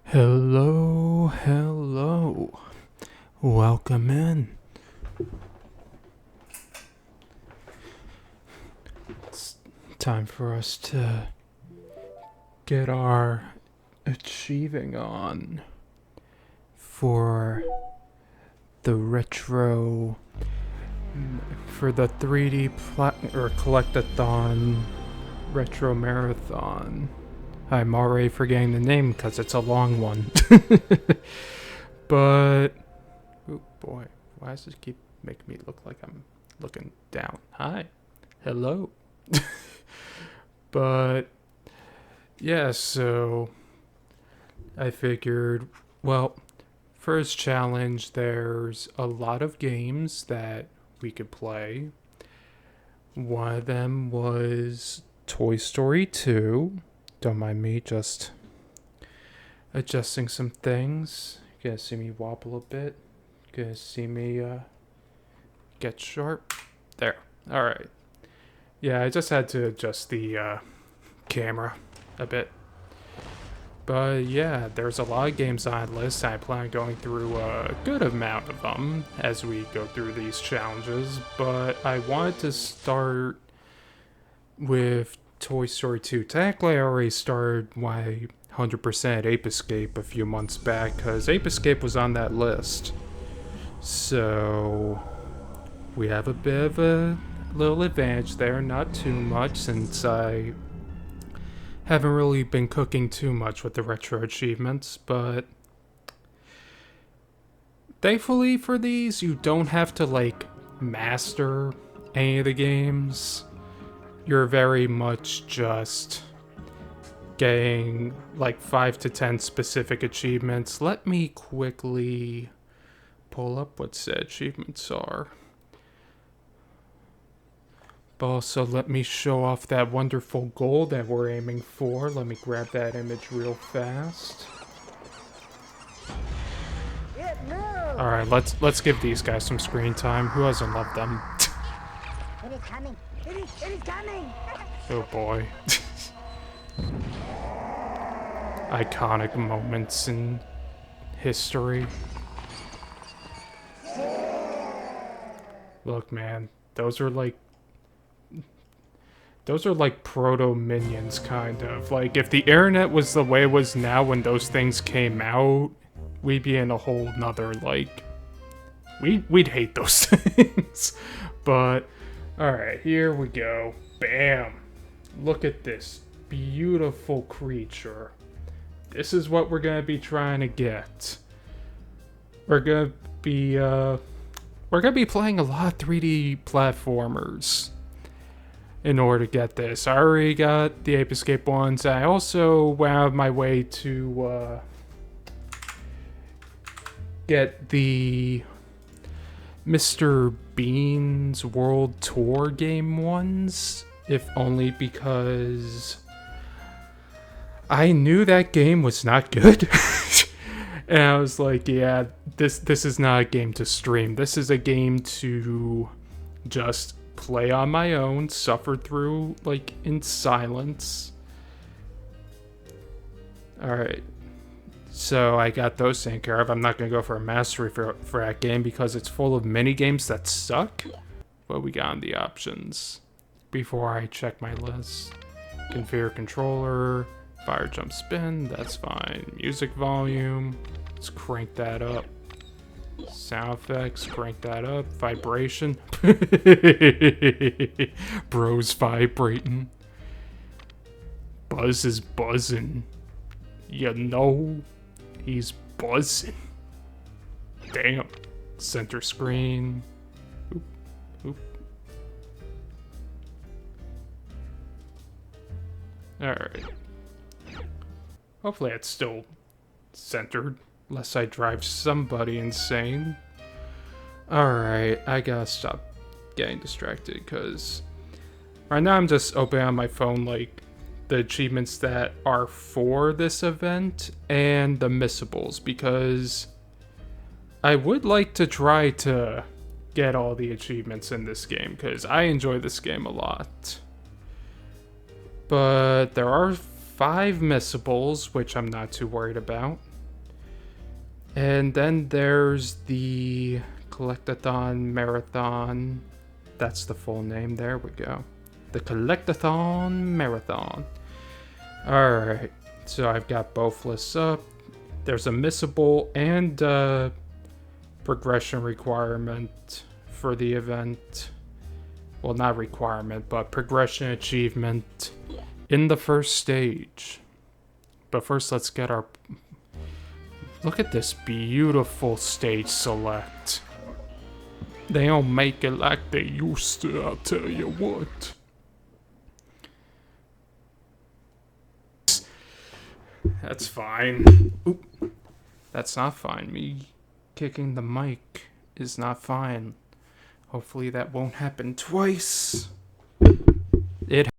Hello, hello. Welcome in. It's time for us to get our achieving on for the retro, for the 3D collectathon retro marathon. I'm already forgetting the name because it's a long one. But, oh boy, why does this keep making me look like I'm looking down? Hi, hello. But, yeah, so I figured, well, first challenge, there's a lot of games that we could play. One of them was Toy Story 2. Don't mind me just adjusting some things. You're gonna see me wobble a bit. You're gonna see me get sharp. There. Alright. Yeah, I just had to adjust the camera a bit. But yeah, there's a lot of games on the list. I plan on going through a good amount of them as we go through these challenges. But I wanted to start with Toy Story 2. Technically, I already started my 100% Ape Escape a few months back because Ape Escape was on that list. So we have a bit of a little advantage there, not too much since I haven't really been cooking too much with the retro achievements, but thankfully for these, you don't have to like master any of the games. You're very much just getting like 5 to 10 specific achievements. Let me quickly pull up what said achievements are. But also let me show off that wonderful goal that we're aiming for. Let me grab that image real fast. Alright, let's give these guys some screen time. Who doesn't love them? It is coming. It is coming. Oh boy. Iconic moments in history. Look, man, those are like proto-minions, kind of. Like, if the internet was the way it was now when those things came out, we'd be in a whole nother, like... We'd hate those things. But, alright, here we go. Bam! Look at this beautiful creature. This is what we're gonna be trying to get. We're gonna be playing a lot of 3D platformers in order to get this. I already got the Ape Escape ones. I also went out of my way to get the Mr. Bean's World Tour game ones, if only because I knew that game was not good. And I was like, yeah, this is not a game to stream. This is a game to just play on my own, suffer through, like, in silence. Alright. So I got those taken care of. I'm not going to go for a mastery for that game because it's full of mini games that suck. What we got on the options before I check my list. Configure controller, fire jump spin, that's fine. Music volume, let's crank that up. Sound effects, crank that up. Vibration. Bro's vibrating. Buzz is buzzing. You know, he's buzzing. Damn. Center screen. Oop, oop. Alright. Hopefully it's still centered. Unless I drive somebody insane. Alright, I gotta stop getting distracted because right now I'm just opening on my phone like the achievements that are for this event and the missables because I would like to try to get all the achievements in this game because I enjoy this game a lot. But there are 5 missables, which I'm not too worried about. And then there's the Collectathon Marathon. That's the full name. There we go. The Collectathon Marathon. Alright, so I've got both lists up. There's a missable and progression requirement for the event. Well, not requirement, but progression achievement in the first stage. But first, let's get our... Look at this beautiful stage select. They don't make it like they used to, I'll tell you what. That's fine. Oop. That's not fine. Me kicking the mic is not fine. Hopefully that won't happen twice. It.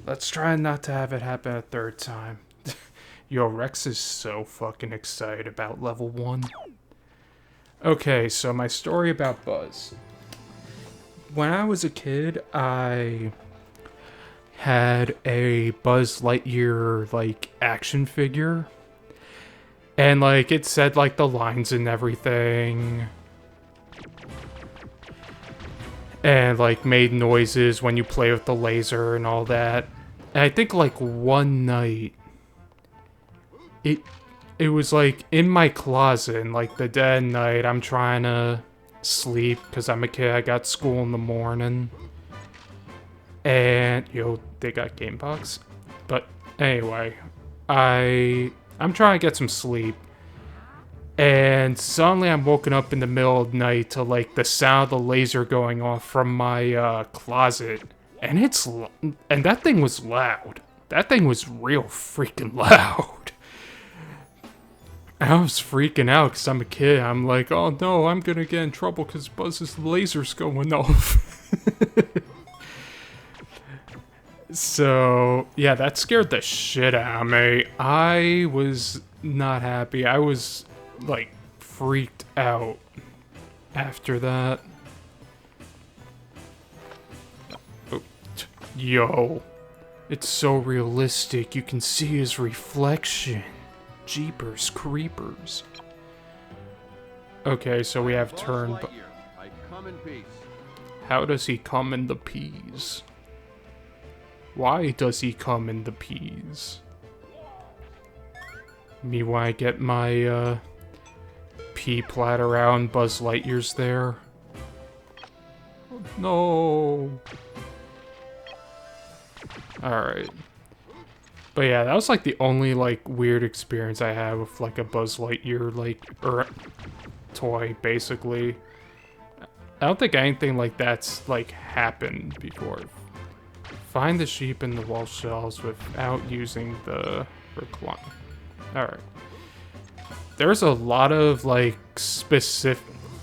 Let's try not to have it happen a third time. Yo, Rex is so fucking excited about level 1. Okay, so my story about Buzz. When I was a kid, I had a Buzz Lightyear, like, action figure. And, like, it said, like, the lines and everything. And, like, made noises when you play with the laser and all that. And I think, like, one night, it was, like, in my closet, and, like, the dead night, I'm trying to sleep, because I'm a kid, I got school in the morning. And, yo, they got Game Box. But, anyway, I'm trying to get some sleep. And suddenly I'm woken up in the middle of the night to, like, the sound of the laser going off from my, closet. And and that thing was loud. That thing was real freaking loud. I was freaking out because I'm a kid. I'm like, oh no, I'm gonna get in trouble because Buzz's laser's going off. So, yeah, that scared the shit out of me. I was not happy. I was, like, freaked out after that. Oh, yo. It's so realistic. You can see his reflection. Jeepers creepers. Okay, so we have turn... How does he come in the peas? Why does he come in the peas? Me when I get my, pea platter out and Buzz Lightyear's there. Oh, no. Alright. But yeah, that was like the only like weird experience I had with like a Buzz Lightyear like toy basically. I don't think anything like that's like happened before. Find the sheep in the wall shelves without using the recline. Alright. There's a lot of like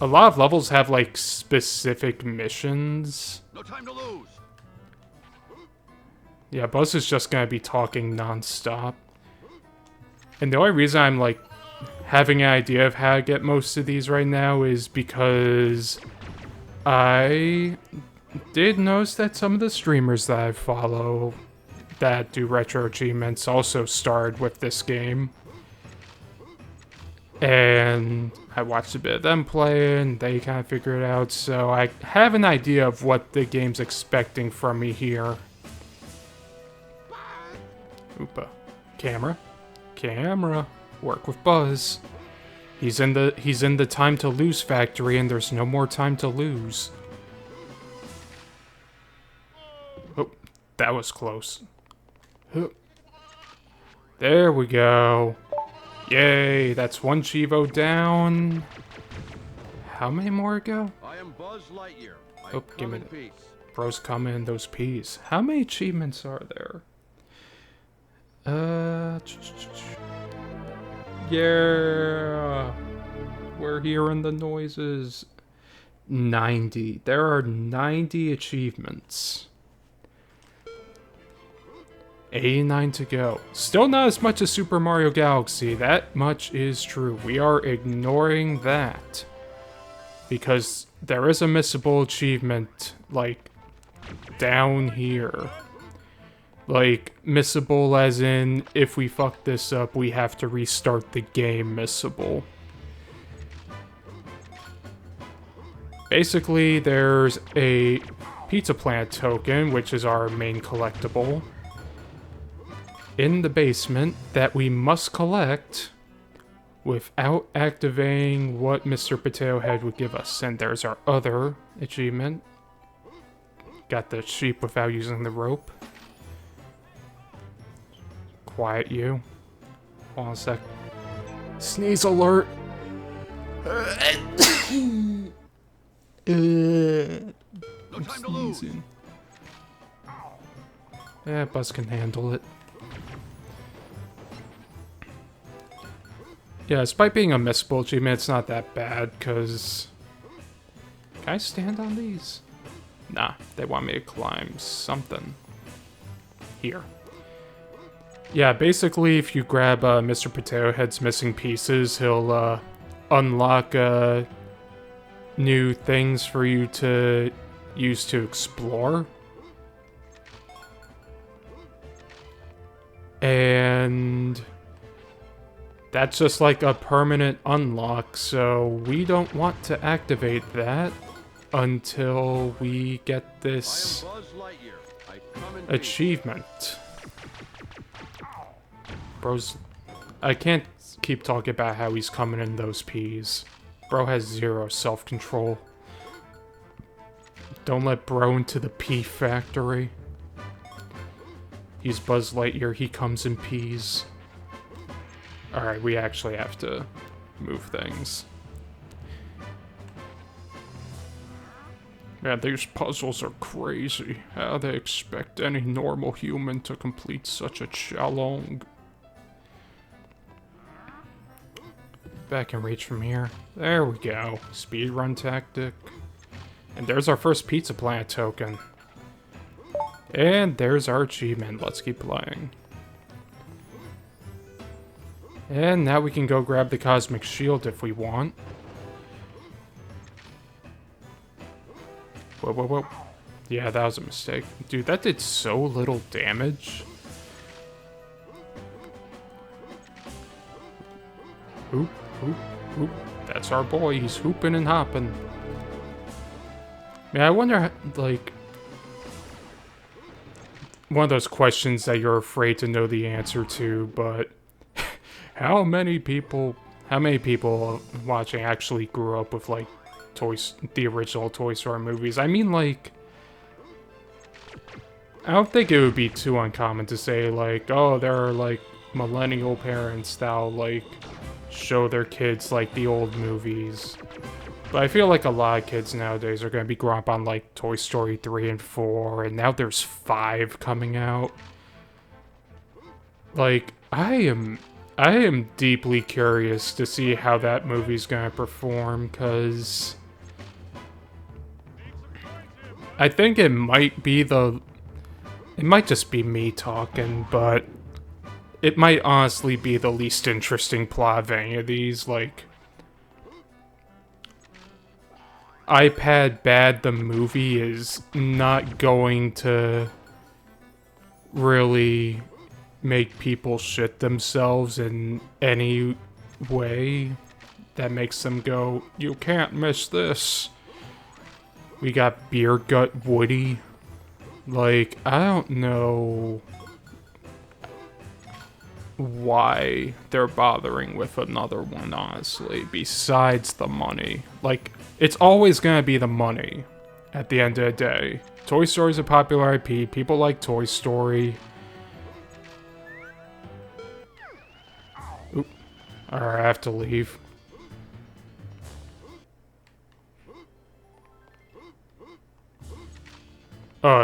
a lot of levels have like specific missions. No time to lose. Yeah, Buzz is just gonna be talking non-stop. And the only reason I'm, like, having an idea of how to get most of these right now is because I did notice that some of the streamers that I follow that do retro achievements also started with this game. And I watched a bit of them play, and they kind of figured it out, so I have an idea of what the game's expecting from me here. Oopa. Camera. Camera. Work with Buzz. He's in the time to lose factory and there's no more time to lose. Oh, that was close. Oh. There we go. Yay, that's one Chivo down. How many more ago? I am Buzz Lightyear. Oh, give me that. Bro's coming in those peas. How many achievements are there? Yeah. We're hearing the noises. 90. There are 90 achievements. 89 to go. Still not as much as Super Mario Galaxy. That much is true. We are ignoring that. Because there is a missable achievement, like, down here. Like, missable as in, if we fuck this up, we have to restart the game missable. Basically, there's a pizza plant token, which is our main collectible, in the basement that we must collect without activating what Mr. Potato Head would give us. And there's our other achievement. Got the sheep without using the rope. Quiet you. Hold on a sec. Sneeze alert! No time to lose. Yeah, Buzz can handle it. Yeah, despite being a missable achievement, it's not that bad, because... Can I stand on these? Nah, they want me to climb something. Here. Yeah, basically, if you grab Mr. Potato Head's missing pieces, he'll unlock new things for you to use to explore. And that's just like a permanent unlock, so we don't want to activate that until we get this I am Buzz Lightyear. I come in peace. achievement. Bro's... I can't keep talking about how he's coming in those peas. Bro has zero self-control. Don't let Bro into the pea factory. He's Buzz Lightyear, he comes in peas. Alright, we actually have to move things. Man, these puzzles are crazy. How they expect any normal human to complete such a challenge? Back and reach from here. There we go. Speedrun tactic. And there's our first pizza plant token. And there's our achievement. Let's keep playing. And now we can go grab the cosmic shield if we want. Whoa, whoa, whoa. Yeah, that was a mistake. Dude, that did so little damage. Hoop, hoop, hoop. That's our boy. He's hooping and hopping. Man, I wonder, like... One of those questions that you're afraid to know the answer to, but... How many people watching actually grew up with, like, the original Toy Story movies? I mean, like... I don't think it would be too uncommon to say, like, oh, there are, like, millennial parents that'll, like, show their kids, like, the old movies. But I feel like a lot of kids nowadays are going to be growing up on, like, Toy Story 3 and 4, and now there's 5 coming out. Like, I am deeply curious to see how that movie's going to perform, because I think it might just be me talking, but it might honestly be the least interesting plot of any of these. Like, iPad Bad the movie is not going to really make people shit themselves in any way that makes them go, you can't miss this. We got Beer Gut Woody. Like, I don't know why they're bothering with another one, honestly, besides the money. Like, it's always gonna be the money at the end of the day. Toy Story's a popular IP, people like Toy Story. Oop. Alright, I have to leave.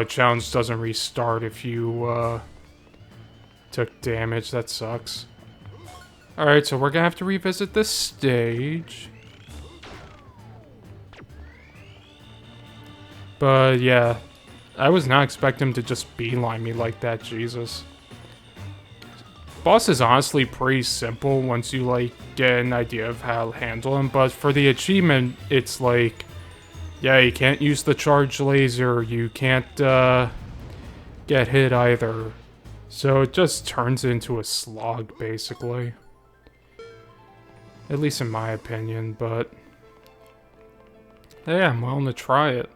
Challenge doesn't restart if you, took damage. That sucks. Alright, so we're gonna have to revisit this stage. But, yeah. I was not expecting him to just beeline me like that, Jesus. Boss is honestly pretty simple once you, like, get an idea of how to handle him. But for the achievement, it's like... Yeah, you can't use the charged laser. You can't, get hit either. So it just turns into a slog, basically. At least in my opinion, but... yeah, I'm willing to try it.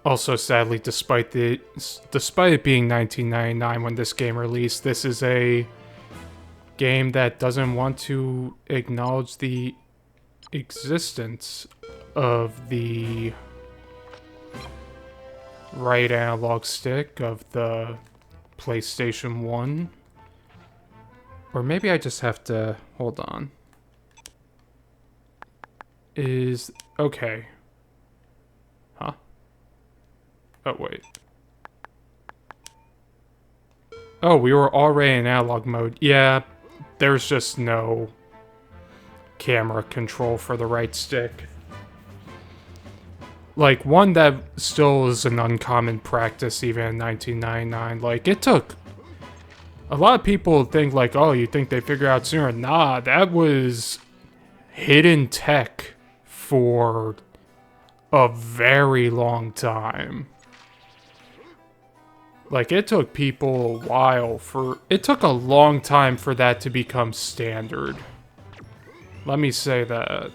Also, sadly, despite it being 1999 when this game released, this is a game that doesn't want to acknowledge the existence of the right analog stick of the PlayStation 1. Or maybe I just have to... hold on. Okay. Huh? Oh, wait. Oh, we were already in analog mode. Yeah, there's just no camera control for the right stick. Like, one that still is an uncommon practice even in 1999. Like, it took... a lot of people think, like, oh, you think they figured out sooner? Nah, that was hidden tech for a very long time. Like, it took people a while for... it took a long time for that to become standard. Let me say that.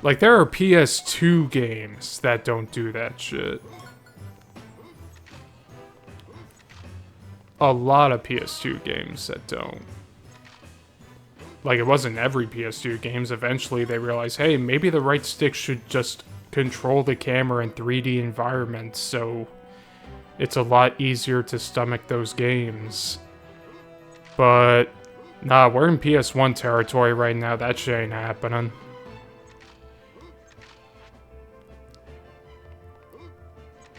Like, there are PS2 games that don't do that shit. A lot of PS2 games that don't. Like, it wasn't every PS2 games. Eventually, they realized, hey, maybe the right stick should just control the camera in 3D environments, so it's a lot easier to stomach those games. But, nah, we're in PS1 territory right now. That shit ain't happening.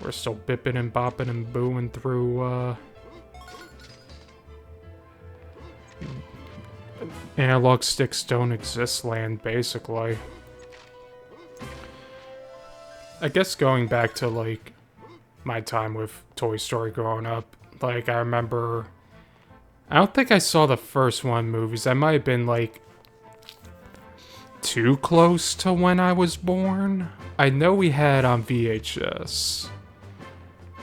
We're still bipping and bopping and booing through, analog sticks don't exist land, basically. I guess going back to, like, my time with Toy Story growing up, like, I remember... I don't think I saw the first one movies. I might have been, like, too close to when I was born. I know we had on VHS.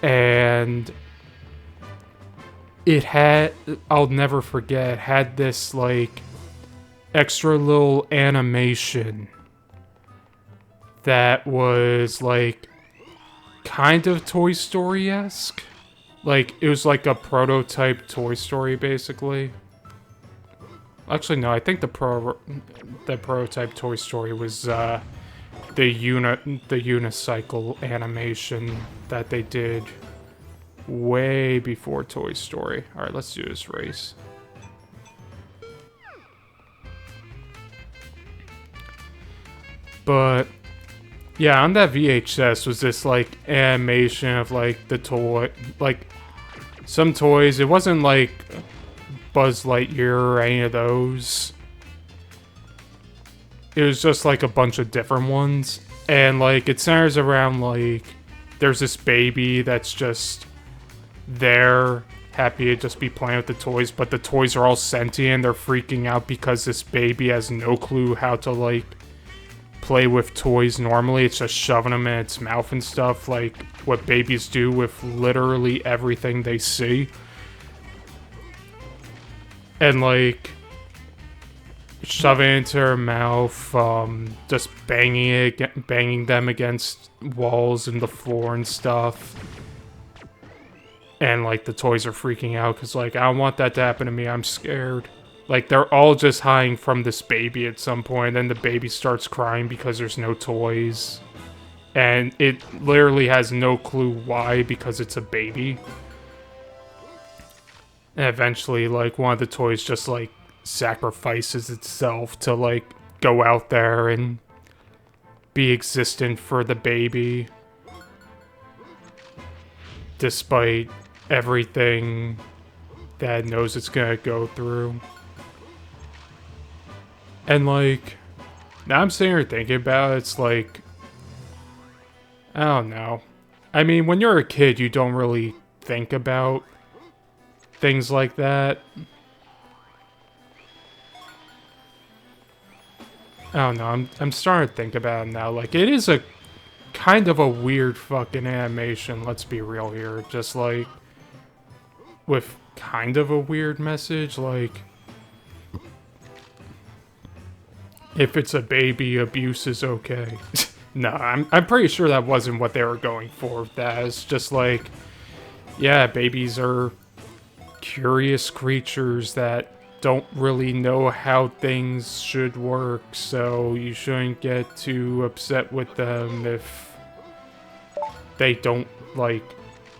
And... it had... I'll never forget, had this, like... extra little animation that was like kind of Toy Story-esque. Like, it was like a prototype Toy Story, basically. Actually, no, I think the prototype Toy Story was the unicycle animation that they did way before Toy Story. All right, let's do this race. But yeah, on that VHS was this like animation of like the toy, like some toys. It wasn't like Buzz Lightyear or any of those. It was just like a bunch of different ones, and like it centers around like there's this baby that's just there, happy to just be playing with the toys, but the toys are all sentient. They're freaking out because this baby has no clue how to like play with toys normally. It's just shoving them in its mouth and stuff, like what babies do with literally everything they see. And like shoving it into her mouth, just banging them against walls and the floor and stuff. And like the toys are freaking out because like, I don't want that to happen to me, I'm scared. Like, they're all just hiding from this baby at some point, and then the baby starts crying because there's no toys. And it literally has no clue why, because it's a baby. And eventually, like, one of the toys just, like, sacrifices itself to, like, go out there and be existent for the baby. Despite everything that it knows it's gonna go through. And, like, now I'm sitting here thinking about it, it's like, I don't know. I mean, when you're a kid, you don't really think about things like that. I don't know, I'm starting to think about it now. Like, it is a kind of a weird fucking animation, let's be real here. Just like, with kind of a weird message, like, if it's a baby, abuse is okay. No, I'm pretty sure that wasn't what they were going for. That is just like, yeah, babies are curious creatures that don't really know how things should work, so you shouldn't get too upset with them if they don't, like,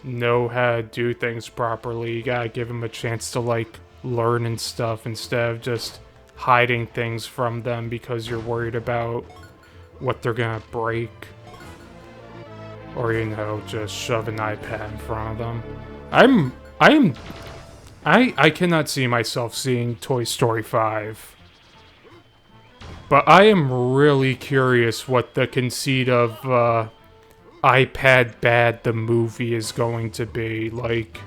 know how to do things properly. You gotta give them a chance to, like, learn and stuff instead of just hiding things from them because you're worried about what they're gonna break. Or, you know, just shove an iPad in front of them. I cannot see myself seeing Toy Story 5. But I am really curious what the conceit of iPad Bad the movie is going to be. Like,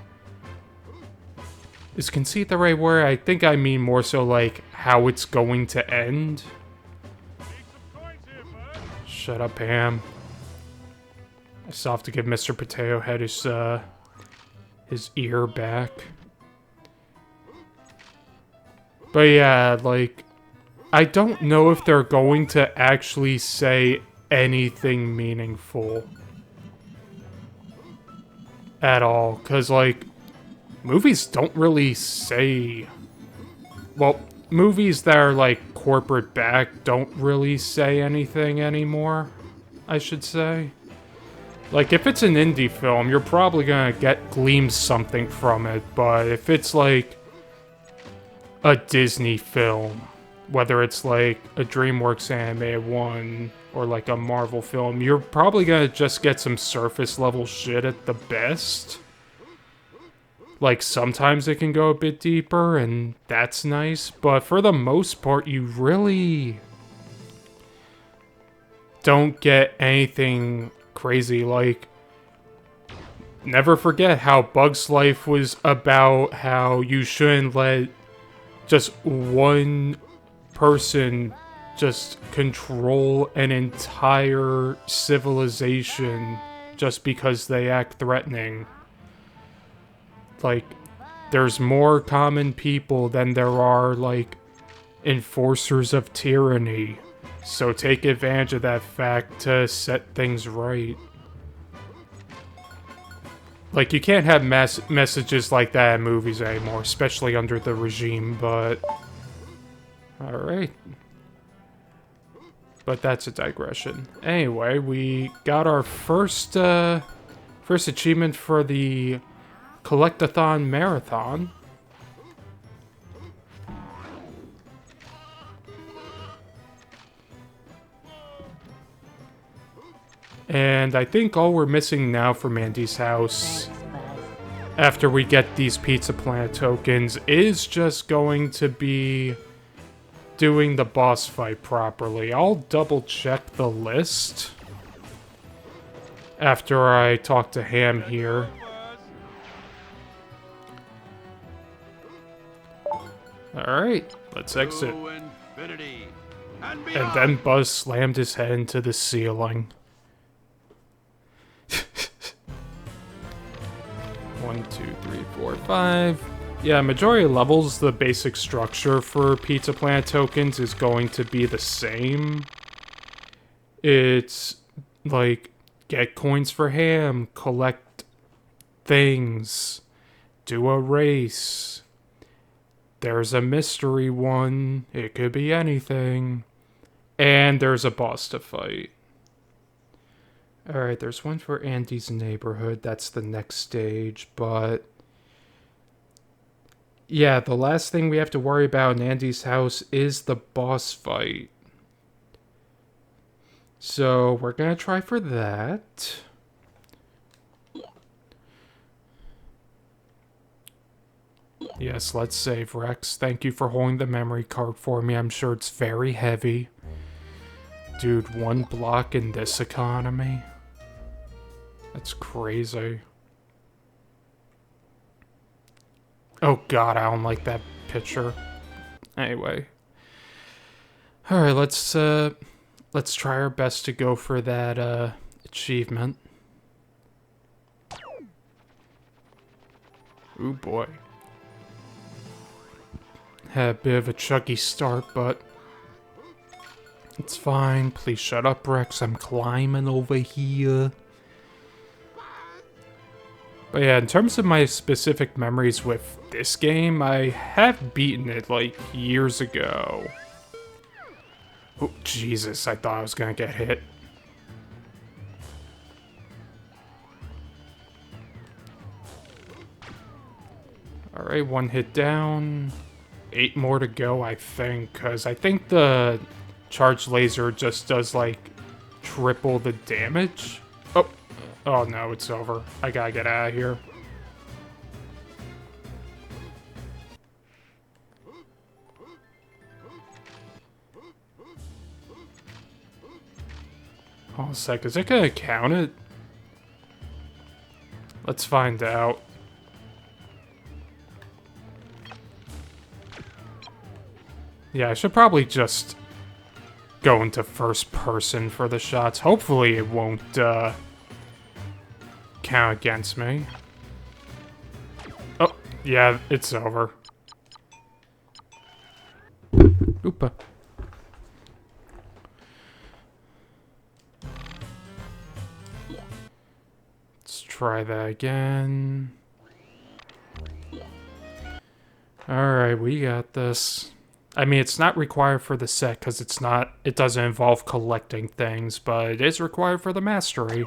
is conceit the right word? I think I mean more so like how it's going to end. Shut up, Pam. I still have to give Mr. Potato Head his ear back. But yeah, like, I don't know if they're going to actually say anything meaningful at all. Because, like, movies don't really say... Well, movies that are, like, corporate backed don't really say anything anymore, I should say. Like, if it's an indie film, you're probably gonna glean something from it. But if it's, like, a Disney film, whether it's like a DreamWorks animated one or like a Marvel film, you're probably gonna just get some surface level shit at the best. Like, sometimes it can go a bit deeper, and that's nice, but for the most part, you really don't get anything crazy. Like, never forget how Bug's Life was about how you shouldn't let just one person just control an entire civilization just because they act threatening. Like, there's more common people than there are, like, enforcers of tyranny. So take advantage of that fact to set things right. Like, you can't have messages like that in movies anymore, especially under the regime, but... Alright. But that's a digression. Anyway, we got our first achievement for the Collectathon Marathon. And I think all we're missing now for Mandy's house, after we get these Pizza Planet tokens, is just going to be doing the boss fight properly. I'll double check the list after I talk to Ham here. Alright, let's exit. And then Buzz slammed his head into the ceiling. 1, 2, 3, 4, 5. Yeah, majority of levels, the basic structure for Pizza Planet tokens is going to be the same. It's like, get coins for Ham, collect things, do a race. There's a mystery one, it could be anything. And there's a boss to fight. Alright, there's one for Andy's neighborhood. That's the next stage, but... yeah, the last thing we have to worry about in Andy's house is the boss fight. So, we're gonna try for that. Yes, let's save, Rex. Thank you for holding the memory card for me. I'm sure it's very heavy. Dude, 1 block in this economy? That's crazy. Oh god, I don't like that picture. Anyway. Alright, let's try our best to go for that, achievement. Ooh boy. Had a bit of a chuggy start, but it's fine. Please shut up, Rex. I'm climbing over here. But yeah, in terms of my specific memories with this game, I have beaten it like years ago. Oh, Jesus, I thought I was gonna get hit. Alright, 1 hit down. 8 more to go, I think, because I think the charged laser just does like triple the damage. Oh no, it's over. I gotta get out of here. Hold on a sec, is it gonna count it? Let's find out. Yeah, I should probably just go into first person for the shots. Hopefully it won't count against me. Oh, yeah, it's over. Oopa. Let's try that again. Alright, we got this. I mean, it's not required for the set because it doesn't involve collecting things, but it is required for the mastery.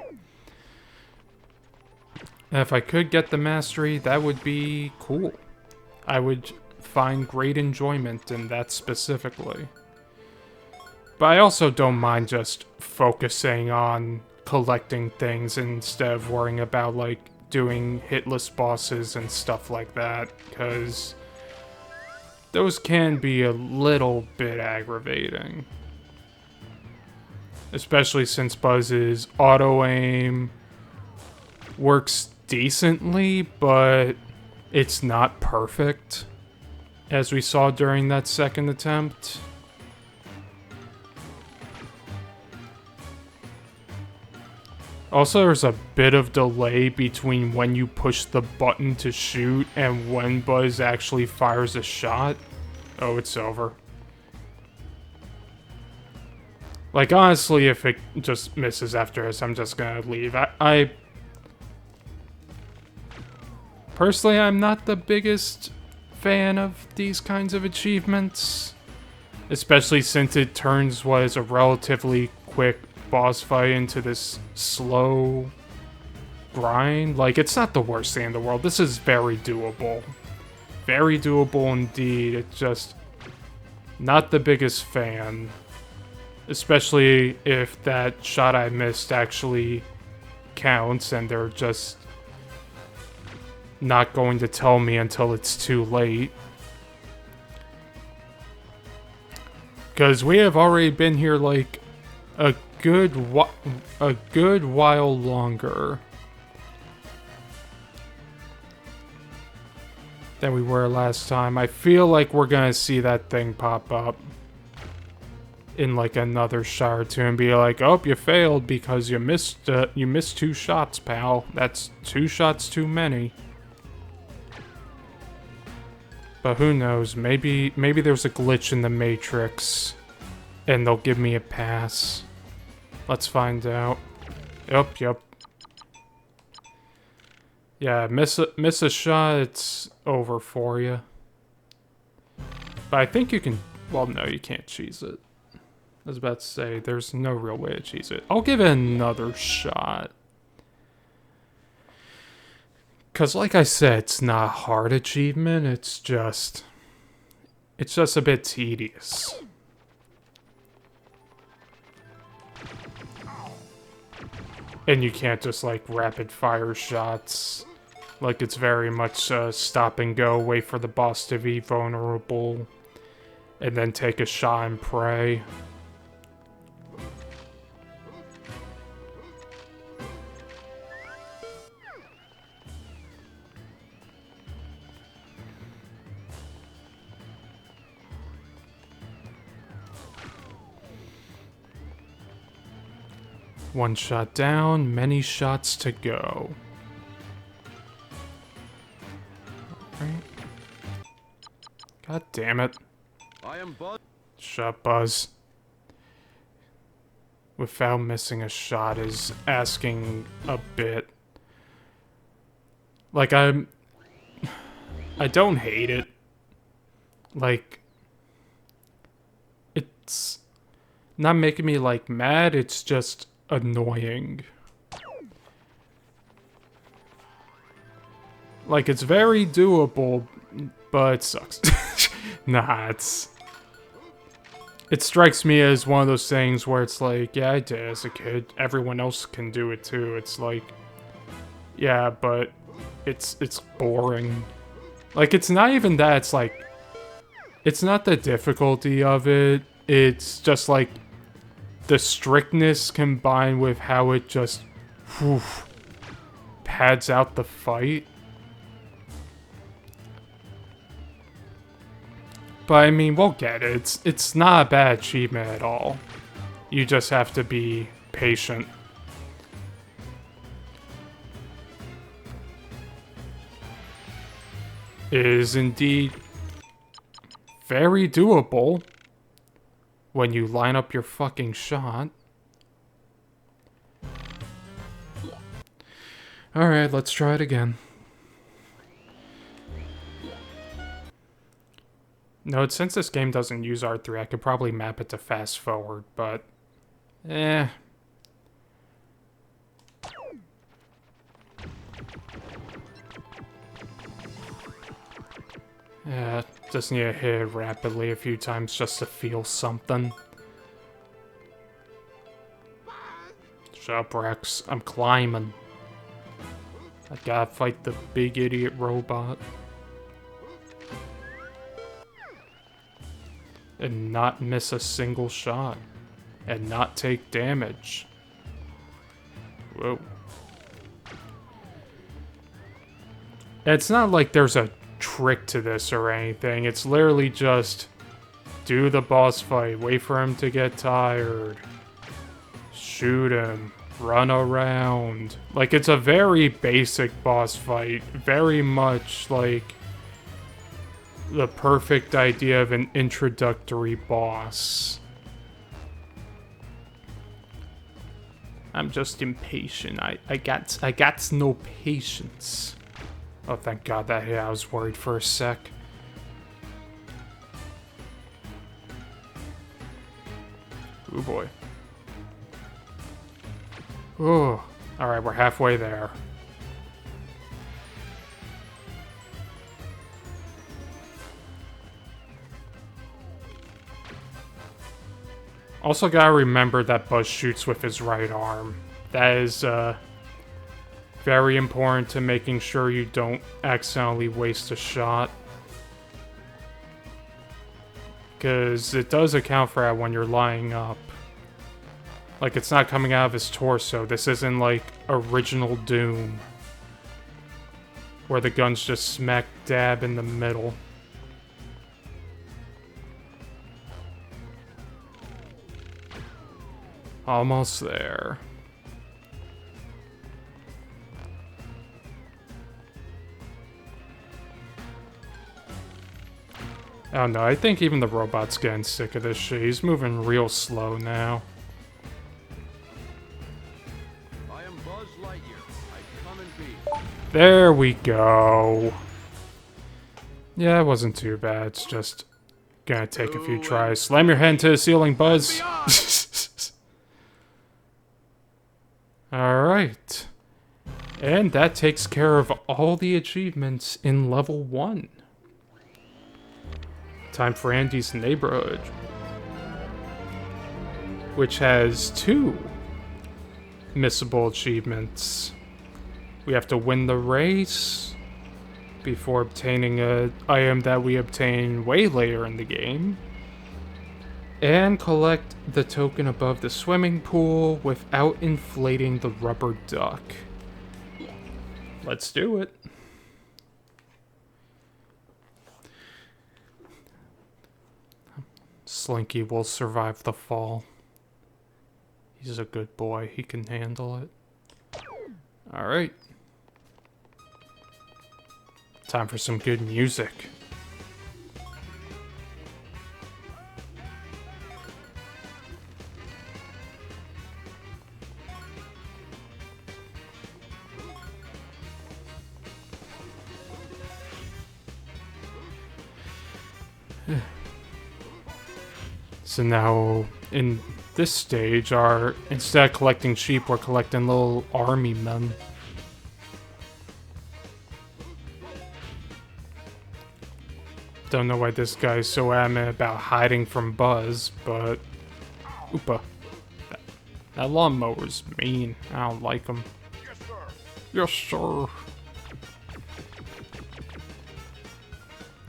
And if I could get the mastery, that would be cool. I would find great enjoyment in that specifically. But I also don't mind just focusing on collecting things instead of worrying about, like, doing hitless bosses and stuff like that, because those can be a little bit aggravating. Especially since Buzz's auto-aim works decently, but it's not perfect, as we saw during that second attempt. Also, there's a bit of delay between when you push the button to shoot and when Buzz actually fires a shot. Oh, it's over. Like, honestly, if it just misses after this, I'm just gonna leave. Personally, I'm not the biggest fan of these kinds of achievements. Especially since it turns what is a relatively quick boss fight into this slow grind. Like, it's not the worst thing in the world. This is very doable. Very doable indeed. It's just not the biggest fan. Especially if that shot I missed actually counts and they're just not going to tell me until it's too late. Because we have already been here like a good while longer than we were last time. I feel like we're gonna see that thing pop up in like another shot or two and be like, "Oh, you failed because you missed 2 shots, pal. That's 2 shots too many." But who knows? Maybe there's a glitch in the Matrix, and they'll give me a pass. Let's find out. Yep. Yeah, miss a shot, it's over for you. But I think you can. Well, no, you can't cheese it. I was about to say, there's no real way to cheese it. I'll give it another shot. Because like I said, it's not a hard achievement, it's just a bit tedious. And you can't just like rapid fire shots. Like it's very much stop and go, wait for the boss to be vulnerable, and then take a shot and pray. One shot down, many shots to go. right? God damn it. I am Buzz. Shut up, Buzz. Without missing a shot is asking a bit. Like, I don't hate it. Like, it's not making me, like, mad, it's just annoying. Like, it's very doable, but it sucks. Nah, it strikes me as one of those things where it's like, yeah, I did as a kid. Everyone else can do it too. It's like, yeah, but it's boring. Like, it's not even that. It's like, it's not the difficulty of it. It's just like the strictness combined with how it just pads out the fight. But I mean, we'll get it. It's not a bad achievement at all. You just have to be patient. It is indeed very doable when you line up your fucking shot. Alright, let's try it again. No, since this game doesn't use R3, I could probably map it to fast forward, but... eh. Yeah, just need to hit it rapidly a few times just to feel something. Shut up, Rex. I'm climbing. I gotta fight the big idiot robot. And not miss a single shot. And not take damage. Whoa. It's not like there's a trick to this or anything. It's literally just do the boss fight, wait for him to get tired, shoot him, run around. Like, it's a very basic boss fight. Very much like the perfect idea of an introductory boss. I'm just impatient. I got no patience. Oh, thank God that hit. I was worried for a sec. Oh boy. Oh, all right, we're halfway there. Also gotta remember that Buzz shoots with his right arm. That is very important to making sure you don't accidentally waste a shot. Because it does account for that when you're lying up. Like, it's not coming out of his torso. This isn't like original Doom, where the gun's just smack dab in the middle. Almost there. Oh no, I think even the robot's getting sick of this shit. He's moving real slow now. I am Buzz Lightyear. I come in peace. There we go. Yeah, it wasn't too bad. It's just gonna take a few tries. Slam your head into the ceiling, Buzz. Alright. And that takes care of all the achievements in level 1. Time for Andy's Neighborhood, which has 2 missable achievements. We have to win the race before obtaining an item that we obtain way later in the game, and collect the token above the swimming pool without inflating the rubber duck. Let's do it. Slinky will survive the fall. He's a good boy. He can handle it. Alright. Time for some good music. So now, in this stage, instead of collecting sheep, we're collecting little army men. Don't know why this guy's so adamant about hiding from Buzz, but... Oopa. That lawnmower's mean. I don't like him. Yes, sir. Yes, sir.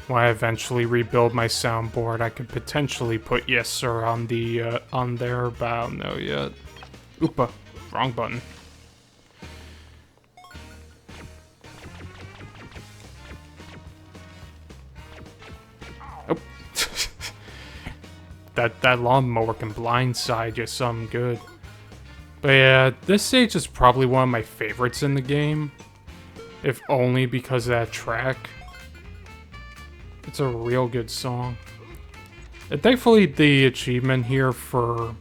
When I eventually rebuild my soundboard, I could potentially put yes sir on the on there, but I don't know yet. Oopa, wrong button. Oh, that lawnmower can blindside you some good. But yeah, this stage is probably one of my favorites in the game, if only because of that track. It's a real good song. And thankfully, the achievement here for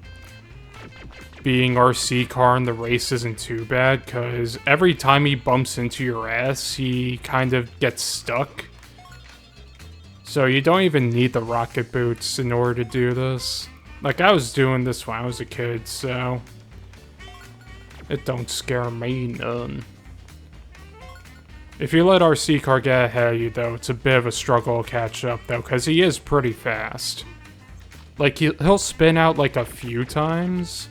being RC car in the race isn't too bad, because every time he bumps into your ass, he kind of gets stuck. So you don't even need the rocket boots in order to do this. Like, I was doing this when I was a kid, so it don't scare me none. If you let RC car get ahead of you, though, it's a bit of a struggle to catch up, though, because he is pretty fast. Like, he'll spin out, like, a few times,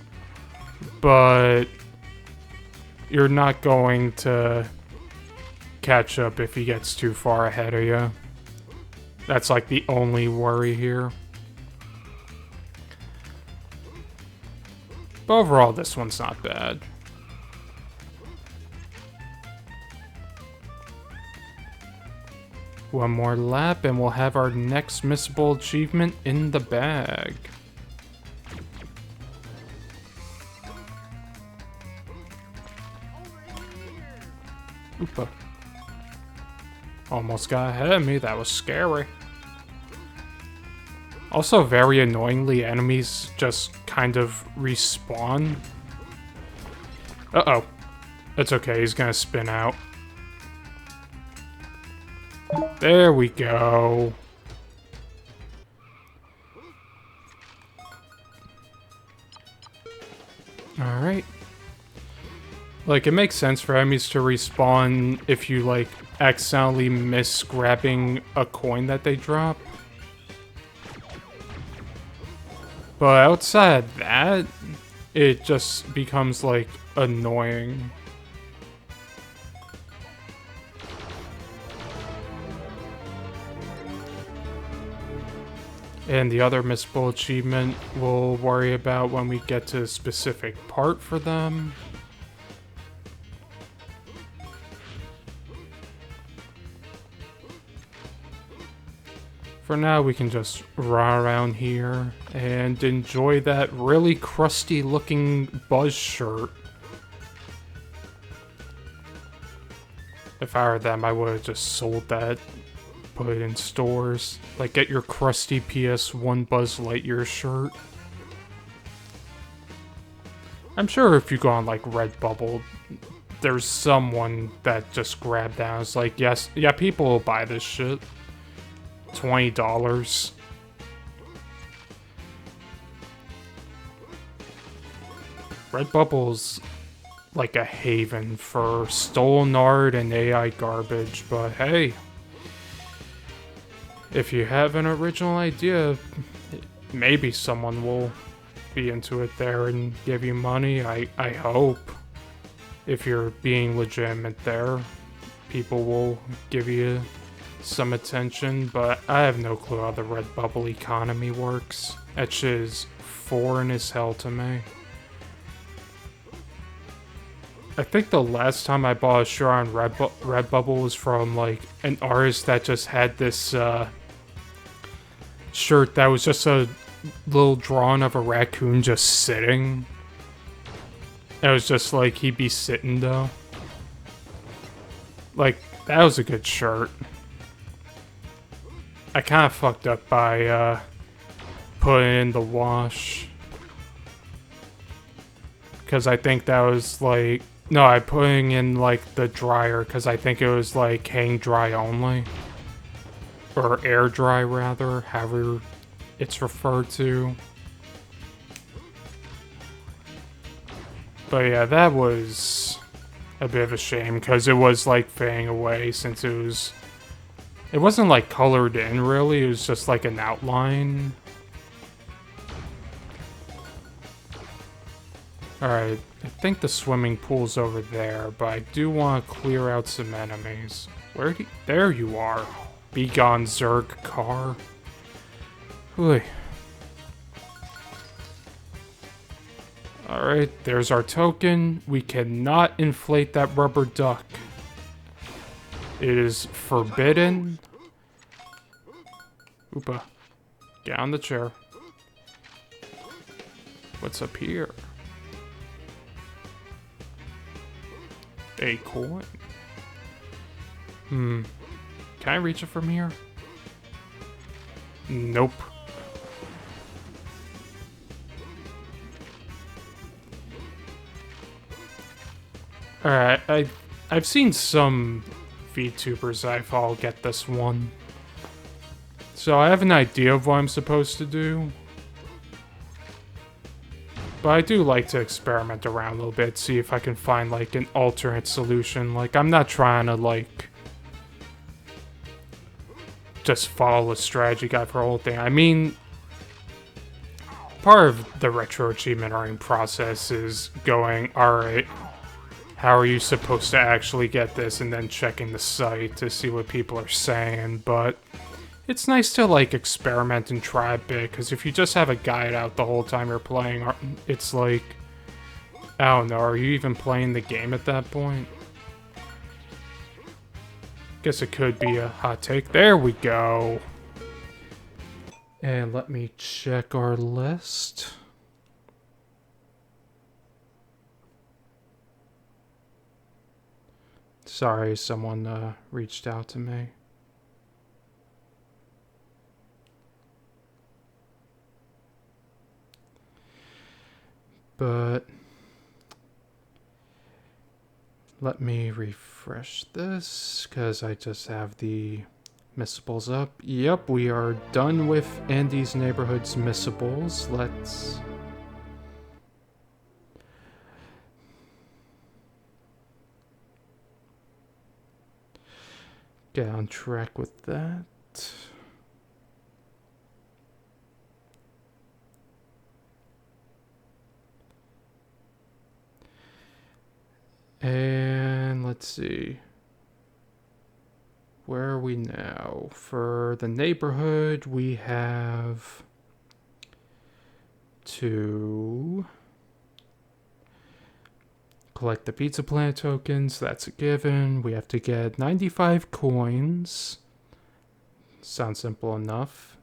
but you're not going to catch up if he gets too far ahead of you. That's, like, the only worry here. But overall, this one's not bad. One more lap and we'll have our next missable achievement in the bag. Oopa. Almost got ahead of me, that was scary. Also, very annoyingly, enemies just kind of respawn. Uh-oh. It's okay, he's gonna spin out. There we go. Alright. Like, it makes sense for enemies to respawn if you, like, accidentally miss grabbing a coin that they drop. But outside of that, it just becomes, like, annoying. And the other missable achievement we'll worry about when we get to a specific part for them. For now, we can just run around here and enjoy that really crusty looking Buzz shirt. If I were them, I would have just sold that. Put it in stores. Like, get your crusty PS1 Buzz Lightyear shirt. I'm sure if you go on, like, Redbubble, there's someone that just grabbed that. It's like, yes, yeah, people will buy this shit. $20. Redbubble's like a haven for stolen art and AI garbage, but hey, if you have an original idea, maybe someone will be into it there and give you money. I hope. If you're being legitimate there, people will give you some attention, but I have no clue how the Redbubble economy works. That shit is foreign as hell to me. I think the last time I bought a shirt on Redbubble was from, like, an artist that just had this, shirt that was just a little drawing of a raccoon just sitting. It was just like, he'd be sitting, though. Like, that was a good shirt. I kind of fucked up by putting in the wash. Because I think that was like... No, I putting in like the dryer because I think it was like hang dry only. Or air dry rather, however it's referred to. But yeah, that was a bit of a shame because it was like fading away since it was... It wasn't like colored in really, it was just like an outline. Alright, I think the swimming pool's over there, but I do want to clear out some enemies. Where do you... There you are. Be gone, Zerg car. Oy. Alright, there's our token. We cannot inflate that rubber duck. It is forbidden. Oopa. Get on the chair. What's up here? A coin. Can I reach it from here? Nope. Alright, I've seen some VTubers I follow get this one. So I have an idea of what I'm supposed to do. But I do like to experiment around a little bit, see if I can find like an alternate solution. Like, I'm not trying to like just follow a strategy guide for the whole thing. I mean, part of the retro achievement earning process is going, alright, how are you supposed to actually get this, and then checking the site to see what people are saying. But it's nice to like experiment and try a bit, because if you just have a guide out the whole time you're playing, it's like, I don't know, are you even playing the game at that point? Guess it could be a hot take. There we go. And let me check our list. Sorry, someone reached out to me. But let me refresh this because I just have the missables up. Yep, we are done with Andy's Neighborhood's missables. Let's get on track with that. And let's see. Where are we now? For the neighborhood, we have to collect the Pizza Planet tokens. That's a given. We have to get 95 coins. Sounds simple enough.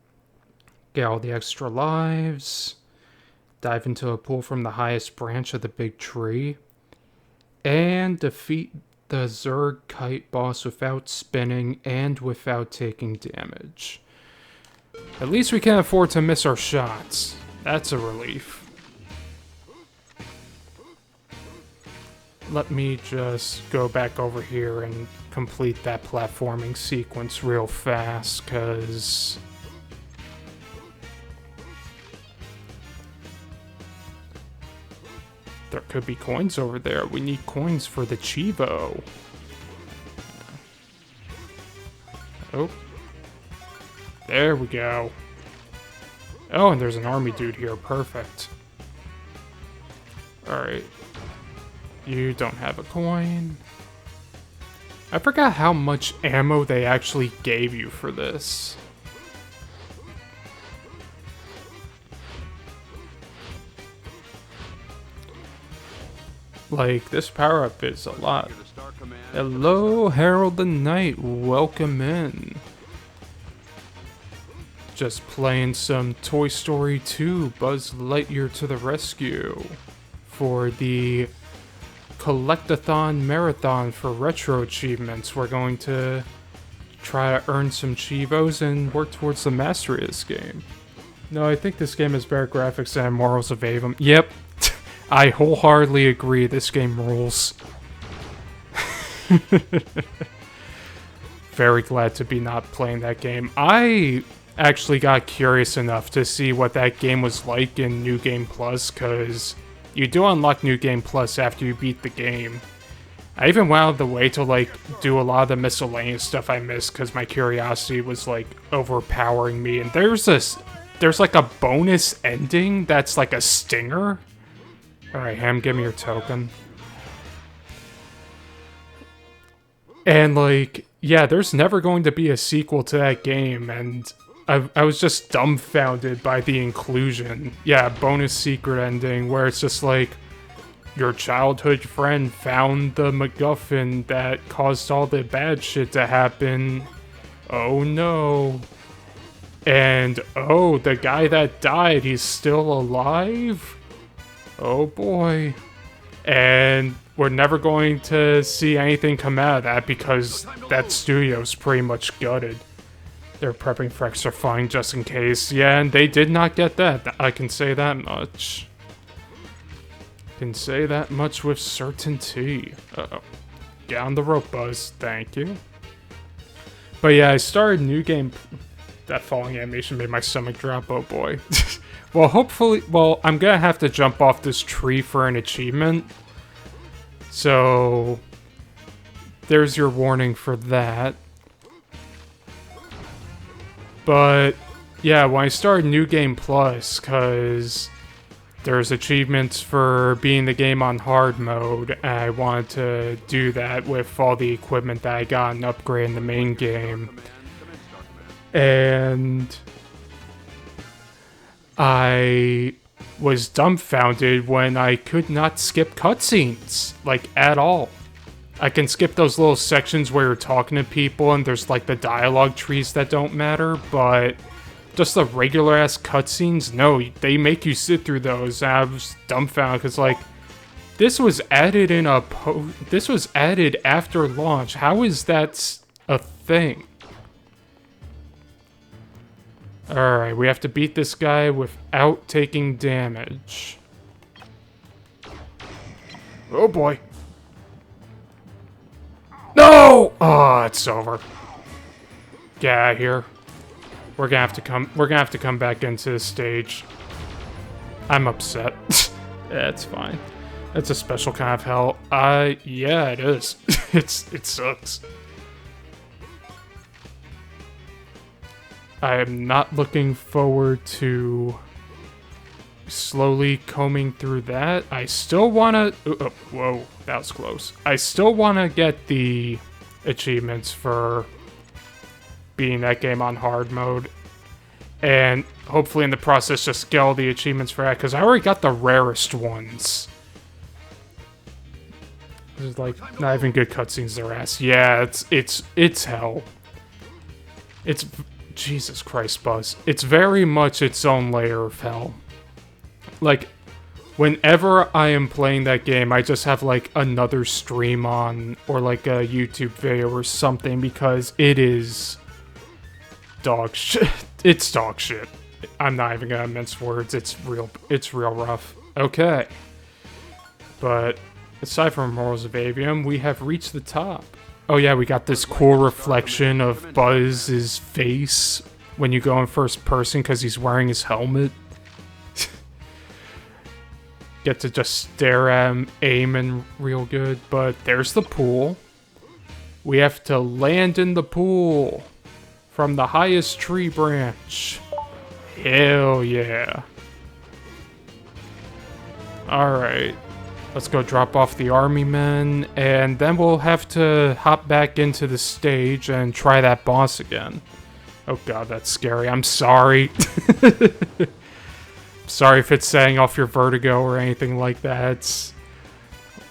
Get all the extra lives. Dive into a pool from the highest branch of the big tree. And defeat the Zerg kite boss without spinning and without taking damage. At least we can afford to miss our shots. That's a relief. Let me just go back over here and complete that platforming sequence real fast, because there could be coins over there. We need coins for the Chivo. Oh. There we go. Oh, and there's an army dude here. Perfect. Alright. You don't have a coin. I forgot how much ammo they actually gave you for this. Like, this power-up is a lot. Hello, Harold the Knight. Welcome in. Just playing some Toy Story 2 Buzz Lightyear to the rescue for the Collectathon Marathon for retro achievements. We're going to try to earn some Chivos and work towards the mastery of this game. No, I think this game has better graphics than Morals of Avum. Yep, I wholeheartedly agree. This game rules. Very glad to be not playing that game. I actually got curious enough to see what that game was like in New Game Plus, because you do unlock New Game Plus after you beat the game. I even went out of the way to, like, do a lot of the miscellaneous stuff I missed because my curiosity was, like, overpowering me. And there's like a bonus ending that's like a stinger. Alright, Ham, give me your token. And, like, yeah, there's never going to be a sequel to that game, and I was just dumbfounded by the inclusion. Yeah, bonus secret ending where it's just like, your childhood friend found the MacGuffin that caused all the bad shit to happen. Oh no. And oh, the guy that died, he's still alive? Oh boy. And we're never going to see anything come out of that because that studio's pretty much gutted. They're prepping for extra funding just in case. Yeah, and they did not get that. I can say that much. Can say that much with certainty. Uh-oh. Get on the rope, Buzz. Thank you. But yeah, I started New Game... That falling animation made my stomach drop. Oh boy. Well, hopefully... Well, I'm gonna have to jump off this tree for an achievement. So... There's your warning for that. But... Yeah, when I started New Game Plus, because... There's achievements for beating the game on hard mode, and I wanted to do that with all the equipment that I got and upgrade in the main game. And I was dumbfounded when I could not skip cutscenes, like, at all. I can skip those little sections where you're talking to people and there's, like, the dialogue trees that don't matter, but... Just the regular-ass cutscenes? No, they make you sit through those. I was dumbfounded, because, like, this was added in a this was added after launch. How is that a thing? Alright, we have to beat this guy without taking damage. Oh boy. No! Oh, it's over. Get out of here. We're gonna have to come back into the stage. I'm upset. Yeah, it's fine. It's a special kind of hell. Yeah, it is. It sucks. I am not looking forward to slowly combing through that. I still wanna... whoa, that was close. I still wanna get the achievements for beating that game on hard mode. And hopefully in the process just get all the achievements for that, because I already got the rarest ones. There's like not even good cutscenes, their ass. Yeah, it's hell. It's... Jesus Christ, Buzz. It's very much its own layer of hell. Like, whenever I am playing that game, I just have, like, another stream on, or, like, a YouTube video or something, because it is dog shit. It's dog shit. I'm not even gonna mince words. It's real rough. Okay. But, aside from Morals of Avium, we have reached the top. Oh yeah, we got this cool reflection of Buzz's face when you go in first person because he's wearing his helmet. Get to just stare at him, aiming real good. But there's the pool. We have to land in the pool from the highest tree branch. Hell yeah. Alright. Let's go drop off the army men, and then we'll have to hop back into the stage and try that boss again. Oh god, that's scary. I'm sorry. Sorry if it's setting off your vertigo or anything like that.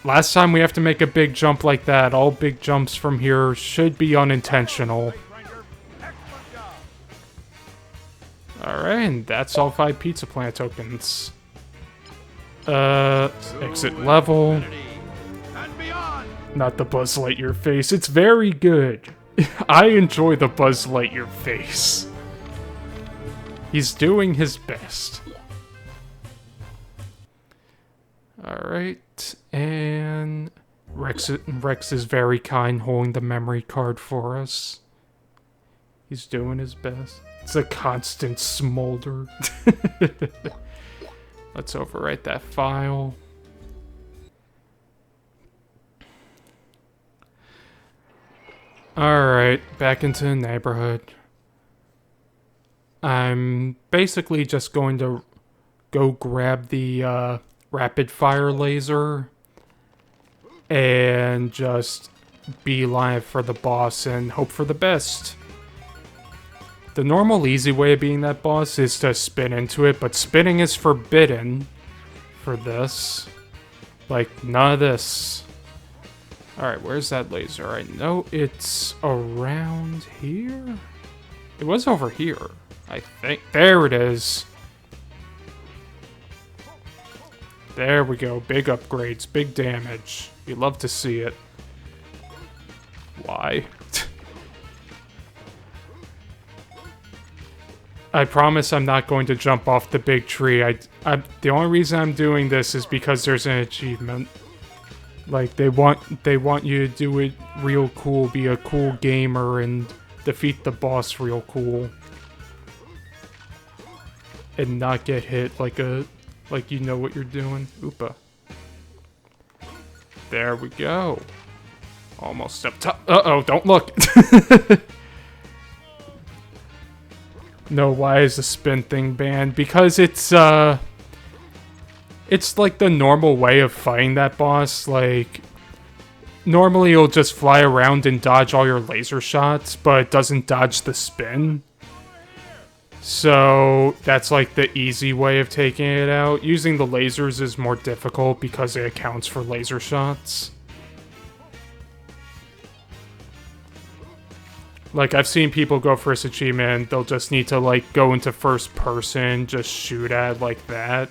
Last time we have to make a big jump like that. All big jumps from here should be unintentional. Alright, and that's all 5 Pizza Planet tokens. Exit level. Not the Buzz Lightyear face. It's very good. I enjoy the Buzz Lightyear face. He's doing his best. Alright, and Rex is very kind holding the memory card for us. He's doing his best. It's a constant smolder. Let's overwrite that file. Alright, back into the neighborhood. I'm basically just going to go grab the rapid fire laser and just beeline for the boss and hope for the best. The normal easy way of beating that boss is to spin into it, but spinning is forbidden for this. Like, none of this. Alright, where's that laser? I know it's around here? It was over here, I think. There it is. There we go. Big upgrades, big damage. You love to see it. Why? I promise I'm not going to jump off the big tree. The only reason I'm doing this is because there's an achievement. Like, they want you to do it real cool, be a cool gamer, and defeat the boss real cool. And not get hit like you know what you're doing. Oopa. There we go. Almost up top. Uh-oh, don't look! No, why is the spin thing banned? Because it's like the normal way of fighting that boss. Like, normally you'll just fly around and dodge all your laser shots, but it doesn't dodge the spin. So that's like the easy way of taking it out. Using the lasers is more difficult because it accounts for laser shots. Like, I've seen people go for this achievement, they'll just need to, like, go into first person, just shoot at like that.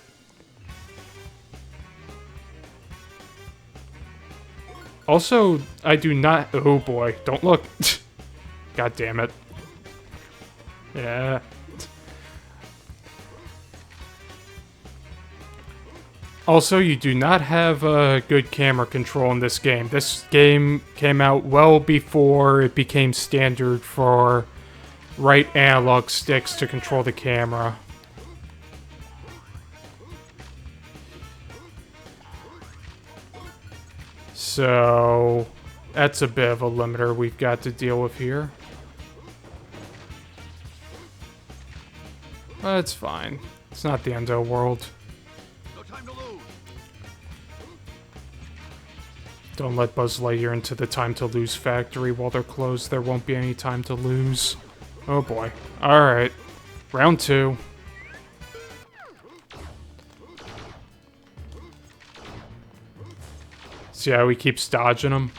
Also, I do not... Oh boy, don't look. God damn it. Yeah. Also, you do not have good camera control in this game. This game came out well before it became standard for right analog sticks to control the camera. So, that's a bit of a limiter we've got to deal with here. But it's fine. It's not the end of the world. Don't let Buzz Lightyear into the time to lose factory. While they're closed, there won't be any time to lose. Oh boy. Alright. Round 2. See how he keeps dodging them?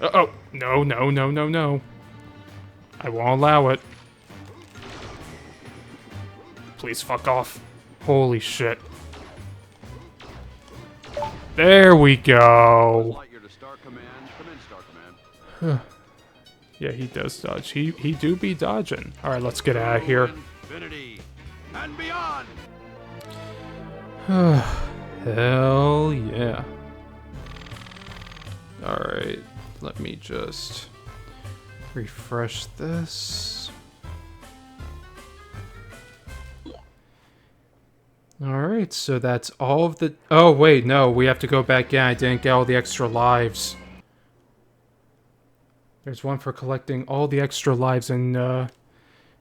Uh-oh. No, no, no, no, no. I won't allow it. Please fuck off. Holy shit. There we go. Yeah, he does dodge. He do be dodging. Alright, let's get out of here. Infinity and beyond. Hell yeah. Alright, let me just refresh this. Alright, so that's all of the... Oh, wait, no, we have to go back in. I didn't get all the extra lives. There's one for collecting all the extra lives in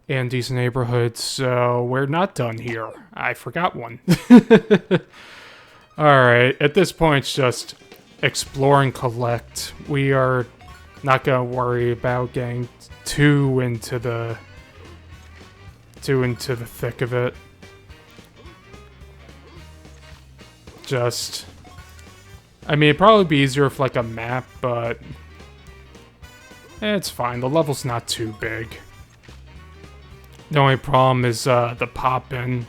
Andy's neighborhood, so we're not done here. I forgot one. Alright, at this point, it's just explore and collect. We are not going to worry about getting too into the thick of it. Just... I mean, it'd probably be easier with, like, a map, but... it's fine. The level's not too big. The only problem is the pop-in.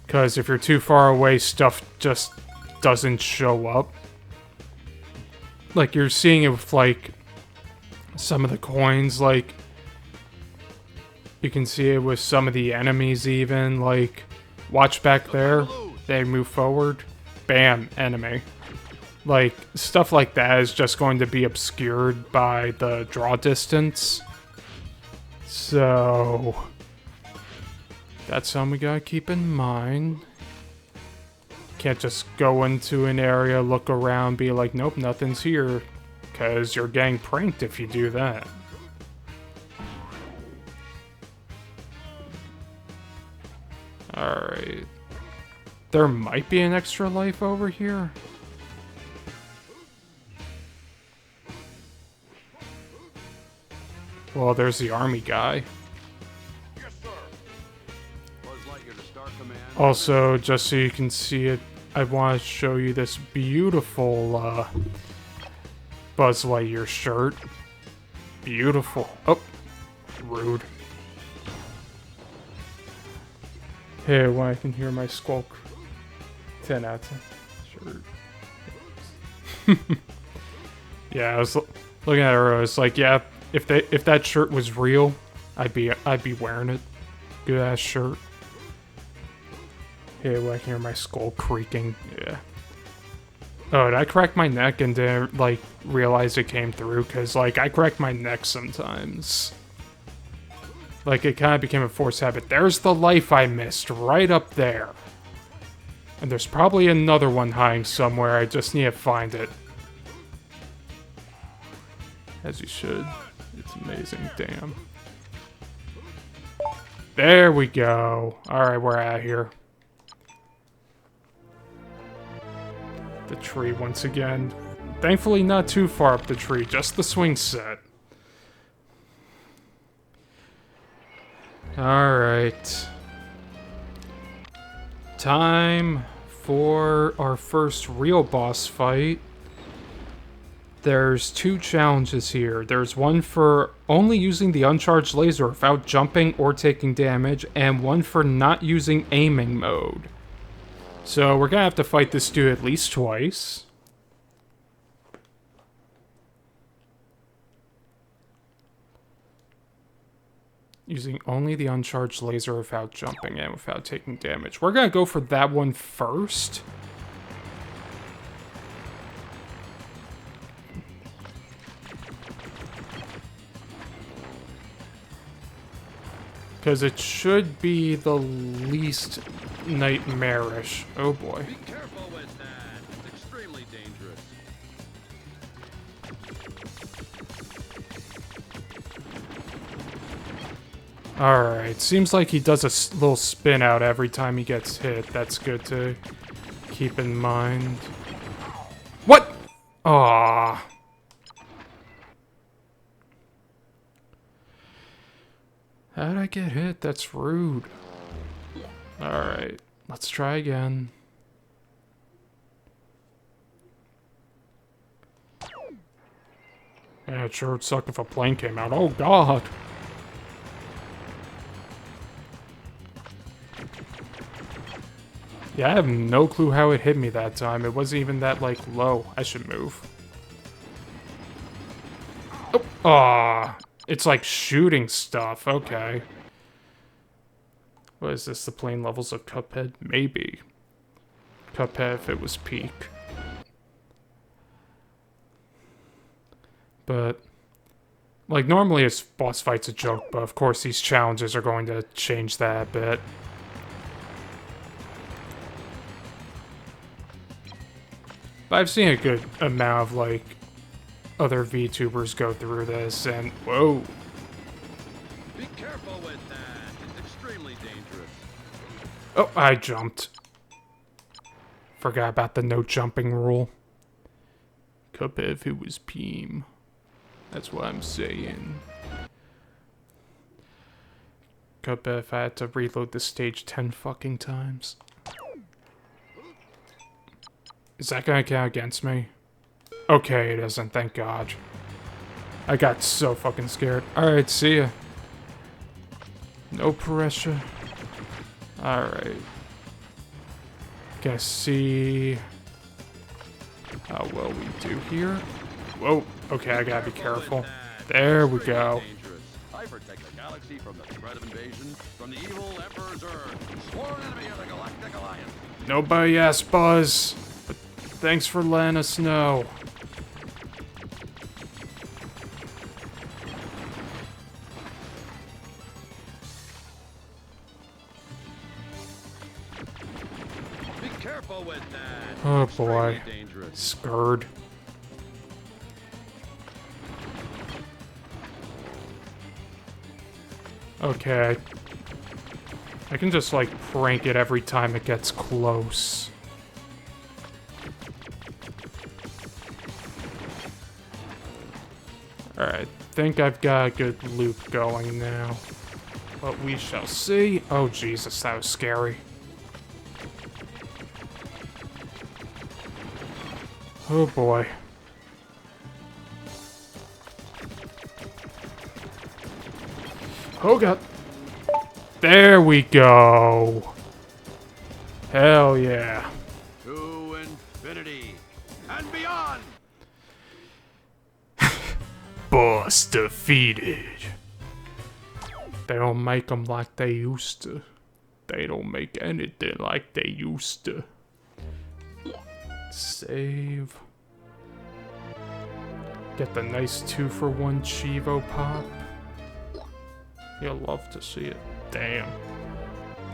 Because if you're too far away, stuff just doesn't show up. Like, you're seeing it with, like, some of the coins, like, you can see it with some of the enemies even, like, watch back there, they move forward, bam, enemy. Like, stuff like that is just going to be obscured by the draw distance. So, that's something we gotta keep in mind. Can't just go into an area, look around, be like, nope, nothing's here. Because you're getting pranked if you do that. Alright. There might be an extra life over here. Well, there's the army guy. Yes, sir. Buzz Lightyear to Star Command. Also, just so you can see it, I want to show you this beautiful Buzz Lightyear shirt. Beautiful. Oh, rude. Hey, when I can hear my squawk. 10 out of 10. Shirt. Yeah, I was looking at her. I was like, yeah, if that shirt was real, I'd be wearing it. Good ass shirt. Hey, when I can hear my skull creaking. Yeah. Oh, did I crack my neck and didn't, like, realize it came through? Because, like, I crack my neck sometimes. Like, it kind of became a forced habit. There's the life I missed, right up there. And there's probably another one hiding somewhere. I just need to find it. As you should. It's amazing. Damn. There we go. Alright, we're out of here. The tree once again. Thankfully not too far up the tree, just the swing set. Alright. Time for our first real boss fight. There's two challenges here. There's one for only using the uncharged laser without jumping or taking damage, and one for not using aiming mode. So we're gonna have to fight this dude at least twice. Using only the uncharged laser without jumping and without taking damage. We're gonna go for that one first. Because it should be the least nightmarish. Oh boy. Be careful with that. It's extremely dangerous. Alright, seems like he does a little spin out every time he gets hit. That's good to keep in mind. What? Aww. How'd I get hit? That's rude. Alright, let's try again. Yeah, it sure would suck if a plane came out. Oh god! Yeah, I have no clue how it hit me that time. It wasn't even that, like, low. I should move. Oh, aw. It's like shooting stuff. Okay. What is this? The plane levels of Cuphead? Maybe. Cuphead if it was peak. But, like, normally a boss fight's a joke, but of course these challenges are going to change that a bit. But I've seen a good amount of, like, other VTubers go through this, and whoa. Be careful with that. It's extremely dangerous. Oh, I jumped. Forgot about the no jumping rule. Cuphead if it was Peem. That's what I'm saying. Cuphead if I had to reload the stage 10 fucking times. Is that gonna count against me? Okay, it isn't, thank God. I got so fucking scared. Alright, see ya. No pressure. Alright. Gonna see How well we do here. Whoa, okay, I gotta be careful. That. There we Extremely go. dangerous. I protect the galaxy from the threat of invasion from the evil Emperor Zurg, sworn enemy of the Galactic Alliance. Nobody asked Buzz, but thanks for letting us know. Be careful with that. Oh Extremely boy. dangerous. Scared. Okay. I can just like prank it every time it gets close. Alright, think I've got a good loop going now. But we shall see. Oh Jesus, that was scary. Oh boy. Oh god. There we go. Hell yeah. To infinity and beyond. Boss defeated. They don't make them like they used to. They don't make anything like they used to. Save. Get the nice 2-for-1 Chivo pop. You'll love to see it. Damn.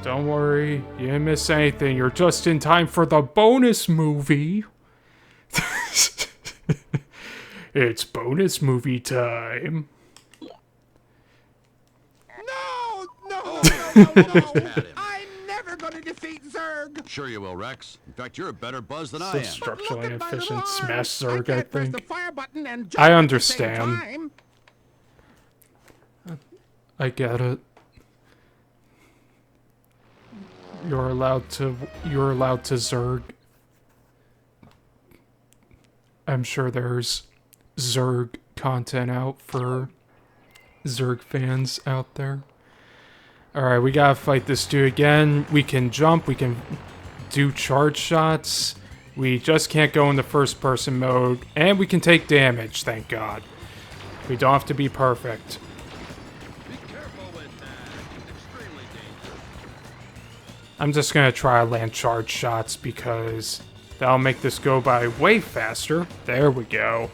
Don't worry, you didn't miss anything. You're just in time for the bonus movie. It's bonus movie time. No, no, Oh, no, no, almost no. had him. I'm never gonna defeat Zurg. Sure you will, Rex. In fact, you're a better Buzz than I So am. structurally Look at my efficient little smash arms. Zurg, I can't press the think. fire button and jump I at the understand. same time. I get it. You're allowed to Zerg. I'm sure there's Zerg content out for Zerg fans out there. Alright, we gotta fight this dude again. We can jump, we can do charge shots. We just can't go in the first person mode. And we can take damage, thank God. We don't have to be perfect. Be careful with that. It's extremely dangerous. I'm just gonna try to land charge shots because that'll make this go by way faster. There we go.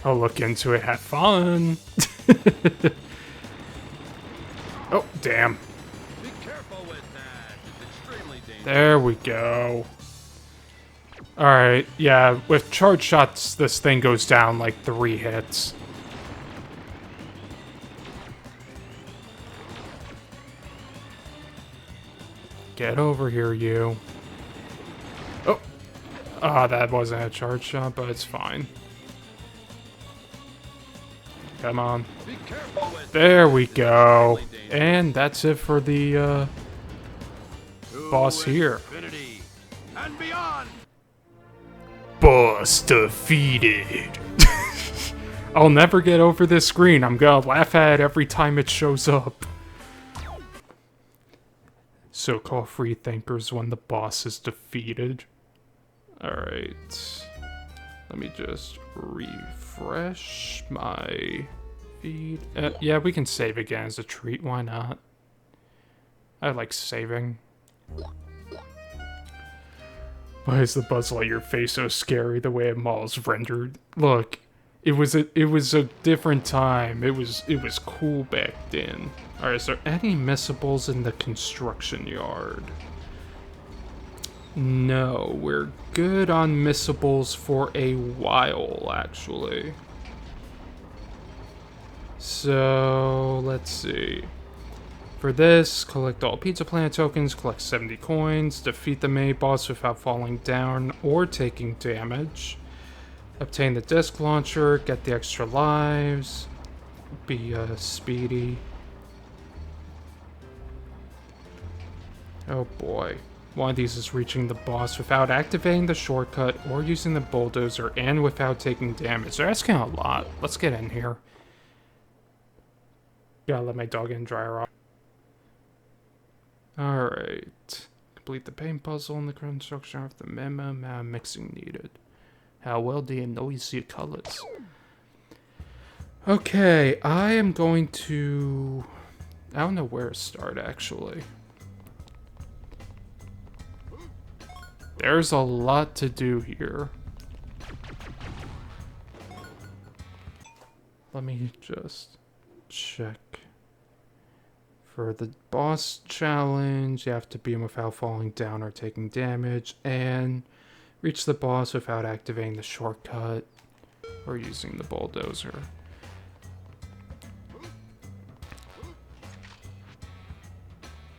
I'll look into it, have fun. Oh, damn. Be careful with that. It's extremely dangerous. There we go. Alright, yeah, with charge shots, this thing goes down like 3 hits. Get over here, you. Oh! Ah, that wasn't a charge shot, but it's fine. Come on. Be careful with There we go. Extremely dangerous. And that's it for the, To boss here. Infinity and beyond. Boss defeated. I'll never get over this screen. I'm gonna laugh at it every time it shows up. So-called free thinkers when the boss is defeated. Alright. Let me just refresh my feed. Yeah, we can save again as a treat. Why not? I like saving. Why is the Buzz Lightyear face so scary the way Maul's rendered? Look, it was a different time. It was cool back then. Alright, is there any missables in the construction yard? No, we're good on missables for a while, actually. So, let's see. For this, collect all Pizza Planet tokens, collect 70 coins, defeat the mini boss without falling down or taking damage, obtain the disc launcher, get the extra lives, be speedy. Oh boy. One of these is reaching the boss without activating the shortcut or using the bulldozer and without taking damage. They're asking a lot. Let's get in here. Gotta let my dog in dry her off. Alright. complete the paint puzzle and the construction of the memo mixing needed. How well do you know you see colors? Okay, I am going to... I don't know where to start, actually. There's a lot to do here. Let me just check. For the boss challenge, you have to beat him without falling down or taking damage, and reach the boss without activating the shortcut or using the bulldozer.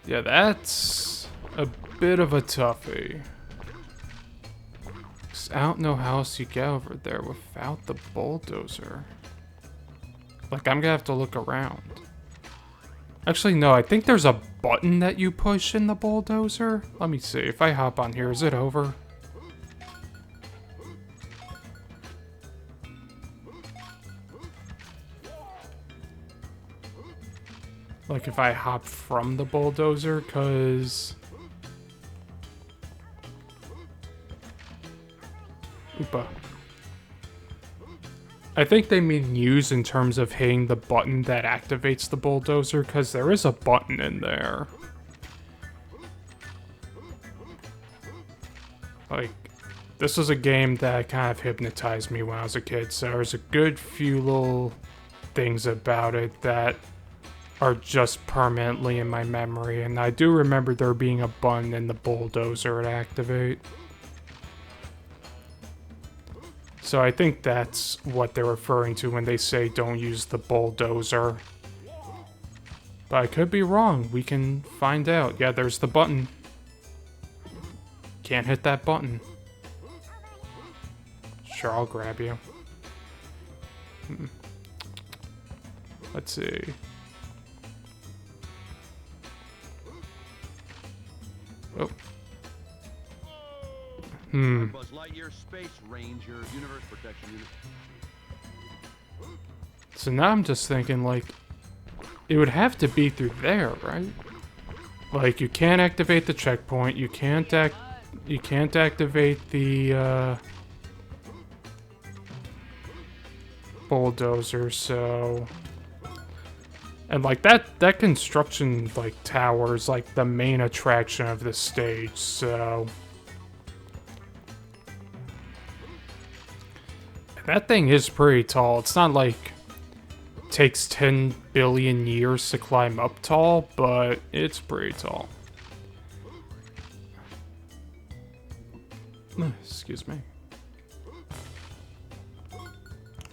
Yeah, that's a bit of a toughie. 'Cause I don't know how else you get over there without the bulldozer. Like, I'm gonna have to look around. Actually, no, I think there's a button that you push in the bulldozer. Let me see. If I hop on here, is it over? Like, if I hop from the bulldozer, because... Oopa. I think they mean use in terms of hitting the button that activates the bulldozer, because there is a button in there. Like, this was a game that kind of hypnotized me when I was a kid, so there's a good few little things about it that are just permanently in my memory, and I do remember there being a button in the bulldozer to activate. So I think that's what they're referring to when they say don't use the bulldozer. But I could be wrong. We can find out. Yeah, there's the button. Can't hit that button. Sure, I'll grab you. Let's see. Oh. Buzz Lightyear Space Ranger Universe Protection Unit. So now I'm just thinking, like, it would have to be through there, right? Like, you can't activate the checkpoint, you can't activate the bulldozer, so... And like that construction like tower is like the main attraction of this stage, so that thing is pretty tall. It's not like it takes 10 billion years to climb up tall, but it's pretty tall. Excuse me.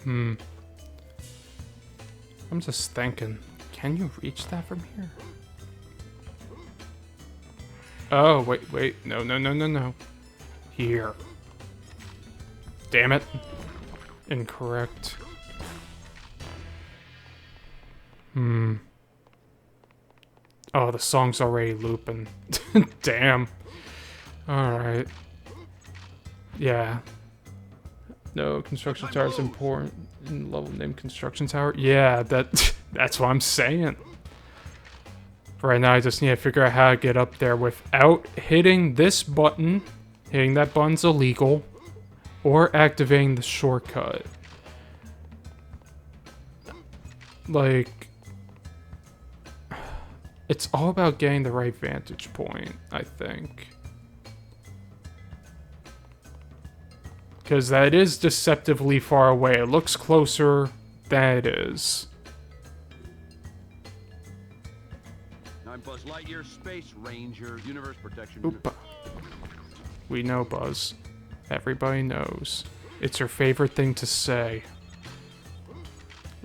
I'm just thinking, can you reach that from here? Oh, wait. No. Here. Damn it. Incorrect. Oh, the song's already looping. Damn. Alright. Yeah. No, construction tower is important. In level name construction tower. Yeah, that's what I'm saying. Right now, I just need to figure out how to get up there without hitting this button. Hitting that button's illegal. Or activating the shortcut. Like, it's all about getting the right vantage point, I think. Because that is deceptively far away. It looks closer than it is. I'm Buzz Lightyear Space Ranger Universe Protection Unit. Oopa. We know, Buzz. Everybody knows. It's her favorite thing to say.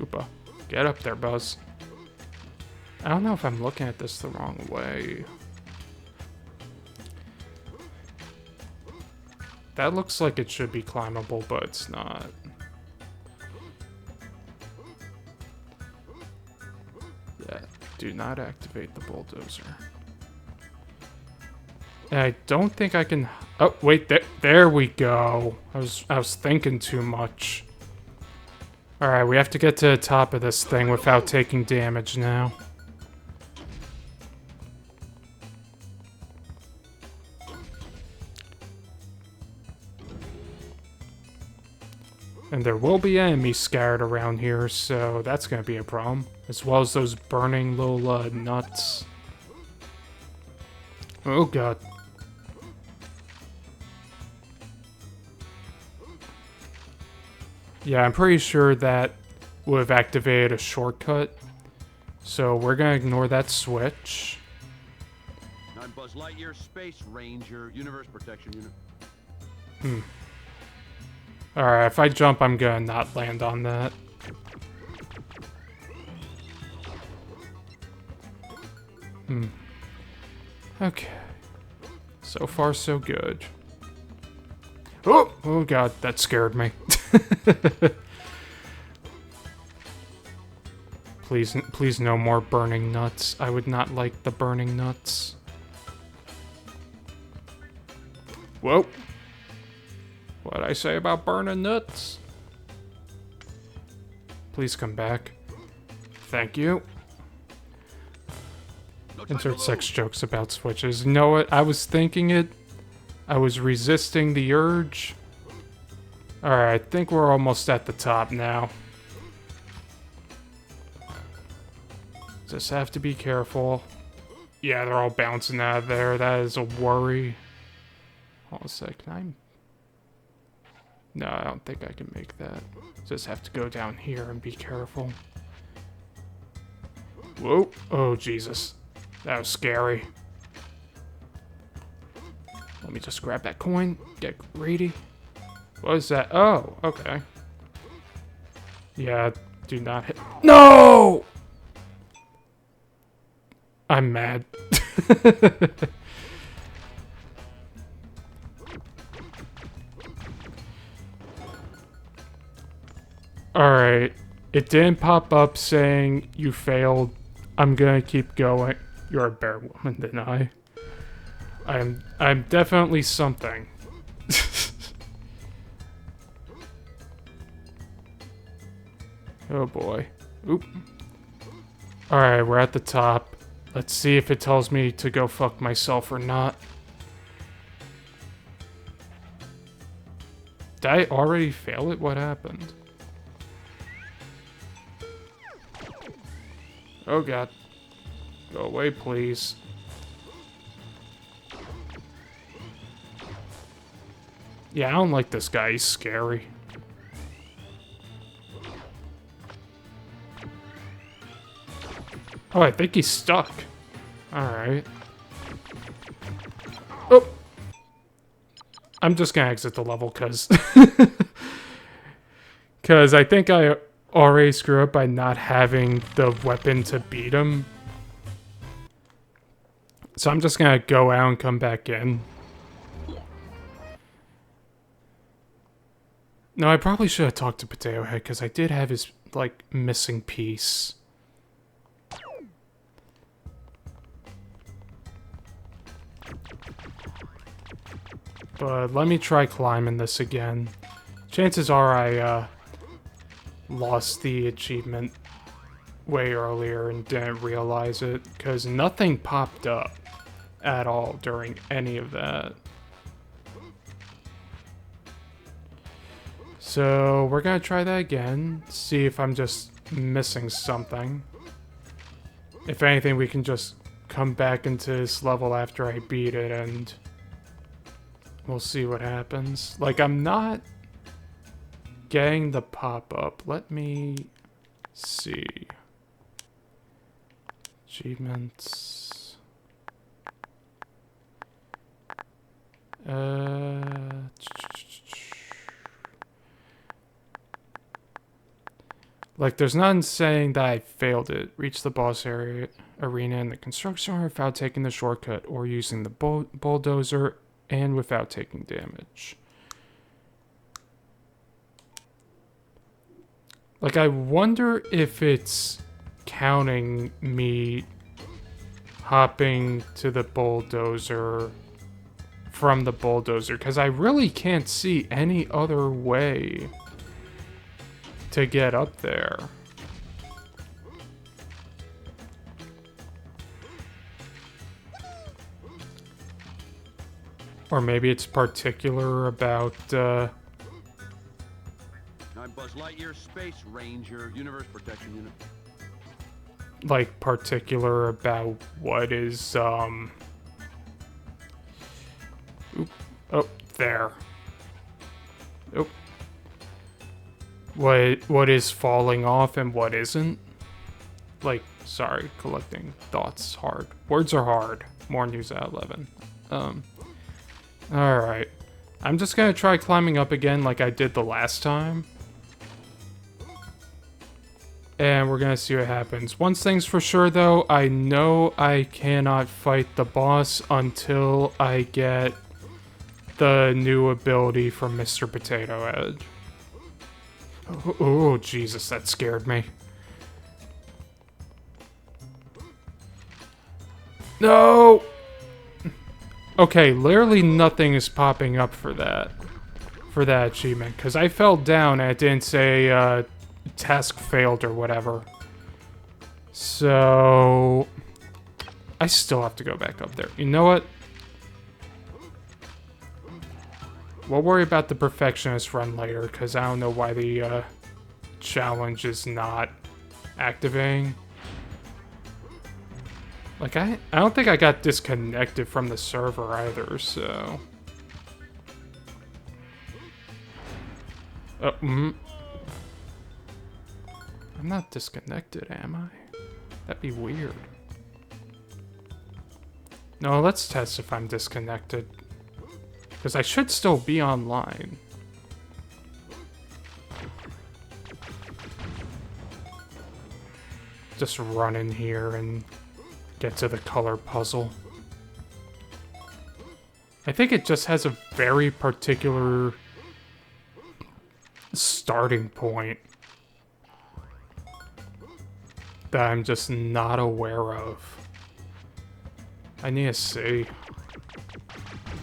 Oopa. Get up there, Buzz. I don't know if I'm looking at this the wrong way. That looks like it should be climbable, but it's not. Yeah, do not activate the bulldozer. And I don't think I can... Oh, wait, there we go. I was thinking too much. Alright, we have to get to the top of this thing without taking damage now. And there will be enemies scattered around here, so that's gonna be a problem. As well as those burning little nuts. Oh god. Yeah, I'm pretty sure that would have activated a shortcut. So we're gonna ignore that switch. I'm Buzz Lightyear, Space Ranger, Universe Protection Unit. Alright, if I jump, I'm gonna not land on that. Okay. So far, so good. Oh! Oh god, that scared me. Please no more burning nuts. I would not like the burning nuts. Whoa. What'd I say about burning nuts? Please come back. Thank you. Insert sex jokes about switches. You know what? I was thinking it. I was resisting the urge. Alright, I think we're almost at the top now. Just have to be careful. Yeah, they're all bouncing out of there. That is a worry. Hold on a sec. Can I... No, I don't think I can make that. Just have to go down here and be careful. Whoa. Oh, Jesus. That was scary. Let me just grab that coin. Get greedy. What is that? Oh, okay. Yeah, do not hit. No! I'm mad. Alright. It didn't pop up saying you failed. I'm gonna keep going. You're a bear woman than I. I'm definitely something. Oh boy. Oop. Alright, we're at the top. Let's see if it tells me to go fuck myself or not. Did I already fail it? What happened? Oh god. Go away, please. Yeah, I don't like this guy. He's scary. Oh, I think he's stuck. Alright. Oh! I'm just gonna exit the level, cause... Cause I think I already screwed up by not having the weapon to beat him. So I'm just gonna go out and come back in. No, I probably should have talked to Potato Head, because I did have his, like, missing piece. But let me try climbing this again. Chances are I lost the achievement way earlier and didn't realize it, because nothing popped up at all during any of that. So we're gonna try that again, see if I'm just missing something. If anything, we can just come back into this level after I beat it and we'll see what happens. Like, I'm not getting the pop-up. Let me see. Achievements. Like, there's none saying that I failed it. Reach the boss arena in the construction area without taking the shortcut or using the bulldozer and without taking damage. Like, I wonder if it's counting me hopping to the bulldozer from the bulldozer, because I really can't see any other way to get up there. Or maybe it's particular about Lightyear Space Ranger Universe Protection Unit. Like, particular about what is, Oop. Oh, there. Oop. What is falling off and what isn't? Like, sorry, collecting thoughts hard. Words are hard. More news at 11. Alright. I'm just gonna try climbing up again like I did the last time. And we're gonna see what happens. One thing's for sure though, I know I cannot fight the boss until I get the new ability from Mr. Potato Head. Oh, Jesus, that scared me. No! Okay, literally nothing is popping up for that achievement, because I fell down and it didn't say, task failed or whatever. So, I still have to go back up there. You know what? We'll worry about the perfectionist run later, because I don't know why the, challenge is not activating. Like, I don't think I got disconnected from the server either, so... I'm not disconnected, am I? That'd be weird. No, let's test if I'm disconnected. Because I should still be online. Just run in here and get to the color puzzle. I think it just has a very particular starting point that I'm just not aware of. I need to see.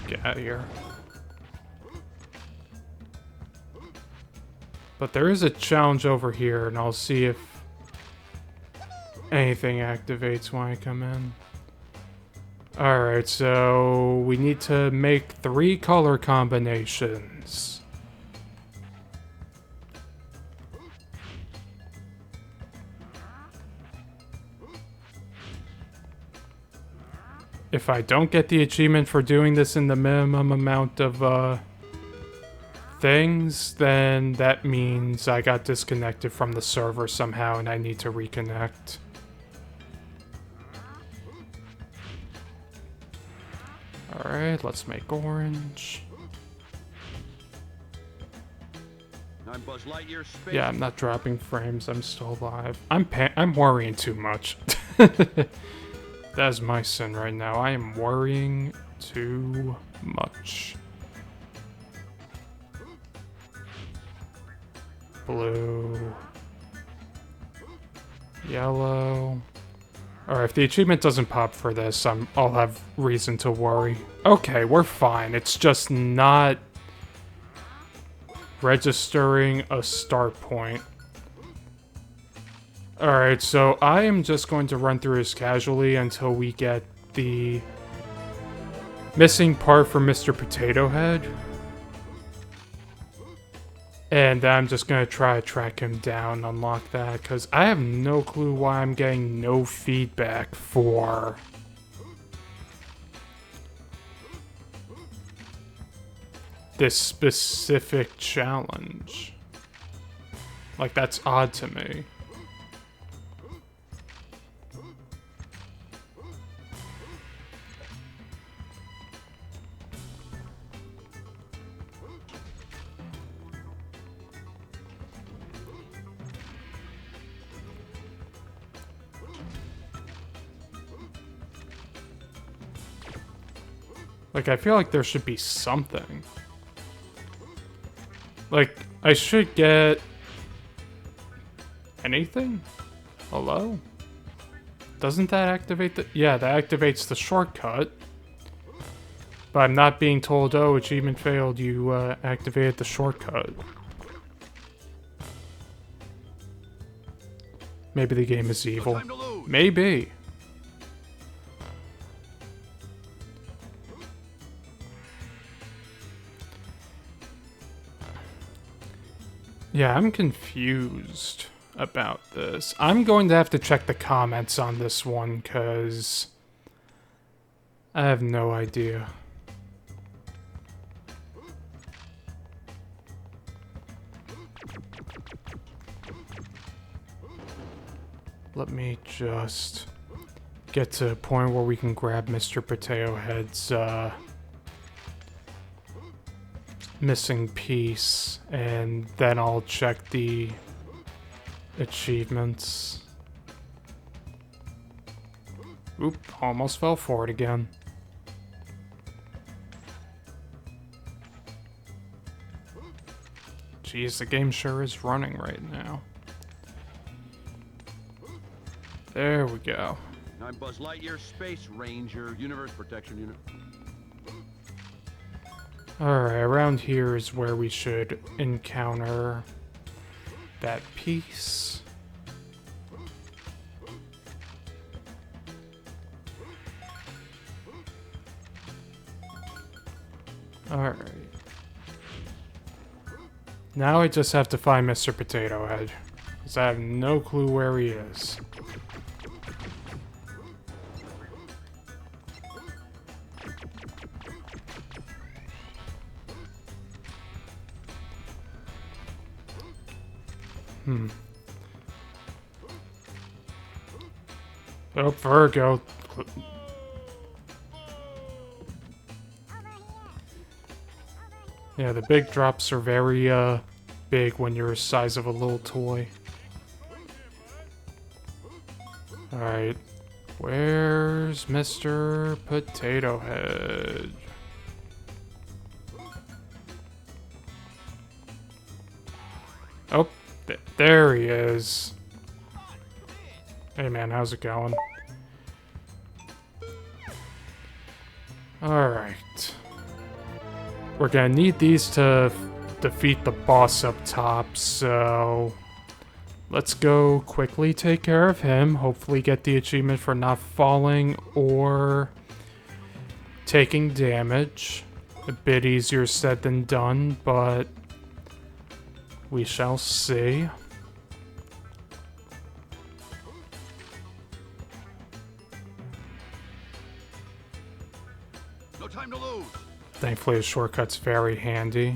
Get out of here. But there is a challenge over here, and I'll see if anything activates when I come in. Alright, so we need to make 3 color combinations. If I don't get the achievement for doing this in the minimum amount of things, then that means I got disconnected from the server somehow and I need to reconnect. Alright, let's make orange. I'm Buzz Lightyear Space. Yeah, I'm not dropping frames. I'm still alive. I'm worrying too much. That's my sin right now. I am worrying too much. Blue. Yellow. Alright, if the achievement doesn't pop for this, I'll have reason to worry. Okay, we're fine. It's just not registering a start point. Alright, so I am just going to run through this casually until we get the missing part for Mr. Potato Head. And then I'm just going to try to track him down, unlock that, because I have no clue why I'm getting no feedback for this specific challenge. Like, that's odd to me. Like, I feel like there should be something. Like, I should get anything? Hello? Doesn't that activate the... Yeah, that activates the shortcut. But I'm not being told, oh, achievement failed, you activated the shortcut. Maybe the game is evil. Maybe. Yeah, I'm confused about this. I'm going to have to check the comments on this one, because I have no idea. Let me just get to a point where we can grab Mr. Potato Head's missing piece, and then I'll check the achievements. Oop, almost fell for it again. Jeez, the game sure is running right now. There we go. I'm Buzz Lightyear, Space Ranger, Universe Protection Unit. Alright, around here is where we should encounter that piece. Alright. Now I just have to find Mr. Potato Head, because I have no clue where he is. Oh, Virgo. Yeah, the big drops are very, big when you're the size of a little toy. Alright. Where's Mr. Potato Head? Oh, there he is. Hey man, how's it going? Alright. We're gonna need these to defeat the boss up top, so let's go quickly take care of him. Hopefully get the achievement for not falling or taking damage. A bit easier said than done, but we shall see. No time to lose. Thankfully, the shortcut's very handy.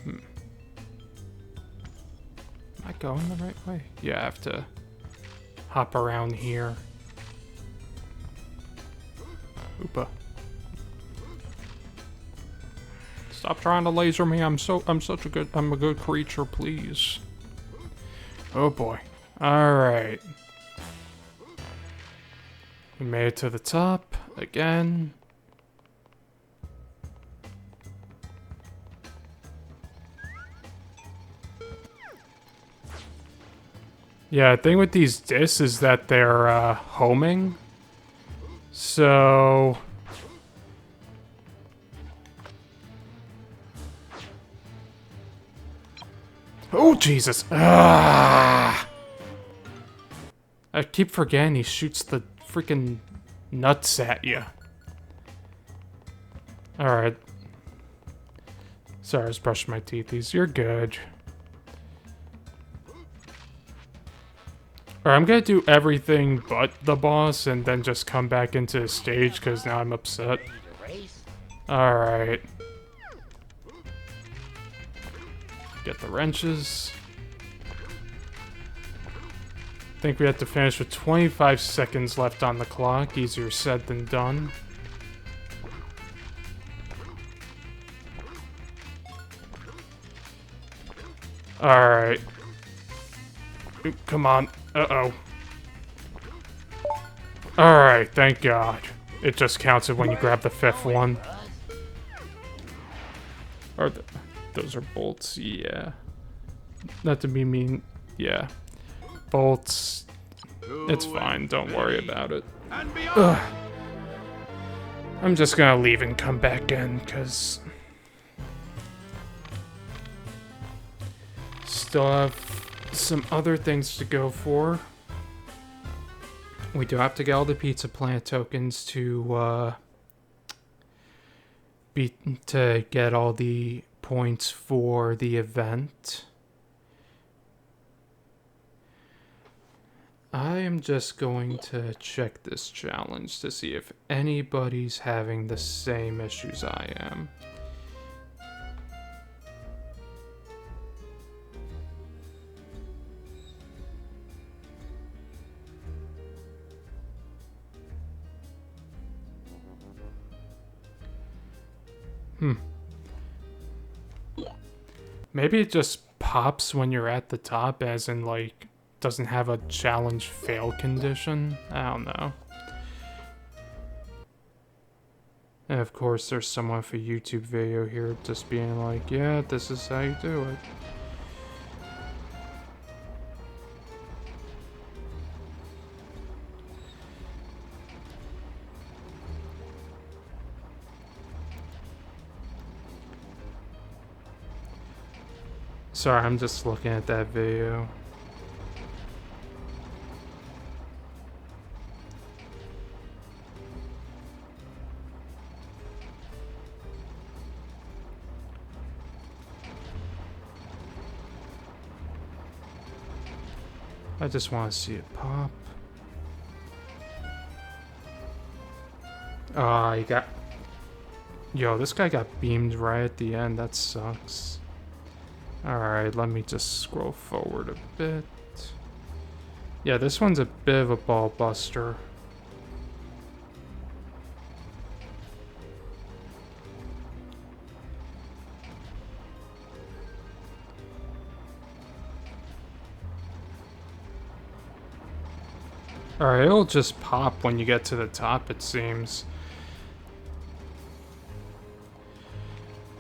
Am I going the right way? Yeah, I have to hop around here. Oopa. Stop trying to laser me. I'm a good creature, please. Oh boy. Alright. We made it to the top again. Yeah, the thing with these discs is that they're homing. So oh Jesus. Ah! I keep forgetting he shoots the freaking nuts at you. Alright. Sorry, I was brushing my teethies. You're good. Alright, I'm gonna do everything but the boss and then just come back into the stage because now I'm upset. Alright. Get the wrenches. I think we have to finish with 25 seconds left on the clock. Easier said than done. Alright. Come on. Uh-oh. Alright, thank God. It just counts it when you grab the fifth one. Those are bolts, yeah. Not to be mean, yeah. Bolts. It's fine, don't worry about it. Ugh. I'm just gonna leave and come back in, because still have some other things to go for. We do have to get all the pizza plant tokens to to get all the points for the event. I am just going to check this challenge to see if anybody's having the same issues I am. Maybe it just pops when you're at the top, as in, like, doesn't have a challenge fail condition. I don't know. And of course, there's someone with a YouTube video here just being like, yeah, this is how you do it. Sorry, I'm just looking at that video. I just want to see it pop. Ah, he got... Yo, this guy got beamed right at the end. That sucks. Alright, let me just scroll forward a bit. Yeah, this one's a bit of a ball buster. Alright, it'll just pop when you get to the top, it seems.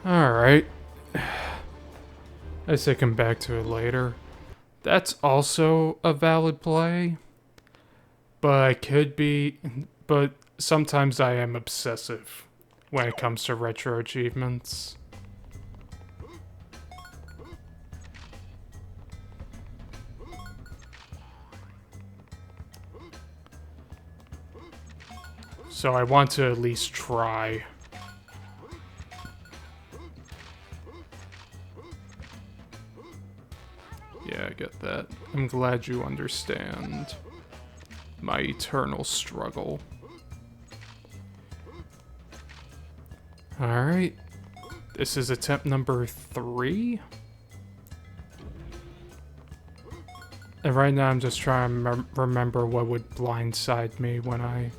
Alright. I say come back to it later. That's also a valid play. But I could be... But sometimes I am obsessive when it comes to retro achievements. So I want to at least try. Yeah, I get that. I'm glad you understand my eternal struggle. Alright. This is attempt number 3. And right now I'm just trying to remember what would blindside me when I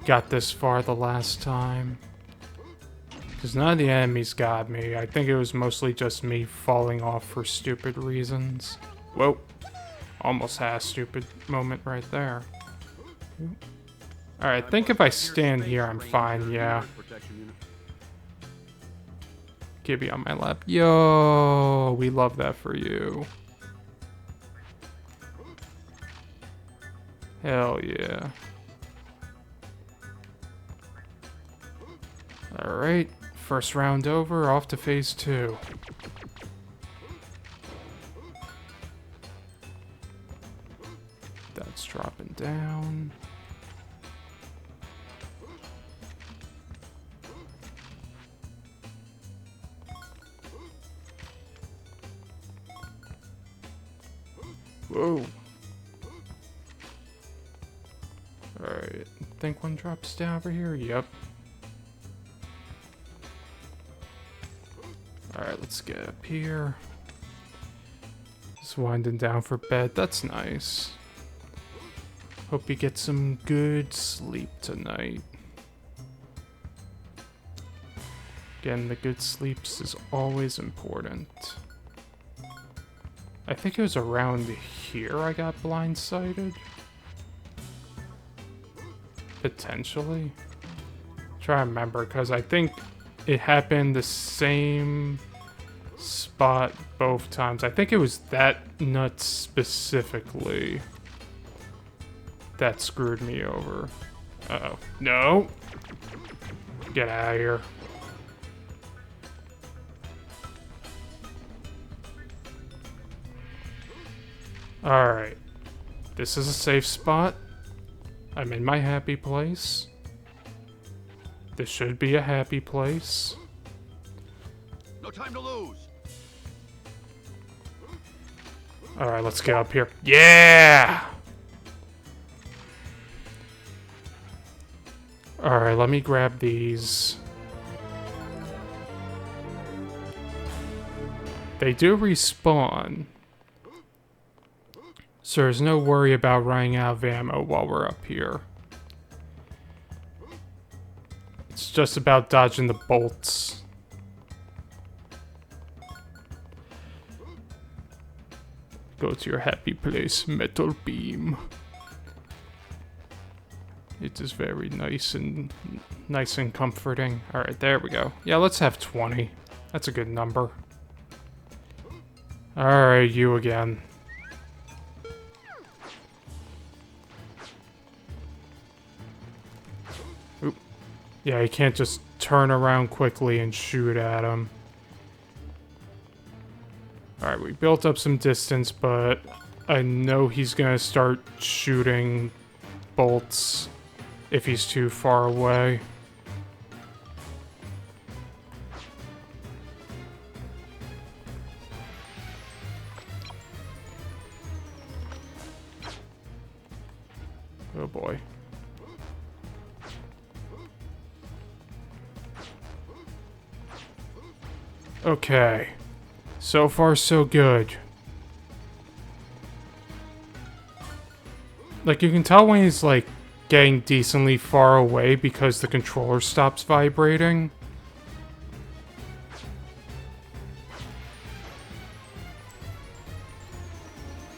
got this far the last time. Because none of the enemies got me. I think it was mostly just me falling off for stupid reasons. Whoa. Almost had a stupid moment right there. Alright, I think if I stand here, I'm fine, yeah. Gibby on my lap. Yo, we love that for you. Hell yeah. Alright, first round over, off to phase 2. That's dropping down. Whoa. Alright, I think one drops down over here. Yep. Alright, let's get up here. Just winding down for bed. That's nice. Hope you get some good sleep tonight. Again, the good sleeps is always important. I think it was around here I got blindsided. Potentially. Try to remember, because I think it happened the same spot both times. I think it was that nut specifically that screwed me over. Uh-oh. No! Get out of here. Alright. This is a safe spot. I'm in my happy place. This should be a happy place. No time to lose. Alright, let's get up here. Yeah! Alright, let me grab these. They do respawn. So there's no worry about running out of ammo while we're up here. It's just about dodging the bolts. Go to your happy place, Metal Beam. It is very nice and comforting. Alright, there we go. Yeah, let's have 20. That's a good number. Alright, you again. Oop. Yeah, you can't just turn around quickly and shoot at him. Alright, we built up some distance, but I know he's gonna start shooting bolts if he's too far away. Oh boy. Okay. So far, so good. Like, you can tell when he's, like, getting decently far away because the controller stops vibrating.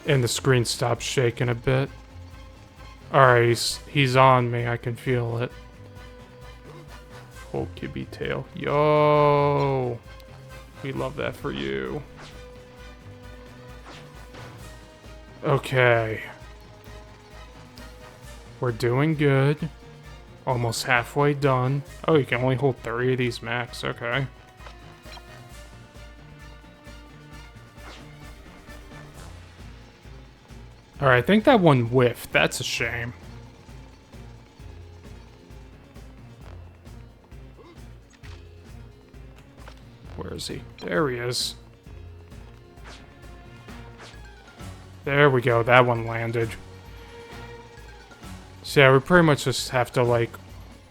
And the screen stops shaking a bit. Alright, he's on me. I can feel it. Oh, Kibby tail. Yo! We love that for you. Okay. We're doing good. Almost halfway done. Oh, you can only hold 30 of these max. Okay. Alright, I think that one whiffed. That's a shame. Where is he? There he is. There we go. That one landed. So yeah, we pretty much just have to, like,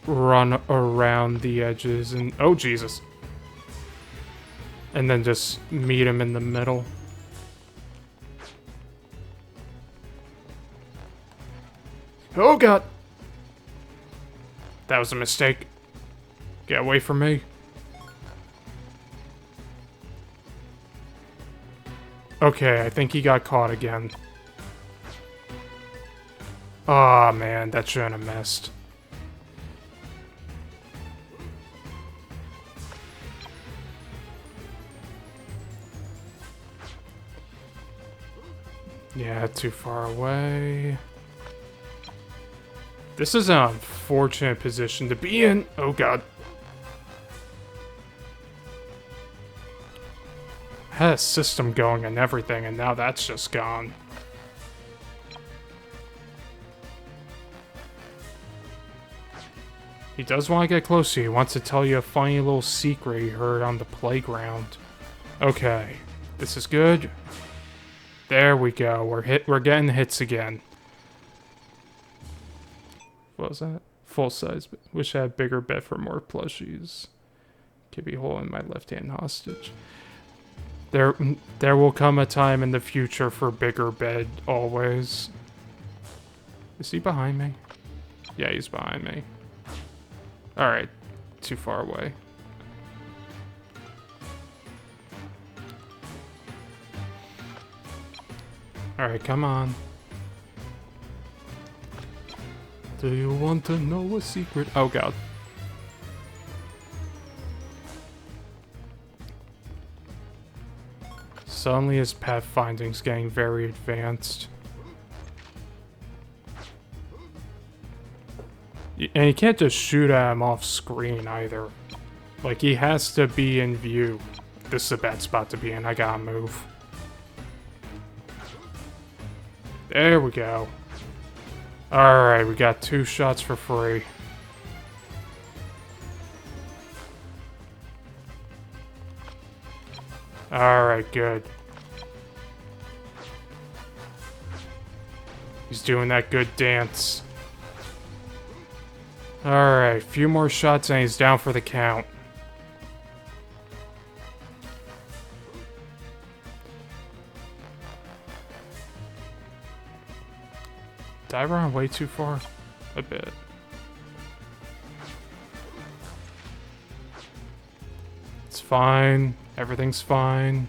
run around the edges and... Oh, Jesus. And then just meet him in the middle. Oh, God. That was a mistake. Get away from me. Okay, I think he got caught again. Aw, man, that shouldn't have missed. Yeah, too far away. This is an unfortunate position to be in. Oh, God. Had a system going and everything, and now that's just gone. He does want to get close to you. He wants to tell you a funny little secret he heard on the playground. Okay, this is good. There we go. We're getting hits again. What was that? Full size. Wish I had bigger bed for more plushies. Could be holding my left hand hostage. There will come a time in the future for bigger bed, always. Is he behind me? Yeah, he's behind me. Alright, too far away. Alright, come on. Do you want to know a secret? Oh, God. Suddenly his pathfinding's getting very advanced. And you can't just shoot at him off screen either. Like, he has to be in view. This is a bad spot to be in. I gotta move. There we go. Alright, we got 2 shots for free. Alright, good. He's doing that good dance. Alright, few more shots and he's down for the count. Did I run way too far? A bit. It's fine. Everything's fine.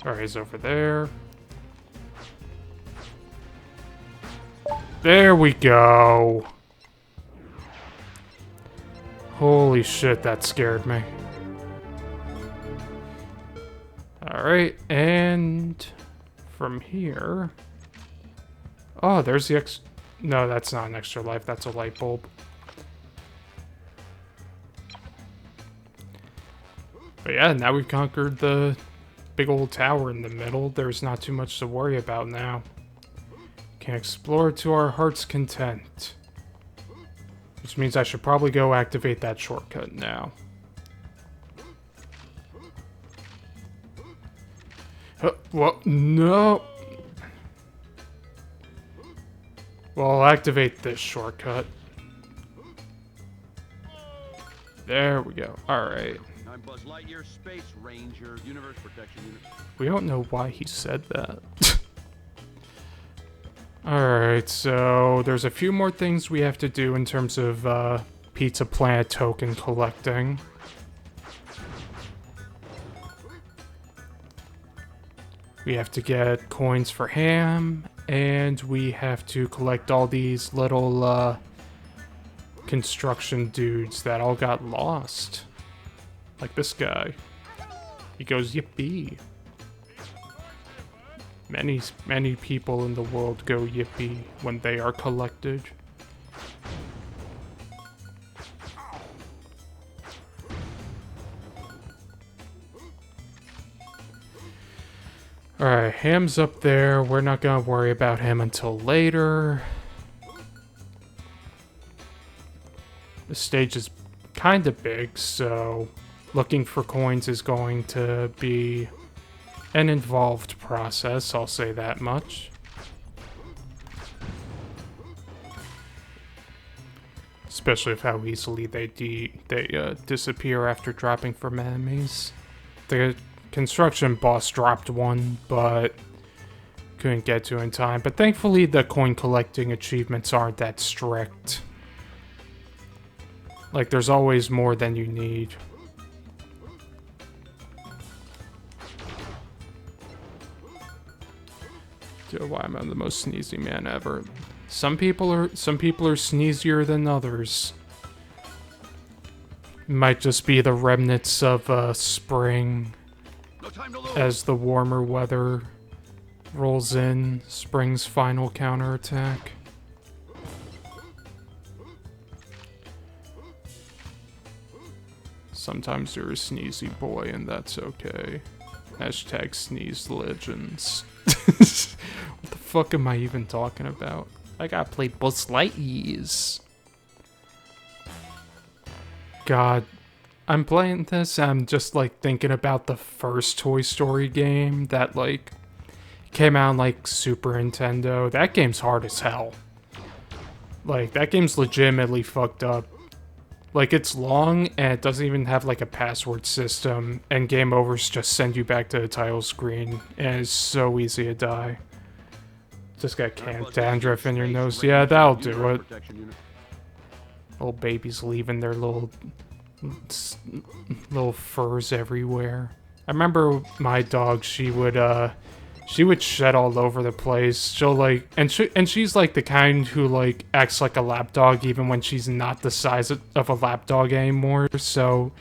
Alright, he's over there. There we go. Holy shit, that scared me. Alright, and from here... Oh, there's the No, that's not an extra life, that's a light bulb. But yeah, now we've conquered the big old tower in the middle. There's not too much to worry about now. Can explore to our heart's content. Which means I should probably go activate that shortcut now. Well, no. Well, I'll activate this shortcut. There we go. Alright. I'm Buzz Lightyear, Space Ranger, Universe Protection Unit. We don't know why he said that. Alright, so there's a few more things we have to do in terms of Pizza Planet token collecting. We have to get coins for ham, and we have to collect all these little construction dudes that all got lost. Like this guy. He goes, yippee. Many people in the world go yippee when they are collected. Alright, Ham's up there. We're not gonna worry about him until later. The stage is kind of big, so looking for coins is going to be an involved process, I'll say that much. Especially with how easily they disappear after dropping from enemies. The construction boss dropped one, but couldn't get to in time. But thankfully the coin collecting achievements aren't that strict. Like, there's always more than you need. Why am I the most sneezy man ever? Some people are sneezier than others. Might just be the remnants of spring. No time to lose. As the warmer weather rolls in, spring's final counterattack. Sometimes you're a sneezy boy, and that's okay. Hashtag sneeze legends. What the fuck am I even talking about? I gotta play Buzz Lightyear. God, I'm playing this, I'm just like thinking about the first Toy Story game that like came out on like Super Nintendo. That game's hard as hell. Like, that game's legitimately fucked up. Like, it's long, and it doesn't even have, like, a password system, and game overs just send you back to the title screen, and it's so easy to die. Just got dandruff in your nose. Yeah, that'll do it. Little babies leaving their little furs everywhere. I remember my dog, she would shed all over the place. She'll like, and she's like the kind who like acts like a lap dog even when she's not the size of a lap dog anymore. So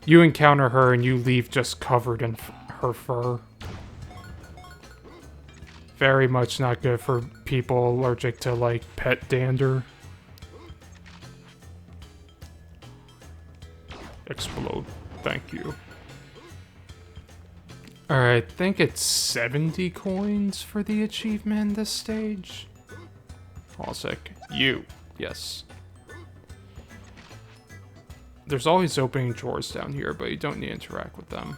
you encounter her and you leave just covered in her fur. Very much not good for people allergic to like pet dander. Explode. Thank you. Alright, I think it's 70 coins for the achievement this stage. Hold on a sec. You. Yes. there's always opening drawers down here, but you don't need to interact with them.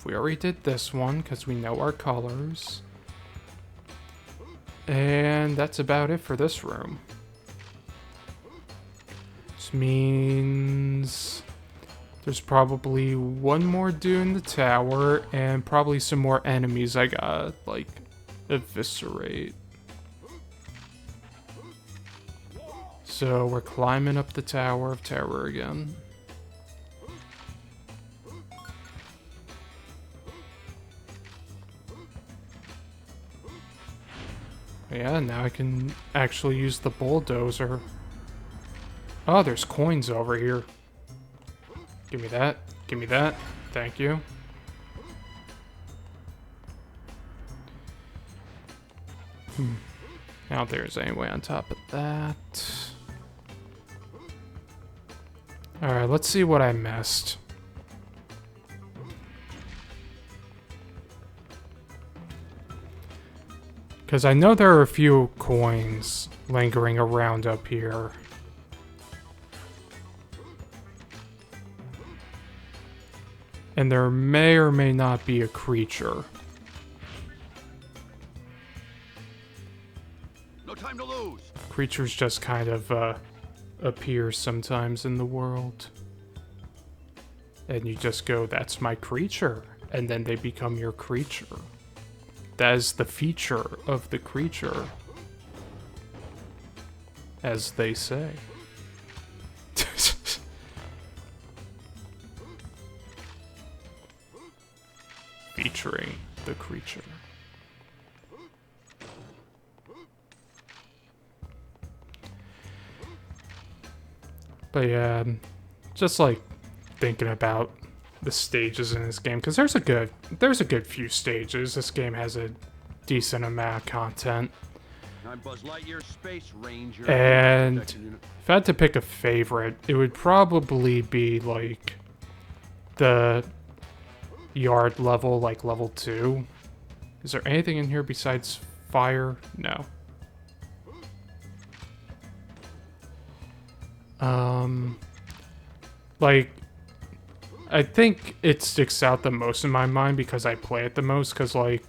We already did this one because we know our colors. And that's about it for this room. Which means there's probably one more dude in the tower and probably some more enemies I gotta, like, eviscerate. So we're climbing up the Tower of Terror again. Yeah, now I can actually use the bulldozer. Oh, there's coins over here. Give me that. Give me that. Thank you. I don't think there's any way on top of that. Alright, let's see what I missed. Because I know there are a few coins lingering around up here. And there may or may not be a creature. No time to lose. Creatures just kind of appear sometimes in the world. And you just go, that's my creature. And then they become your creature. That is the feature of the creature. As they say. Featuring the creature. But yeah, just like thinking about the stages in this game, because there's a good few stages. This game has a decent amount of content. I'm Buzz Lightyear, Space Ranger. And Protection unit. if I had to pick a favorite, it would probably be like the yard level, like level 2. Is there anything in here besides fire? No. Like, I think it sticks out the most in my mind because I play it the most, because, like,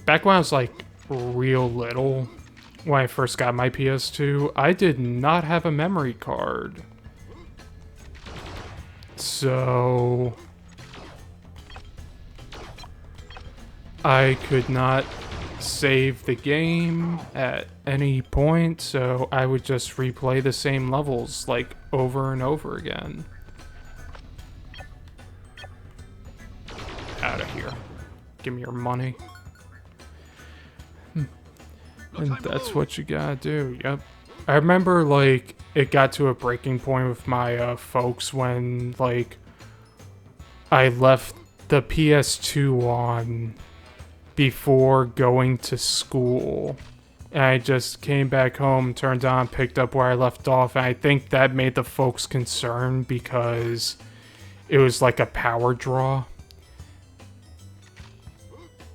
back when I was, like, real little, when I first got my PS2, I did not have a memory card. So I could not save the game at any point, so I would just replay the same levels like over and over again. Out of here. Give me your money. And that's what you gotta do, yep. I remember, like, it got to a breaking point with my folks when, like, I left the PS2 on before going to school. And I just came back home, turned on, picked up where I left off, and I think that made the folks concerned because it was like a power draw.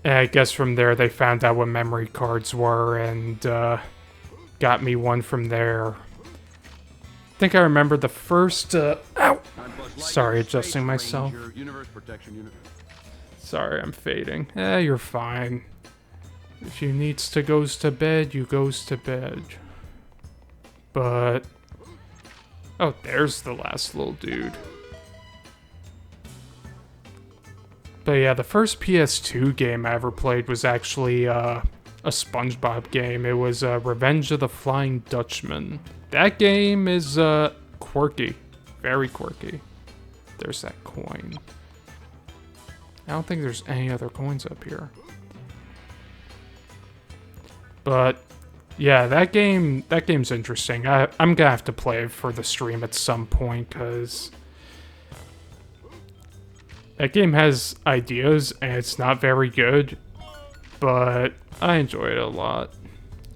And I guess from there they found out what memory cards were and got me one from there. I think I remember the first ow! Sorry, adjusting myself. Universe Protection Unit. Sorry, I'm fading. You're fine. If you needs to goes to bed, you goes to bed. But oh, there's the last little dude. But yeah, the first PS2 game I ever played was actually a SpongeBob game. It was Revenge of the Flying Dutchman. That game is quirky. Very quirky. There's that coin. I don't think there's any other coins up here. But yeah, that game's interesting. I'm gonna have to play it for the stream at some point because that game has ideas and it's not very good, but I enjoy it a lot.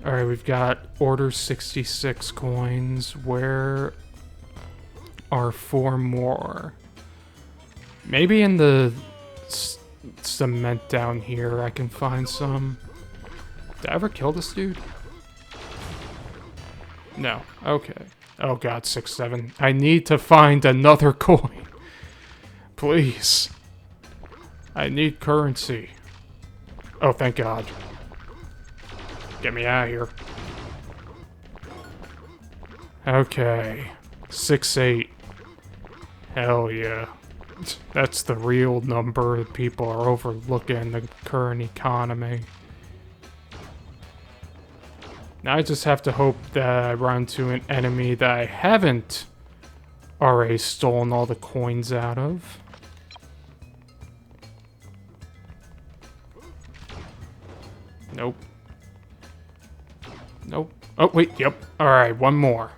Alright, we've got Order 66 coins. Where are 4 more? Maybe in the cement down here I can find some. Did I ever kill this dude? No. Okay. Oh god, 6, 7. I need to find another coin. Please. I need currency. Oh, thank god. Get me out of here. Okay. 6, 8. Hell yeah. That's the real number that people are overlooking in the current economy. Now I just have to hope that I run into an enemy that I haven't already stolen all the coins out of. Nope. Nope. Oh, wait, yep. Alright, one more.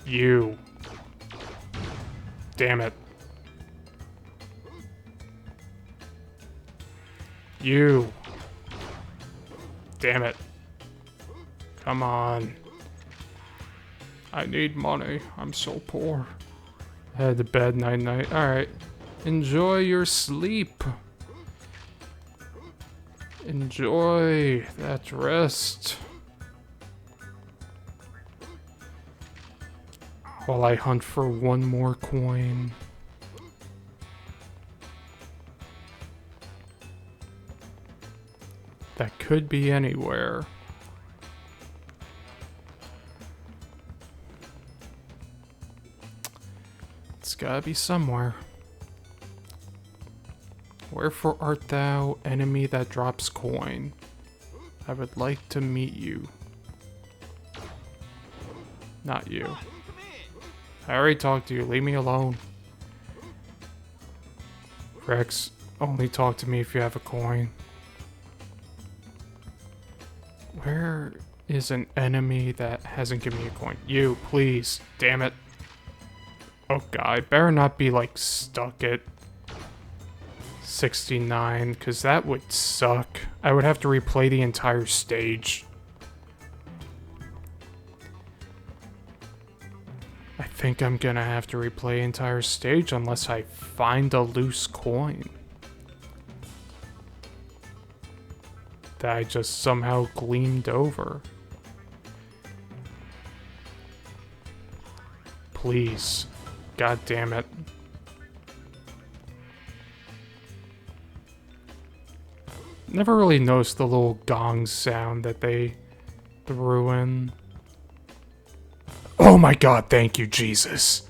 You. Damn it. You. Damn it. Come on. I need money. I'm so poor. Head to bed night-night. Alright. Enjoy your sleep. Enjoy that rest. While I hunt for one more coin. That could be anywhere. It's gotta be somewhere. Wherefore art thou, enemy that drops coin? I would like to meet you. Not you. I already talked to you. Leave me alone. Rex, only talk to me if you have a coin. Where is an enemy that hasn't given me a coin? You, please. Damn it. Oh god, better not be like stuck at 69, because that would suck. I would have to replay the entire stage. I think I'm gonna have to replay the entire stage unless I find a loose coin that I just somehow gleamed over. Please. God damn it. Never really noticed the little gong sound that they threw in. Oh my god, thank you, Jesus.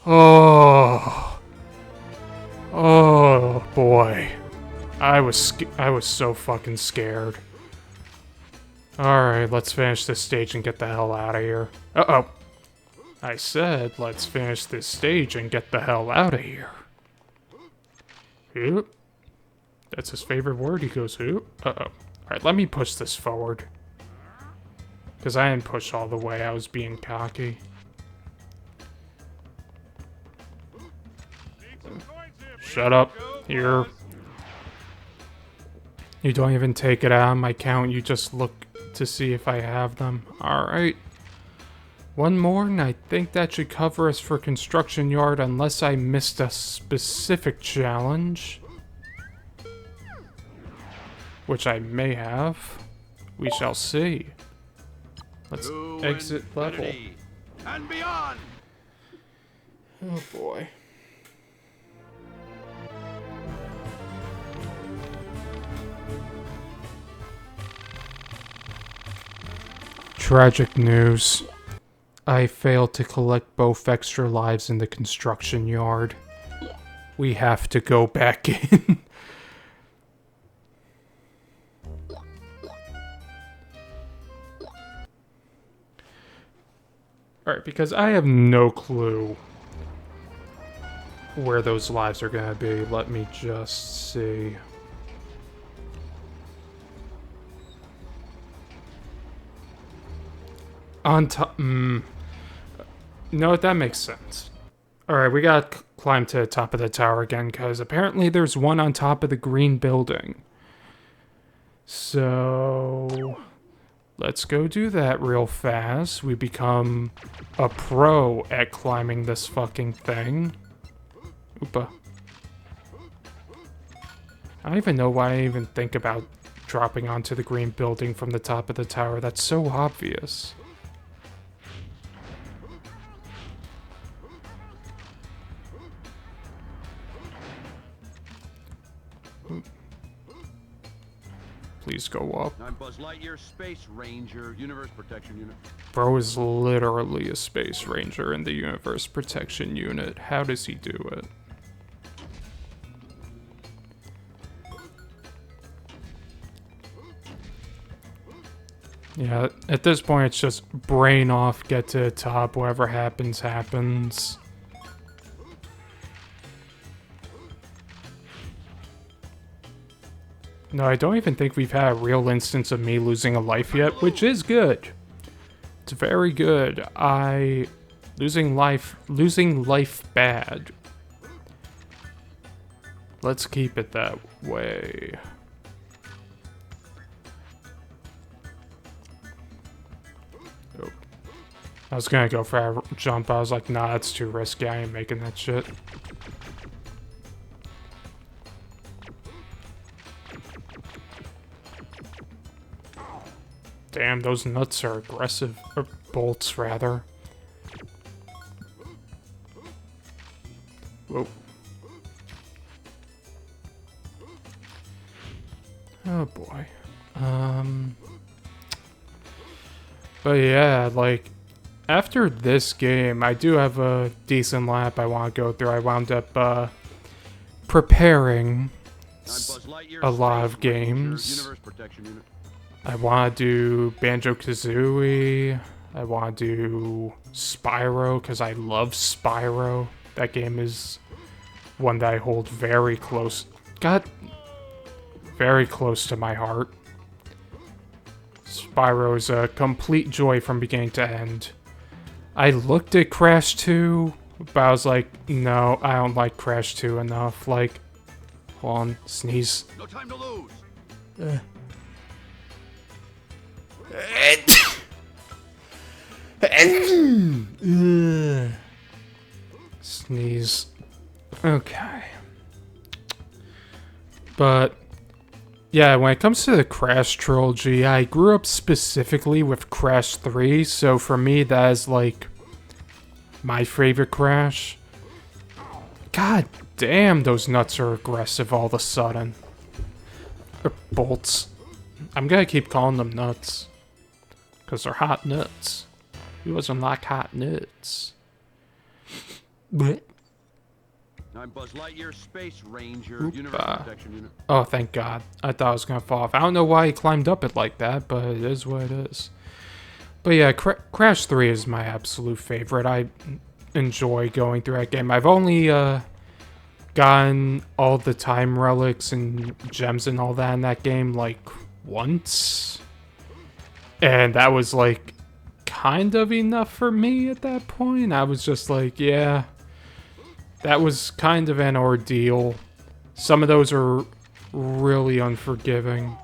Oh. Oh boy. I was so fucking scared. Alright, let's finish this stage and get the hell out of here. Uh-oh. I said, let's finish this stage and get the hell out of here. Yep. That's his favorite word. He goes, oop. Uh-oh. Alright, let me push this forward. Because I didn't push all the way. I was being cocky. Shut up. Here. You don't even take it out on my count. You just look to see if I have them. Alright. One more, and I think that should cover us for construction yard unless I missed a specific challenge. Which I may have. We shall see. Let's exit level. And beyond. Oh boy. Tragic news. I failed to collect both extra lives in the construction yard. We have to go back in. Alright, because I have no clue where those lives are gonna be. Let me just see. On top. No, that makes sense. Alright, we gotta climb to the top of the tower again, because apparently there's one on top of the green building. So let's go do that real fast. We become a pro at climbing this fucking thing. Oopa. I don't even know why I even think about dropping onto the green building from the top of the tower. That's so obvious. Please go up. I'm Buzz Lightyear, Space Ranger, Universe Protection Unit. Bro is literally a space ranger in the Universe Protection Unit. How does he do it? Yeah, at this point it's just brain off, get to the top, whatever happens, happens. No, I don't even think we've had a real instance of me losing a life yet, which is good. It's very good. Losing life bad. Let's keep it that way. Oh. I was gonna go for a jump, I was like, nah, that's too risky, I ain't making that shit. Damn, those nuts are aggressive. Or bolts, rather. Whoa. Oh boy. But yeah, like, after this game, I do have a decent lap I want to go through. I wound up, preparing a lot of games. I want to do Banjo-Kazooie. I want to do Spyro, because I love Spyro. That game is one that I hold very close. Very close to my heart. Spyro is a complete joy from beginning to end. I looked at Crash 2, but I was like, no, I don't like Crash 2 enough. Like, hold on, sneeze. No time to lose. Sneeze. Okay. But yeah, when it comes to the Crash trilogy, I grew up specifically with Crash 3, so for me that is like my favorite Crash. God damn, those nuts are aggressive all of a sudden. Or bolts. I'm gonna keep calling them nuts. Because they're hot nuts. Who doesn't like hot nuts? Blech. I'm Buzz Lightyear, Space Ranger, Universe Protection Unit. Oh, thank God. I thought I was going to fall off. I don't know why he climbed up it like that, but it is what it is. But yeah, Crash 3 is my absolute favorite. I enjoy going through that game. I've only gotten all the time relics and gems and all that in that game, like, once. And that was, like, kind of enough for me at that point. I was just like, yeah, that was kind of an ordeal. Some of those are really unforgiving.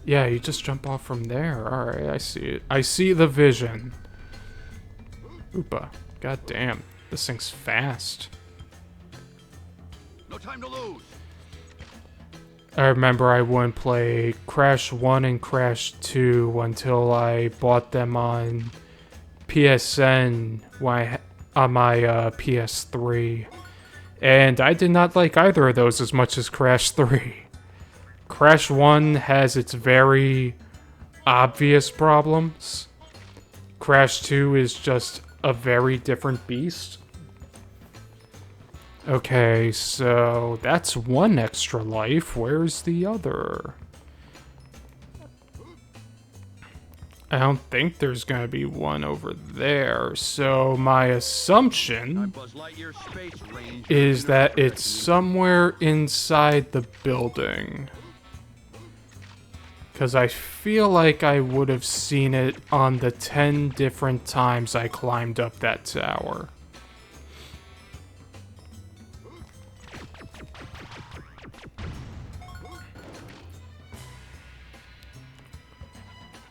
Yeah, you just jump off from there. Alright, I see it. I see the vision. Oopa. God damn. This thing's fast. No time to lose. I remember I wouldn't play Crash 1 and Crash 2 until I bought them on PSN on my PS3. And I did not like either of those as much as Crash 3. Crash 1 has its very obvious problems. Crash 2 is just a very different beast. Okay, so that's one extra life. Where's the other? I don't think there's gonna be one over there. So my assumption is that it's somewhere inside the building. Because I feel like I would have seen it on the 10 different times I climbed up that tower.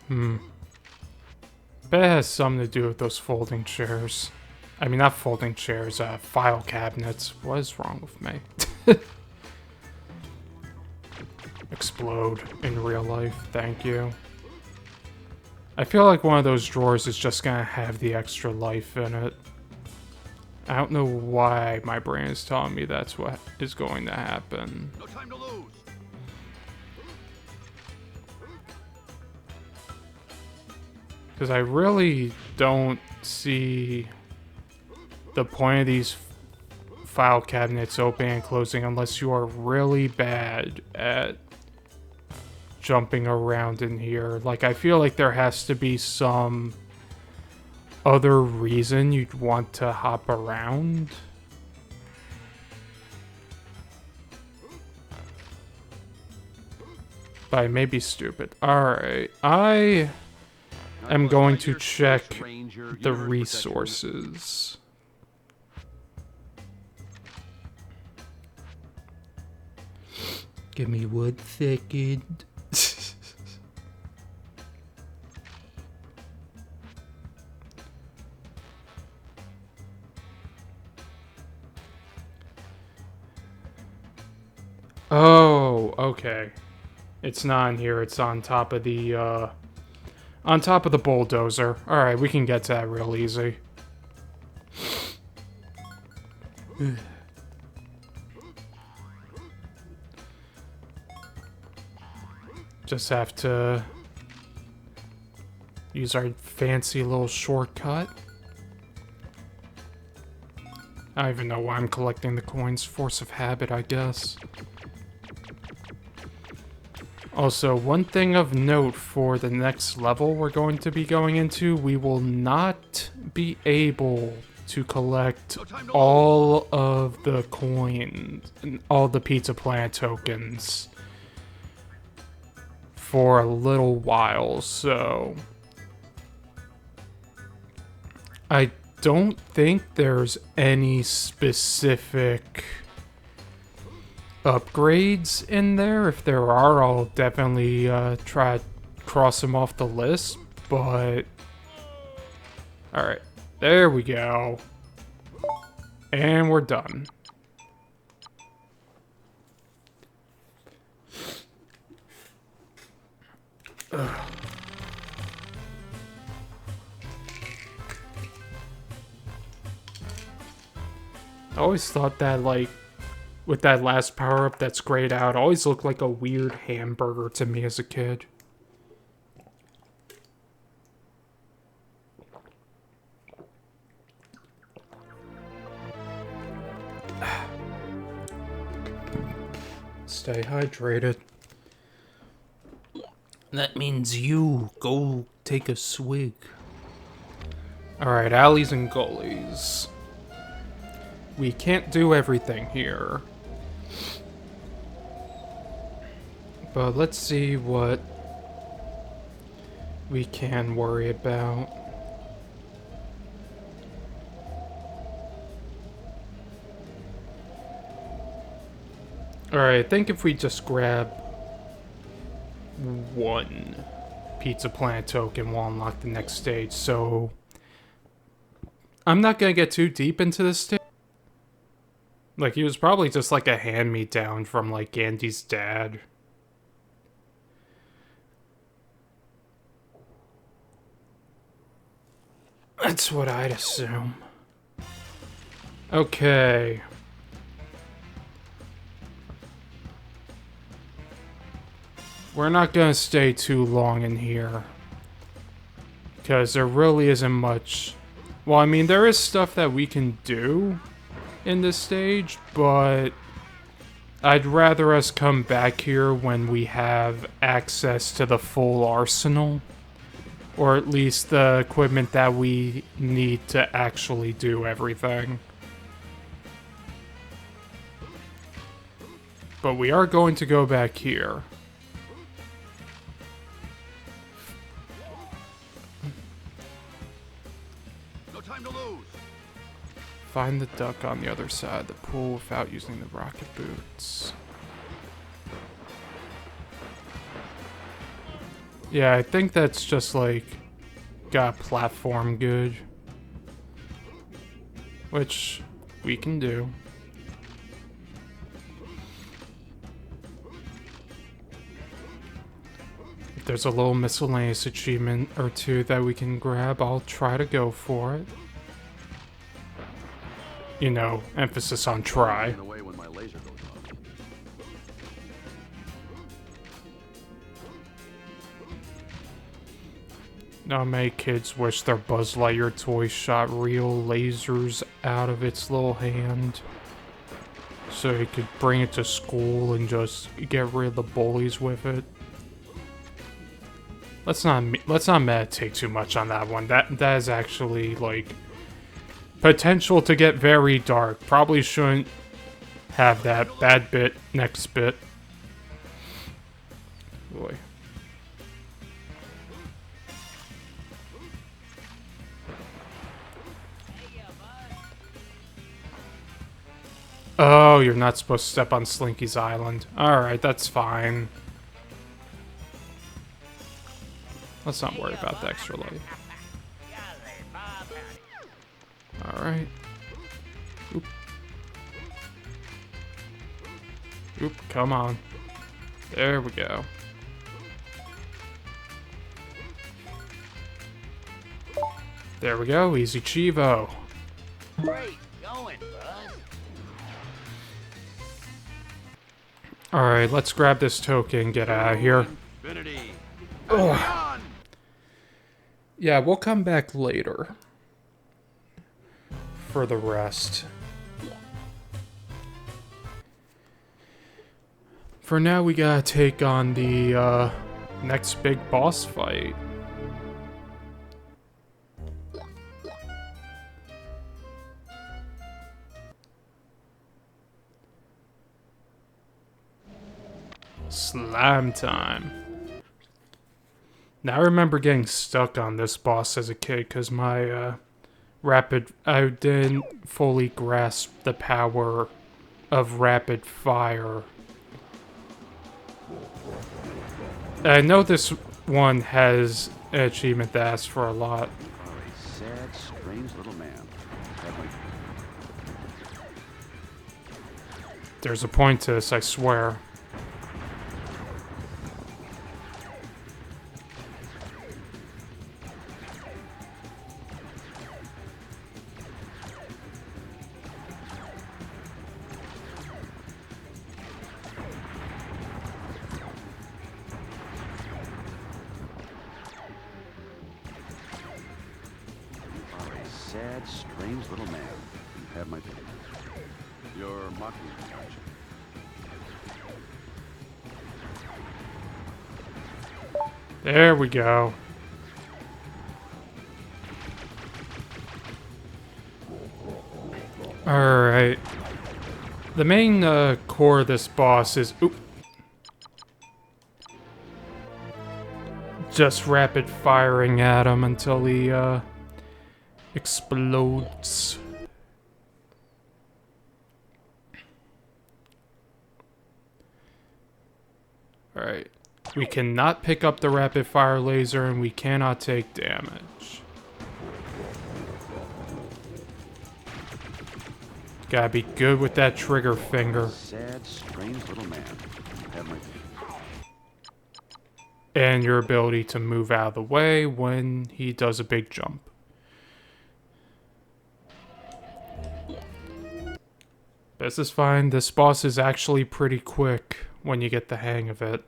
Bet it has something to do with those folding chairs. I mean, not folding chairs, file cabinets. What is wrong with me? Explode in real life, thank you. I feel like one of those drawers is just gonna have the extra life in it. I don't know why my brain is telling me that's what is going to happen. No time to lose. Because I really don't see the point of these file cabinets opening and closing unless you are really bad at jumping around in here. Like, I feel like there has to be some other reason you'd want to hop around. But I may be stupid. Alright, I am going to check the resources. Give me 1 second. Oh, okay. It's not in here. It's on top of the bulldozer. All right, we can get to that real easy. Just have to use our fancy little shortcut. I don't even know why I'm collecting the coins. Force of habit, I guess. Also, one thing of note for the next level we're going to be going into, we will not be able to collect all of the coins, all the Pizza Planet tokens for a little while, so I don't think there's any specific upgrades in there. If there are, I'll definitely try to cross them off the list, but alright, there we go. And we're done. Ugh. I always thought that, like, with that last power-up that's grayed out, it always looked like a weird hamburger to me as a kid. Stay hydrated. That means you go take a swig. Alright, alleys and gullies. We can't do everything here. But let's see what we can worry about. Alright, I think if we just grab one Pizza Planet token, we'll unlock the next stage. So I'm not gonna get too deep into this stage. Like, he was probably just like a hand-me-down from, like, Andy's dad. That's what I'd assume. Okay. We're not gonna stay too long in here. Because there really isn't much. Well, I mean, there is stuff that we can do in this stage, but I'd rather us come back here when we have access to the full arsenal. Or at least the equipment that we need to actually do everything. But we are going to go back here. No time to lose. Find the duck on the other side of the pool without using the rocket boots. Yeah, I think that's just like got platform good. which we can do. If there's a little miscellaneous achievement or two that we can grab, I'll try to go for it. You know, emphasis on try. In the way when my laser goes off. Not many kids wish their Buzz Lightyear toy shot real lasers out of its little hand, so he could bring it to school and just get rid of the bullies with it. Let's not meditate too much on that one. That is actually like potential to get very dark. Probably shouldn't have that bad bit next bit. Boy. Oh, you're not supposed to step on Slinky's Island. Alright, that's fine. Let's not worry about the extra life. Alright. Oop. Oop, come on. There we go. There we go, easy Chivo. Great going, Buzz. Alright, let's grab this token and get out of here. Infinity. Ugh. Yeah, we'll come back later for the rest. For now, we gotta take on the next big boss fight. Slime time. Now I remember getting stuck on this boss as a kid because my I didn't fully grasp the power of rapid fire. I know this one has an achievement that asks for a lot. A sad, strange little man. There's a point to this, I swear. Sad, strange little man. You have my pity. You're mocking me, aren't you? There we go. Alright. The main core of this boss is... Oop. Just rapid firing at him until he explodes. Alright. We cannot pick up the rapid fire laser and we cannot take damage. Gotta be good with that trigger finger. Sad, strange little man. You have my pity. And your ability to move out of the way when he does a big jump. This is fine. This boss is actually pretty quick when you get the hang of it.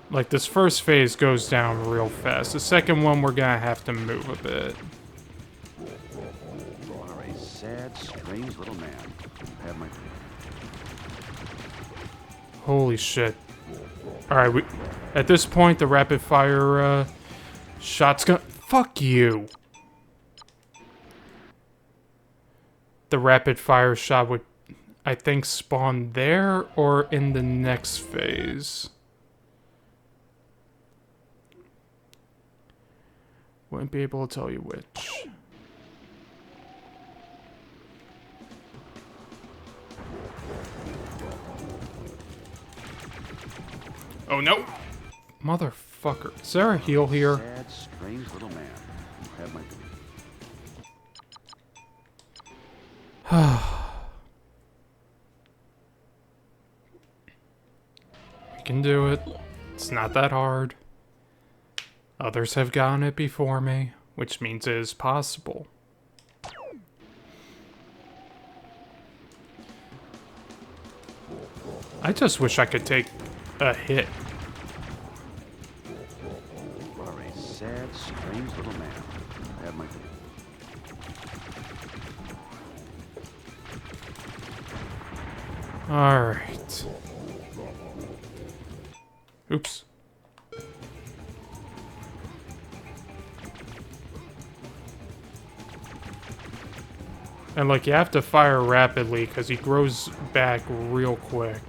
Like, this first phase goes down real fast. The second one, we're gonna have to move a bit. You are a sad, strange little man. You have my pity. Holy shit. Alright, at this point, the rapid fire shot's gonna... Fuck you! The rapid fire shot would, I think, spawn there or in the next phase. Wouldn't be able to tell you which. Oh no! Motherfucker. Is there a heal here? Sad, strange little man. Have my We can do it. It's not that hard. Others have gotten it before me, which means it is possible. I just wish I could take a hit. You are a sad, strange little man. I have my Alright. Oops. And like, you have to fire rapidly because he grows back real quick.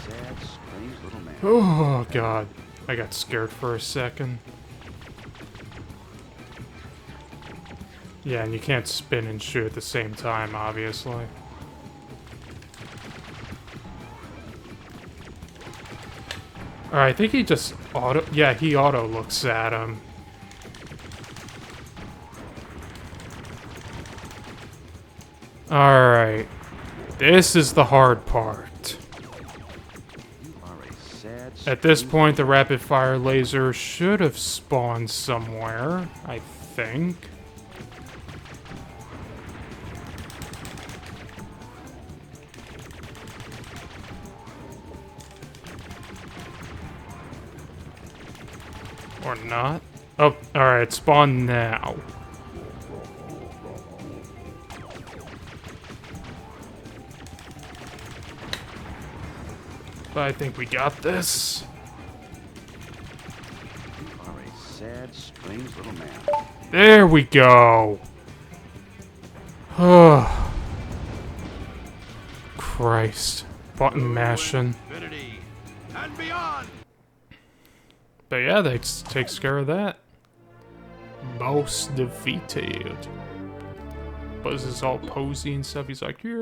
sad, strange little man. Oh god, I got scared for a second. Yeah, and you can't spin and shoot at the same time, obviously. Alright, I think he just auto... Yeah, he auto looks at him. Alright. This is the hard part. You are a sad, At this point, the rapid fire laser should have spawned somewhere, I think. Or not. Oh, alright, spawn now. But I think we got this. You are a sad, strange little man. There we go. Oh. Christ. Button mashing. Infinity and beyond. But yeah, that takes care of that. Boss defeated. Buzz is all posy and stuff. He's like, yeah.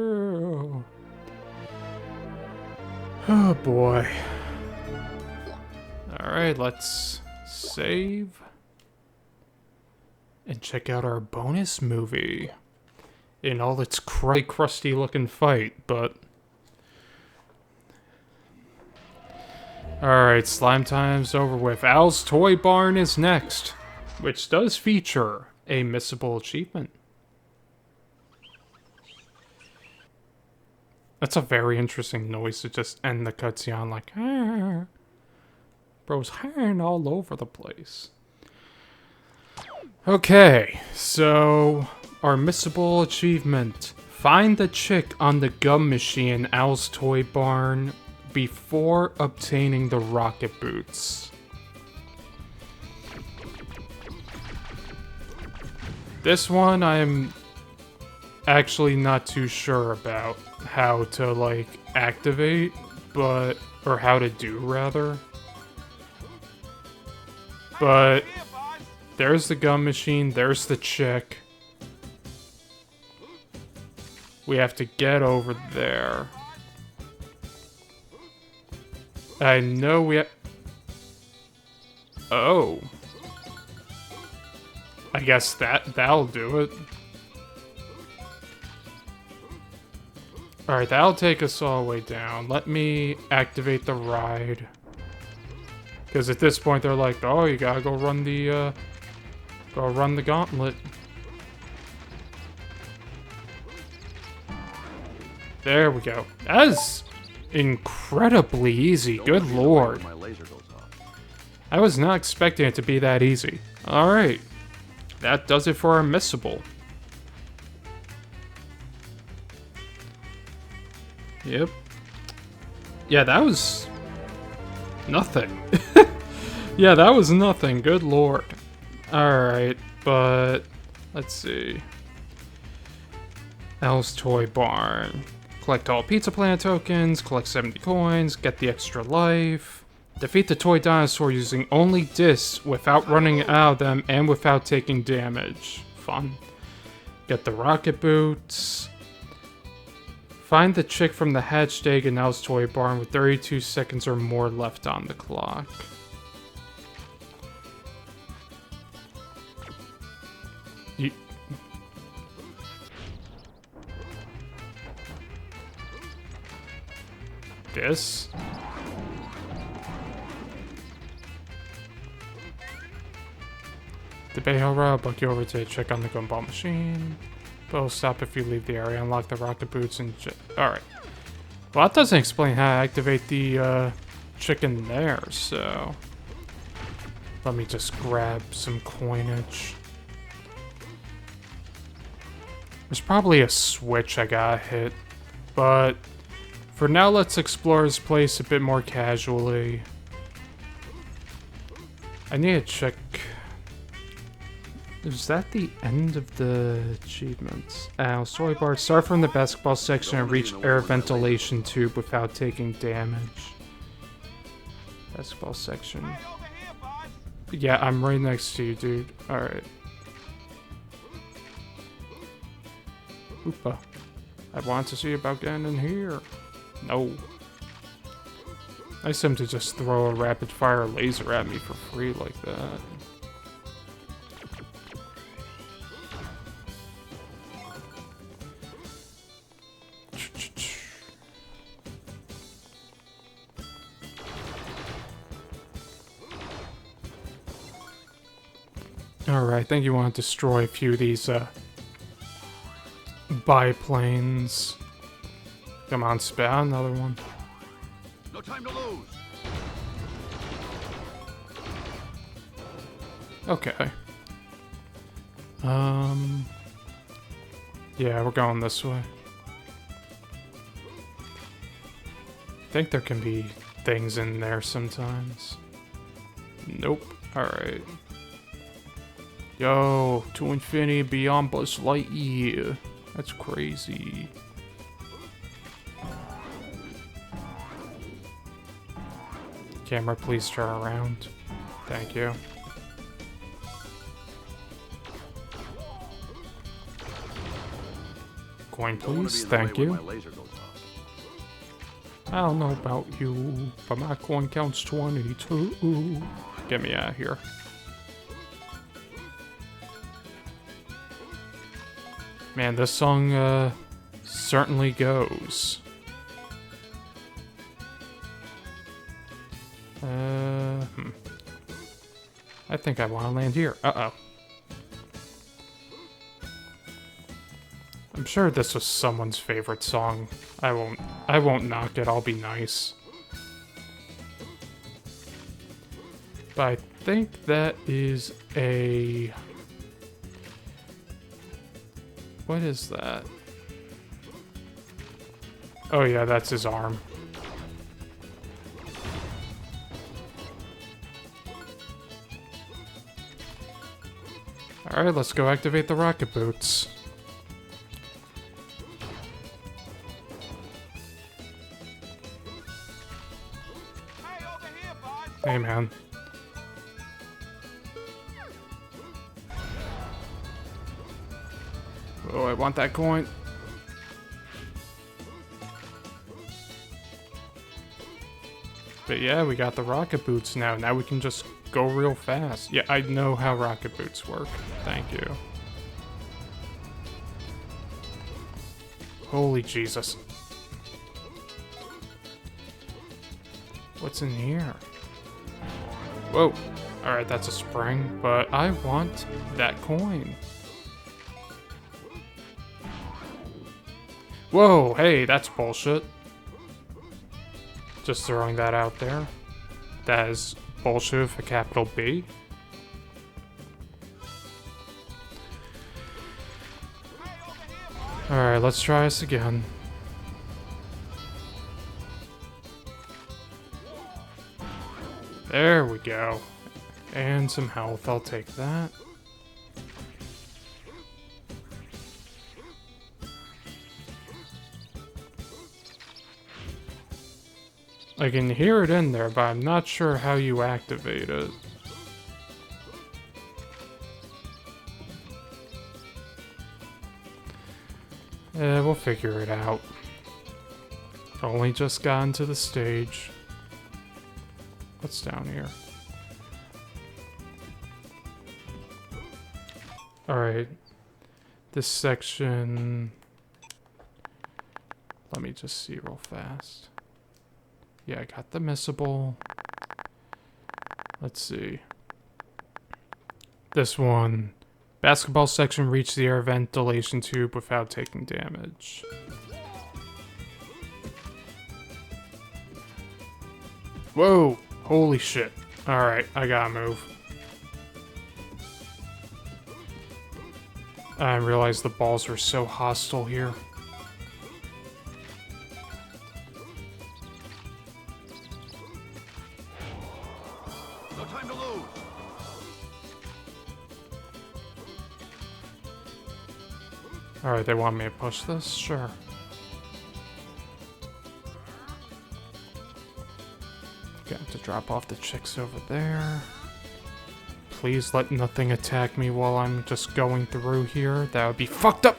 Oh boy. Alright, let's save. And check out our bonus movie. In all its crusty looking fight, but... Alright, slime time's over with. Al's Toy Barn is next, which does feature a missable achievement. That's a very interesting noise to just end the cutscene like, ah. Bro's hanging all over the place. Okay, so our missable achievement. Find the chick on the gum machine in Al's Toy Barn before obtaining the rocket boots. This one I'm actually not too sure about how to like activate, but or how to do rather. But there's the gum machine, there's the chick. We have to get over there. I know we have... Oh. I guess that'll do it. Alright, that'll take us all the way down. Let me activate the ride. Because at this point they're like, oh, you gotta go run the gauntlet. There we go. That is incredibly easy. Good lord. My laser goes off. I was not expecting it to be that easy. Alright. That does it for our missable. Yep. Yeah, that was... nothing. Yeah, that was nothing. Good lord. Alright, but... let's see. Al's Toy Barn. Collect all Pizza Planet tokens, collect 70 coins, get the extra life. Defeat the toy dinosaur using only discs without running out of them and without taking damage. Fun. Get the rocket boots. Find the chick from the hatched egg in Nell's toy barn with 32 seconds or more left on the clock. You... This? The Bayhora, I'll book you over to check on the gumball machine. But it'll stop if you leave the area. Unlock the rocket boots and... Alright. Well, that doesn't explain how to activate the chicken there, so... Let me just grab some coinage. There's probably a switch I gotta hit. But... For now, let's explore this place a bit more casually. I need to check... Is that the end of the achievements? Soy bar. Start from the basketball section and reach air ventilation tube without taking damage. Basketball section. Yeah, I'm right next to you, dude. Alright. Oopa. I want to see about getting in here. No. Nice of him to just throw a rapid fire laser at me for free like that. Alright, I think you want to destroy a few of these biplanes. Come on, spit out another one. No time to lose. Okay. Yeah, we're going this way. I think there can be things in there sometimes. Nope. Alright. Yo, to infinity beyond Buzz Lightyear. That's crazy. Camera, please turn around. Thank you. Coin, please. Thank you. I don't know about you, but my coin counts 22. Get me out of here. Man, this song certainly goes. I think I want to land here. Uh-oh. I'm sure this was someone's favorite song. I won't knock it, I'll be nice. But I think that is a... What is that? Oh yeah, that's his arm. Alright, let's go activate the rocket boots. Hey, man. Oh, I want that coin. But yeah, we got the rocket boots now. Now we can just go real fast. Yeah, I know how rocket boots work. Thank you. Holy Jesus. What's in here? Whoa. Alright, that's a spring, but I want that coin. Whoa, hey, that's bullshit. Just throwing that out there. That is bullshit with a capital B. Alright, let's try this again. There we go. And some health, I'll take that. I can hear it in there, but I'm not sure how you activate it. We'll figure it out. Only just got into the stage. What's down here? Alright. This section... Let me just see real fast. Yeah, I got the missable. Let's see. This one. Basketball section reached the air ventilation tube without taking damage. Whoa! Holy shit. Alright, I gotta move. I didn't realize the balls were so hostile here. No time to lose. Alright, they want me to push this? Sure. Got to drop off the chicks over there. Please let nothing attack me while I'm just going through here. That would be fucked up.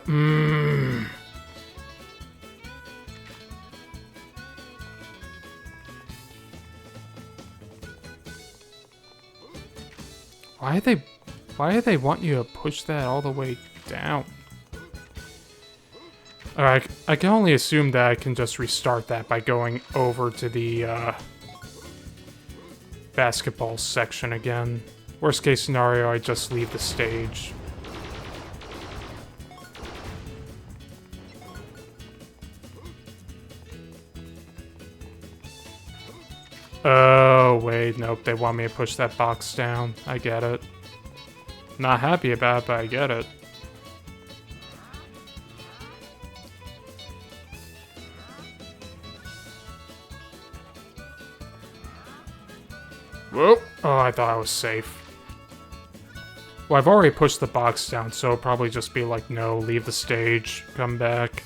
Why do they want you to push that all the way down? Alright, I can only assume that I can just restart that by going over to the basketball section again. Worst case scenario, I just leave the stage. Oh, wait, nope, they want me to push that box down. I get it. Not happy about it, but I get it. Whoa! Oh, I thought I was safe. Well, I've already pushed the box down, so it'll probably just be like, no, leave the stage, come back.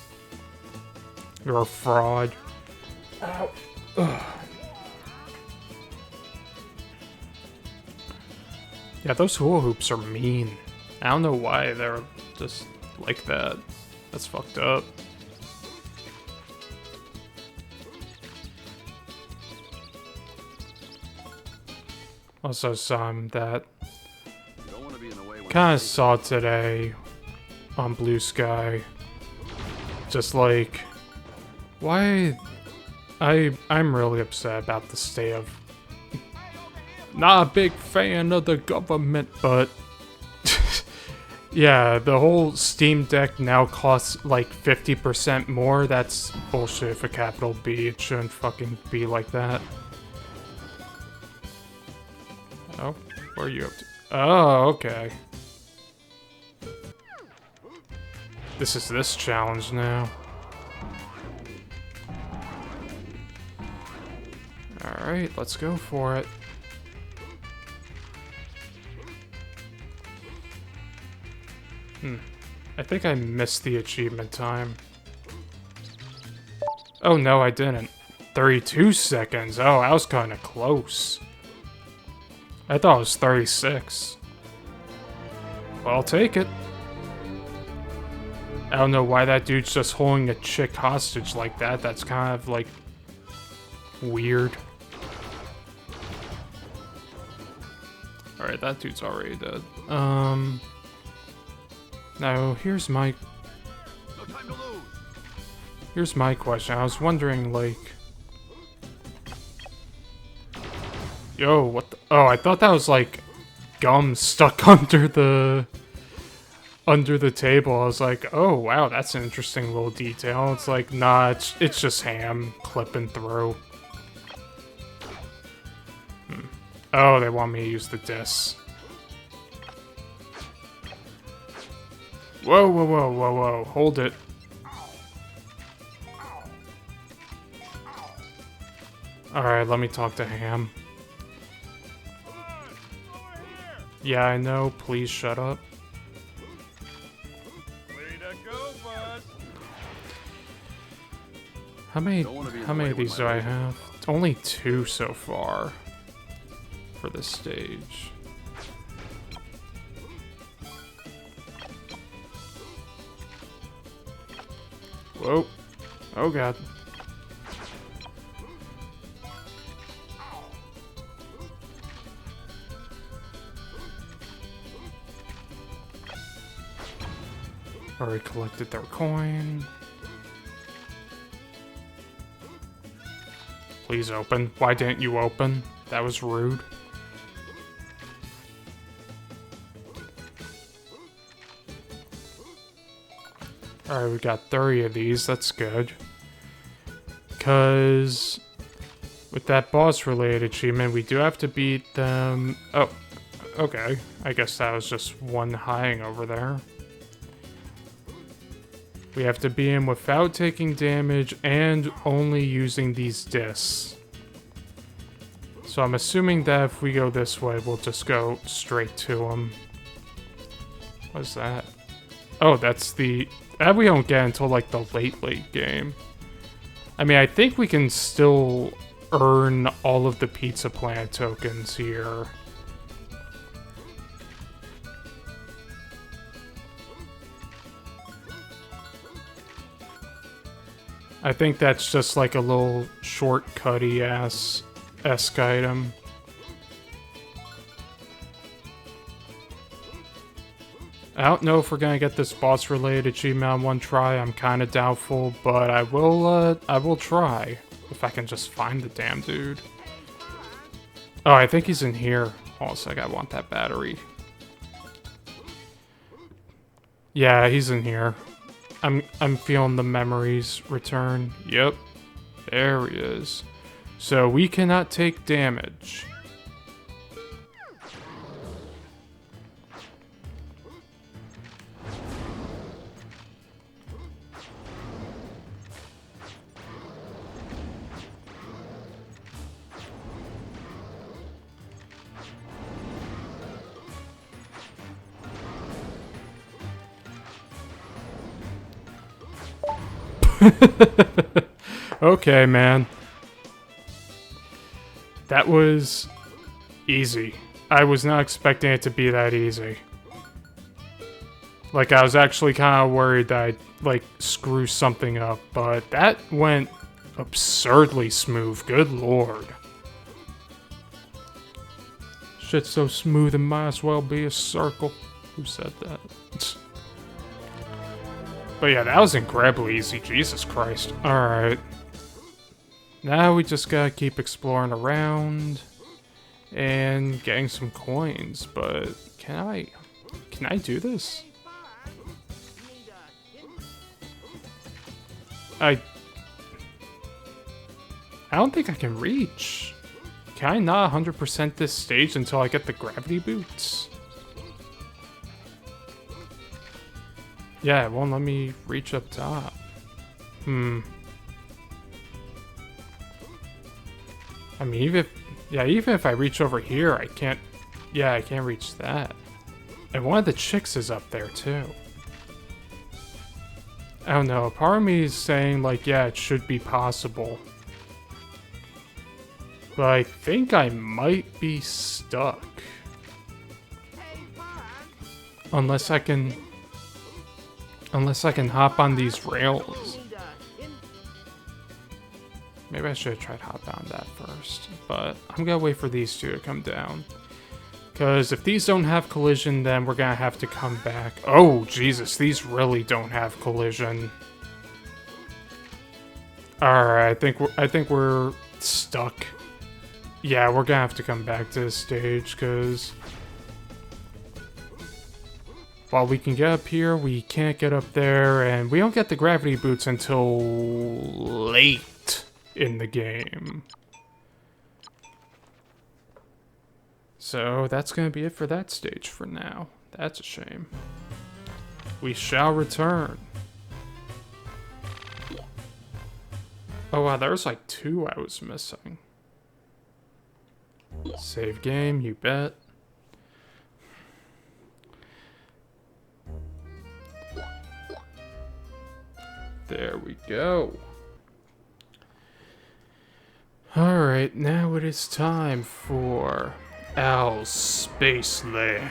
You're a fraud. Ow. Ugh. Yeah, those hula hoops are mean. I don't know why they're just like that. That's fucked up. Also some that kind of saw today on Blue Sky. Just like, why? I'm really upset about the state of. Not a big fan of the government, but yeah, the whole Steam Deck now costs like 50% more. That's bullshit for capital B. It shouldn't fucking be like that. Oh, what are you up to? Oh, okay. This is this challenge now. Alright, let's go for it. I think I missed the achievement time. Oh no, I didn't. 32 seconds. Oh, I was kind of close. I thought it was 36. Well, I'll take it. I don't know why that dude's just holding a chick hostage like that. That's kind of, like, weird. Alright, that dude's already dead. Now, here's my question. I was wondering, like... Yo, what the... Oh, I thought that was, like, gum stuck under the table. I was like, oh, wow, that's an interesting little detail. It's like, nah, it's just ham clipping through. Oh, they want me to use the disc. Whoa, whoa, whoa, whoa, whoa. Hold it. Alright, let me talk to Ham. Yeah, I know. Please shut up. Way to go, bud. How many of these do I have? It's only 2 so far for this stage. Whoa. Oh god. Already collected their coin. Please open. Why didn't you open? That was rude. Alright, we got 30 of these. That's good. Because with that boss-related achievement, we do have to beat them... Oh, okay. I guess that was just one hiding over there. We have to beat him without taking damage and only using these discs. So I'm assuming that if we go this way, we'll just go straight to him. What's that? Oh, that's the... That we don't get until, like, the late game. I mean, I think we can still earn all of the Pizza Plant tokens here. I think that's just, like, a little shortcutty-ass-esque item. I don't know if we're gonna get this boss-related achievement on one try. I'm kind of doubtful, but I will try if I can just find the damn dude. Oh, I think he's in here. Hold on a sec, I want that battery. Yeah, he's in here. I'm feeling the memories return. Yep, there he is. So we cannot take damage. Okay, man. That was easy. I was not expecting it to be that easy. Like, I was actually kind of worried that I'd, like, screw something up, but that went absurdly smooth. Good lord. Shit's so smooth it might as well be a circle. Who said that? But yeah, that was incredibly easy. Jesus Christ. Alright. Now we just gotta keep exploring around and getting some coins, but can I do this? I don't think I can reach. Can I not 100% this stage until I get the gravity boots? Yeah, it won't let me reach up top. I mean, even if I reach over here, I can't... Yeah, I can't reach that. And one of the chicks is up there, too. I don't know. Part of me is saying, like, yeah, it should be possible. But I think I might be stuck. Unless I can hop on these rails. Maybe I should have tried hopping on that first. But I'm gonna wait for these two to come down. Because if these don't have collision, then we're gonna have to come back. Oh, Jesus, these really don't have collision. Alright, I think we're stuck. Yeah, we're gonna have to come back to this stage, because while we can get up here, we can't get up there, and we don't get the gravity boots until late in the game. So that's gonna be it for that stage for now. That's a shame. We shall return. Oh wow, there's like 2 I was missing. Save game, you bet. There we go. Alright, now it is time for Al's Spaceland.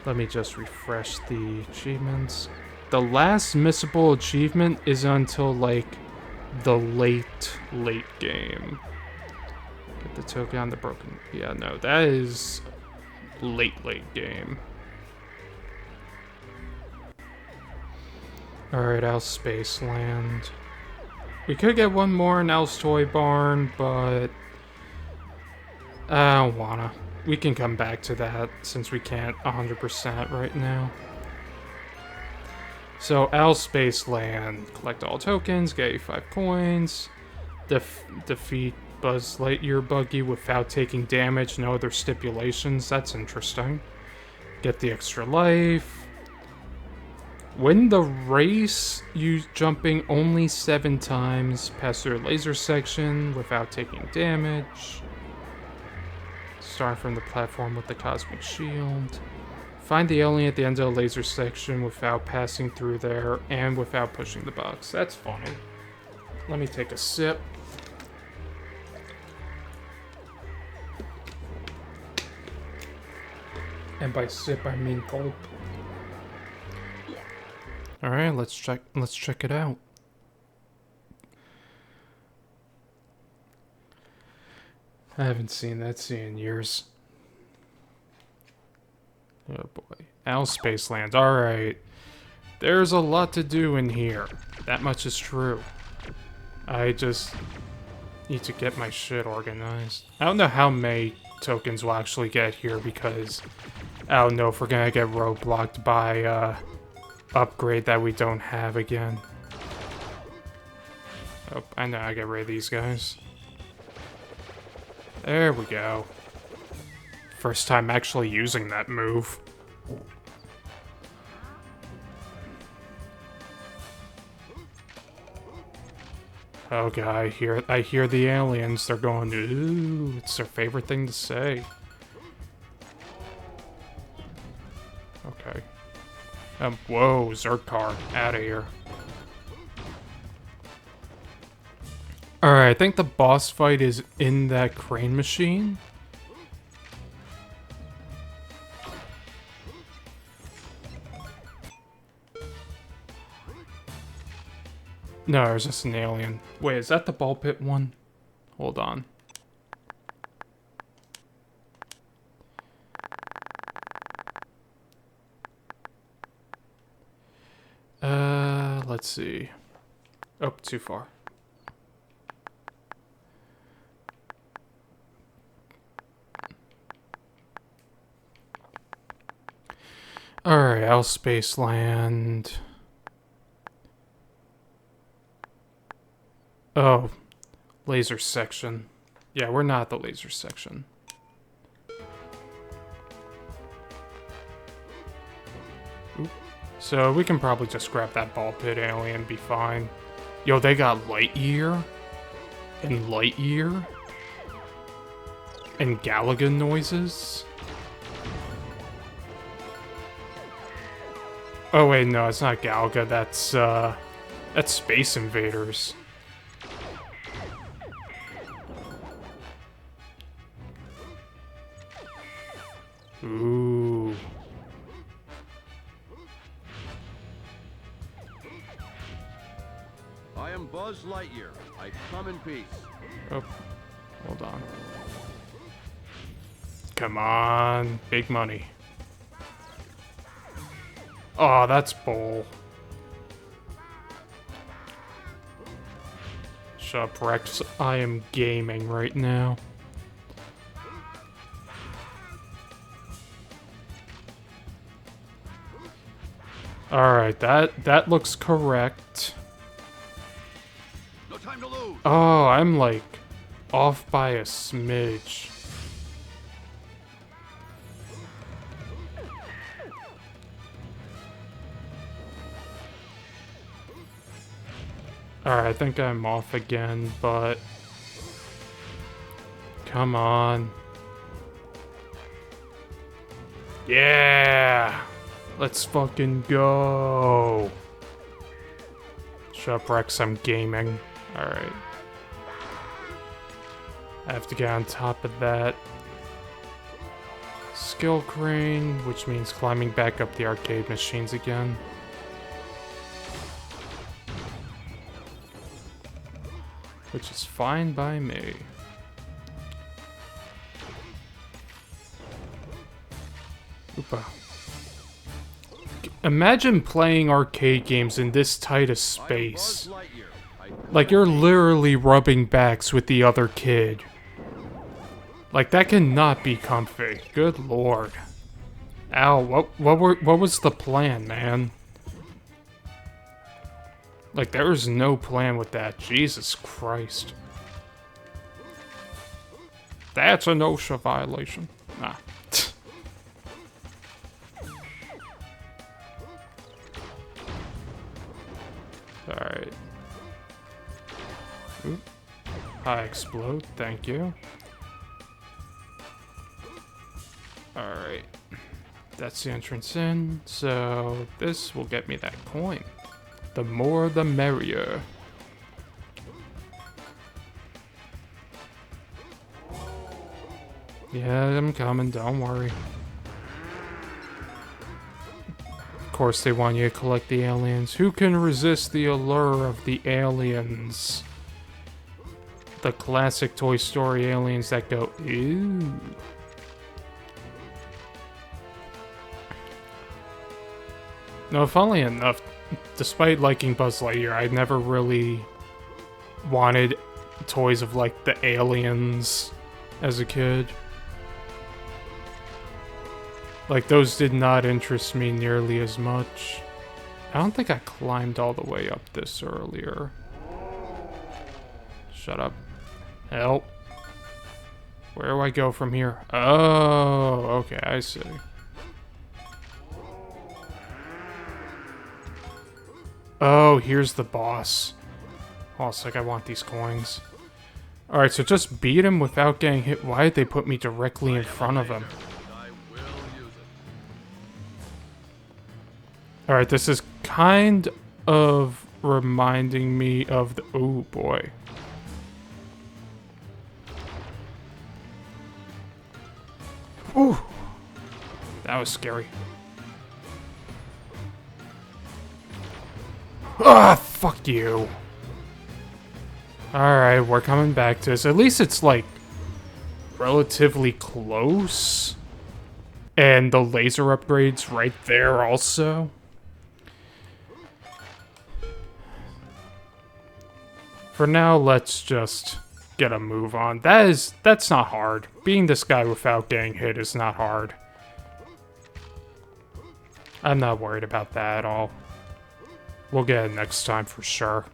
Let me just refresh the achievements. The last missable achievement is until, like, the late game. Get the token on the broken... Yeah, no, that is late game. Alright, Al's Spaceland. We could get one more in Al's Toy Barn, but I don't wanna. We can come back to that since we can't 100% right now. So, Al's Spaceland. Collect all tokens, get 85 coins. Defeat Buzz Lightyear buggy without taking damage, no other stipulations. That's interesting. Get the extra life. Win the race, use jumping only 7 times. Pass through a laser section without taking damage. Start from the platform with the cosmic shield. Find the alien at the end of the laser section without passing through there and without pushing the box. That's funny. Let me take a sip. And by sip, I mean gulp. All right, let's check it out. I haven't seen that scene in years. Oh boy. Al's Spaceland. All right. There's a lot to do in here. That much is true. I just need to get my shit organized. I don't know how many tokens we'll actually get here because I don't know if we're gonna get roadblocked by upgrade that we don't have again. Oh, I know I get rid of these guys. There we go. First time actually using that move. Oh god, I hear the aliens. They're going, ooh, it's their favorite thing to say. Okay. Whoa, Zerkar, out of here. Alright, I think the boss fight is in that crane machine. No, there's just an alien. Wait, is that the ball pit one? Hold on. Let's see. Oh, too far. Alright, Al Spaceland. Oh, laser section. Yeah, we're not the laser section. Oop. So we can probably just grab that ball pit alien and be fine. Yo, they got Lightyear. And Lightyear. And Galaga noises. Oh wait, no, it's not Galaga, that's Space Invaders. Ooh. I am Buzz Lightyear. I come in peace. Oh, hold on. Come on, big money. Oh, that's bull. Shut up, Rex. I am gaming right now. Alright, that looks correct. No time to lose. Oh, I'm like off by a smidge. Alright, I think I'm off again, but come on. Yeah! Let's fucking go. Shut up, Rex, I'm gaming. Alright. I have to get on top of that. Skill crane, which means climbing back up the arcade machines again. Which is fine by me. Oopa. Imagine playing arcade games in this tight of space. Like, you're literally rubbing backs with the other kid. Like, that cannot be comfy. Good lord. Ow, what was the plan, man? Like, there was no plan with that. Jesus Christ. That's an OSHA violation. Nah. Alright. Oop. I explode, thank you. Alright. That's the entrance in, so this will get me that coin. The more the merrier. Yeah, I'm coming, don't worry. Of course they want you to collect the aliens. Who can resist the allure of the aliens? The classic Toy Story aliens that go, ew. No, funnily enough, despite liking Buzz Lightyear, I never really wanted toys of, like, the aliens as a kid. Like, those did not interest me nearly as much. I don't think I climbed all the way up this earlier. Shut up. Help. Where do I go from here? Oh, okay, I see. Oh, here's the boss. Oh, it's like I want these coins. Alright, so just beat him without getting hit. Why did they put me directly in front of him? Alright, this is kind of reminding me of the... Oh, boy. Ooh! That was scary. Ah, fuck you. Alright, we're coming back to this. At least it's, like, relatively close. And the laser upgrade's right there also. For now, let's just get a move on. That's not hard. Being this guy without getting hit is not hard. I'm not worried about that at all. We'll get it next time for sure.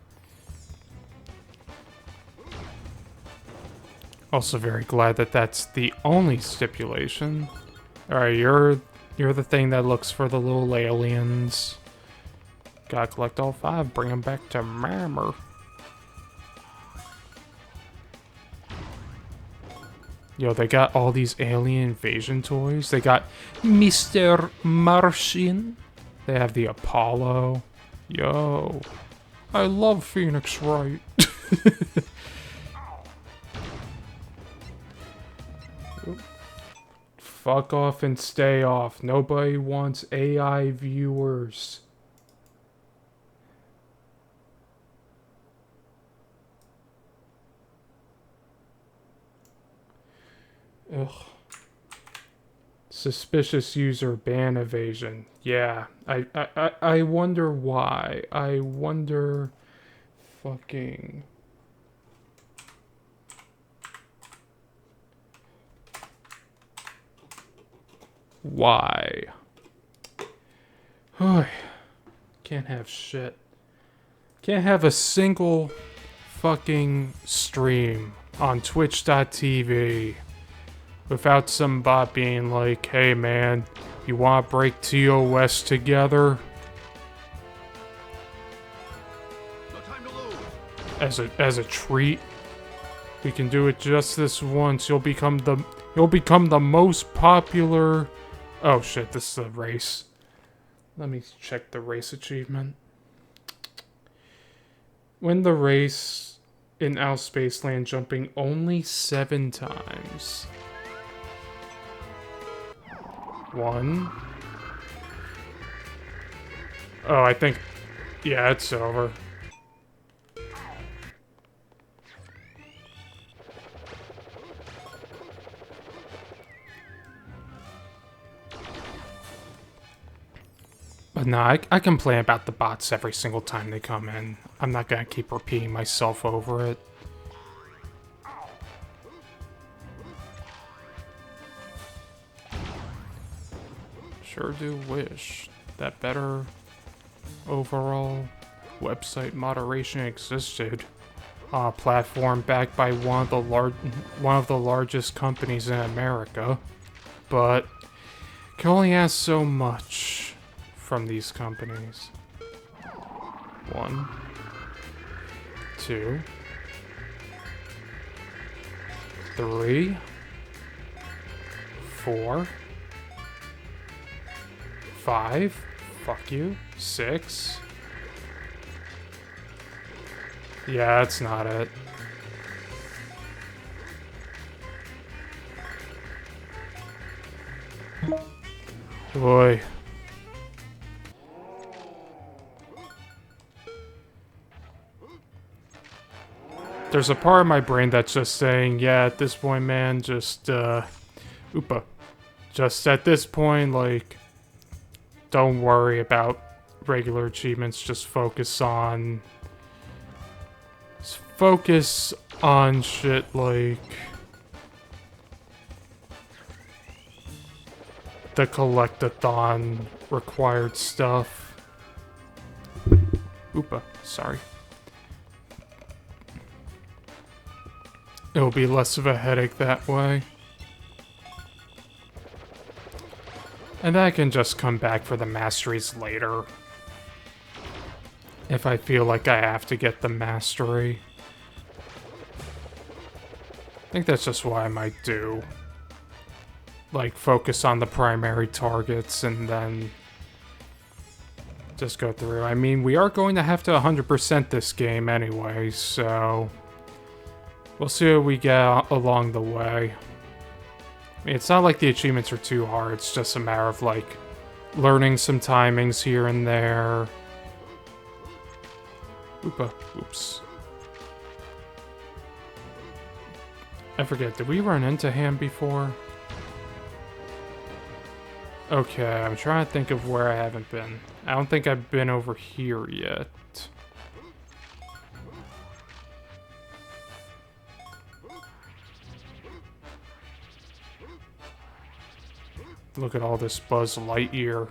Also very glad that that's the only stipulation. Alright, you're the thing that looks for the little aliens. Gotta collect all 5, bring them back to Mammer. Yo, they got all these alien invasion toys. They got Mr. Martian. They have the Apollo. Yo, I love Phoenix Wright. Fuck off and stay off. Nobody wants AI viewers. Ugh. Suspicious user ban evasion. Yeah, I wonder why. I wonder fucking... Why? Can't have shit. Can't have a single fucking stream on twitch.tv without some bot being like, hey man, you want to break TOS together? No time to lose. As a treat. We can do it just this once. You'll become the most popular... Oh shit, this is a race. Let me check the race achievement. Win the race in Outer Space Land jumping only 7 times. 1. Oh, I think... Yeah, it's over. no, I complain about the bots every single time they come in. I'm not gonna keep repeating myself over it. Sure do wish that better overall website moderation existed on a platform backed by one of the largest companies in America, but can only ask so much from these companies. 1, 2, 3, 4, 5, fuck you, 6. Yeah, that's not it. Boy. There's a part of my brain that's just saying, yeah, at this point, man, just, oopa. Just at this point, like, don't worry about regular achievements, just focus on shit like the collectathon required stuff. Oopa, sorry. It'll be less of a headache that way. And I can just come back for the masteries later. If I feel like I have to get the mastery. I think that's just what I might do. Like, focus on the primary targets and then just go through. I mean, we are going to have to 100% this game anyway, so we'll see what we get along the way. I mean, it's not like the achievements are too hard, it's just a matter of, like, learning some timings here and there. Oopa, oops. I forget, did we run into him before? Okay, I'm trying to think of where I haven't been. I don't think I've been over here yet. Look at all this Buzz Lightyear.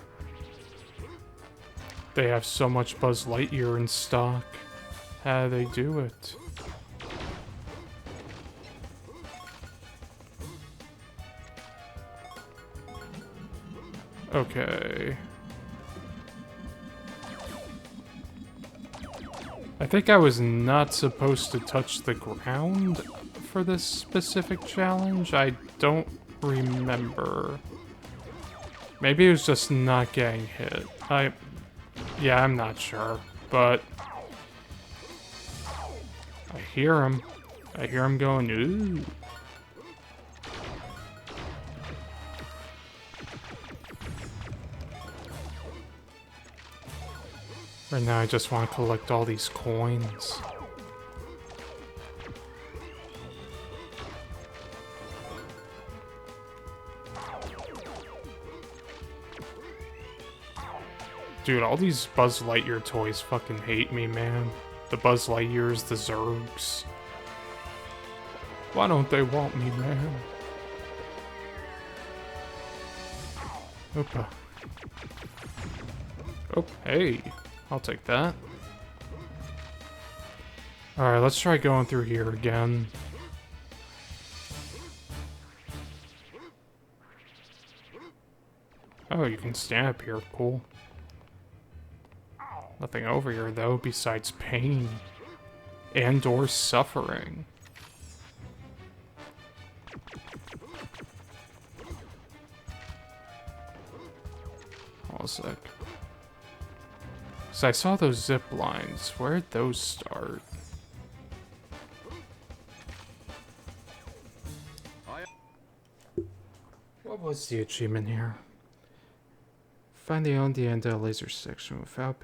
They have so much Buzz Lightyear in stock. How do they do it? Okay. I think I was not supposed to touch the ground for this specific challenge. I don't remember. Maybe it was just not getting hit. Yeah, I'm not sure, but I hear him. I hear him going, ooh. Right now, I just want to collect all these coins. Dude, all these Buzz Lightyear toys fucking hate me, man. The Buzz Lightyears, the Zurgs. Why don't they want me, man? Opa. Oh, hey. I'll take that. Alright, let's try going through here again. Oh, you can stand up here. Cool. Nothing over here, though, besides pain. And/or suffering. Hold a sec. So I saw those zip lines. Where'd those start? What was the achievement here? Find the on the end of the laser section without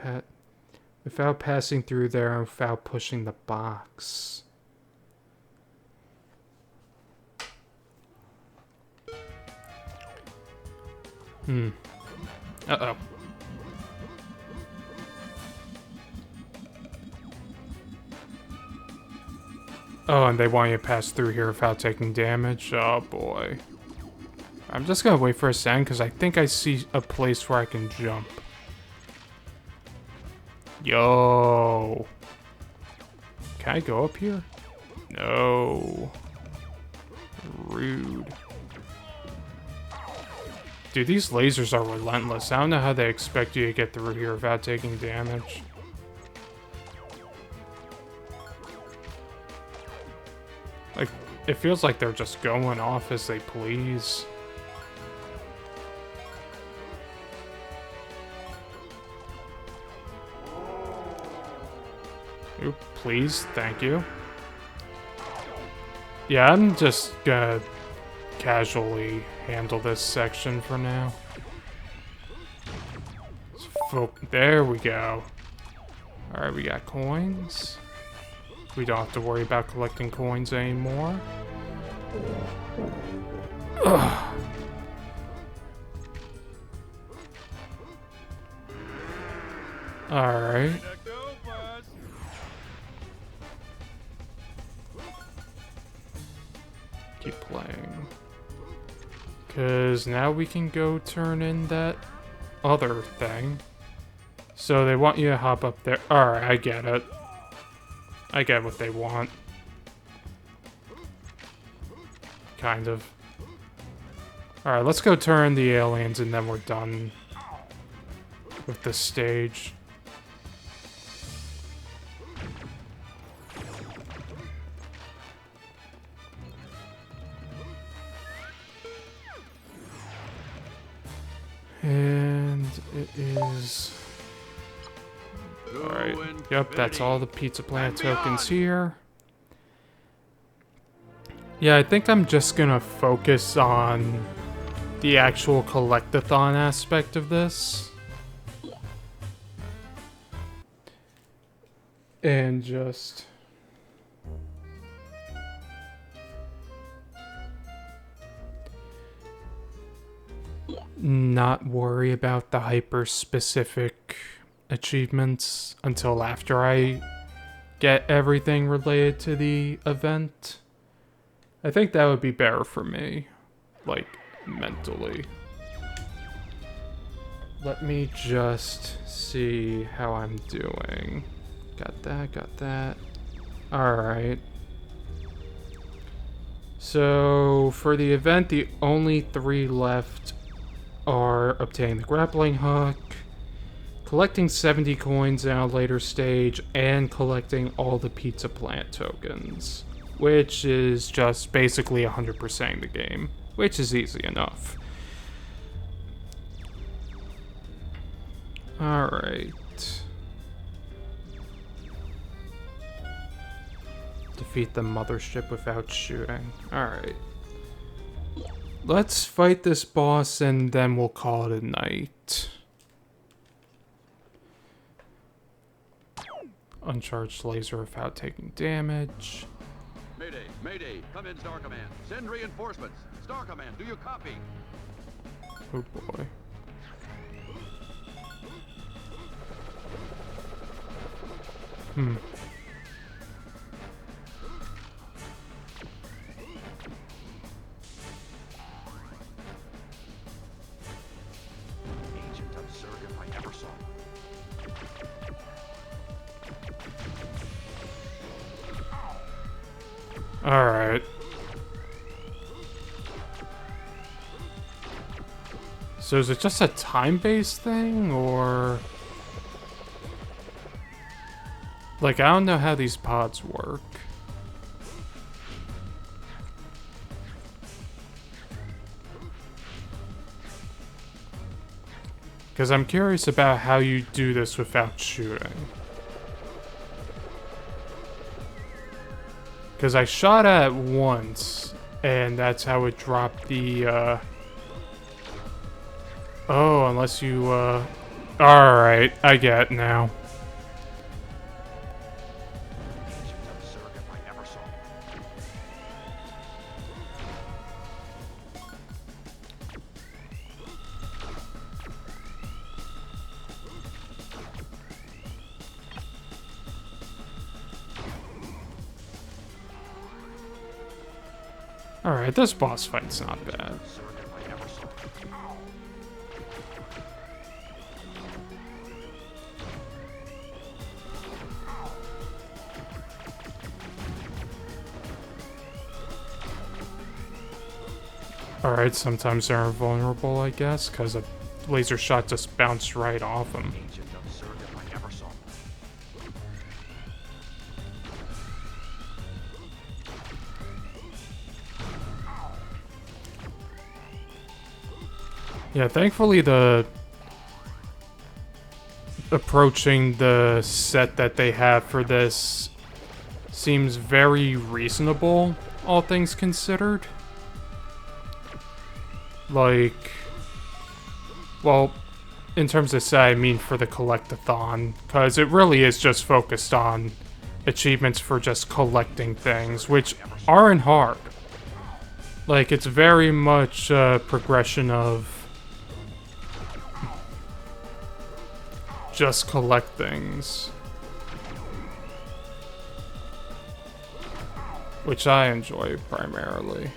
passing through there and without pushing the box. Uh-oh. Oh, and they want you to pass through here without taking damage? Oh, boy. I'm just gonna wait for a second, because I think I see a place where I can jump. Yo. Can I go up here? No. Rude. Dude, these lasers are relentless. I don't know how they expect you to get through here without taking damage. Like, it feels like they're just going off as they please. Oop, please, thank you. Yeah, I'm just gonna casually handle this section for now. There we go. Alright, we got coins. We don't have to worry about collecting coins anymore. Ugh. Alright. Keep playing. Because now we can go turn in that other thing. So they want you to hop up there. Alright, I get it. I get what they want. Kind of. Alright, let's go turn the aliens and then we're done with this stage. And it is... Alright, yep, that's all the Pizza Planet tokens here. Yeah, I think I'm just gonna focus on the actual collectathon aspect of this. And just... not worry about the hyper-specific achievements until after I get everything related to the event. I think that would be better for me, like, mentally. Let me just see how I'm doing. Got that. Alright. So, for the event, the only 3 left are obtaining the grappling hook, collecting 70 coins in a later stage, and collecting all the Pizza Plant tokens, which is just basically 100%ing the game, which is easy enough. Alright. Defeat the mothership without shooting. Alright. Let's fight this boss and then we'll call it a night. Uncharged laser without taking damage. Mayday, Mayday, come in, Star Command. Send reinforcements. Star Command, do you copy? Oh boy. Agent of Zurg if I ever saw one. Alright. So is it just a time-based thing, or... Like, I don't know how these pods work. Because I'm curious about how you do this without shooting. Because I shot at it once, and that's how it dropped the, Oh, unless you, Alright, I get it now. Agent of Zurg if I ever saw one. Alright, this boss fight's not bad. Alright, sometimes they're invulnerable, I guess, because a laser shot just bounced right off them. Yeah, thankfully approaching the set that they have for this seems very reasonable, all things considered. Like, well, in terms of set, I mean for the collectathon, because it really is just focused on achievements for just collecting things, which aren't hard. Like, it's very much a progression of just collect things, which I enjoy primarily.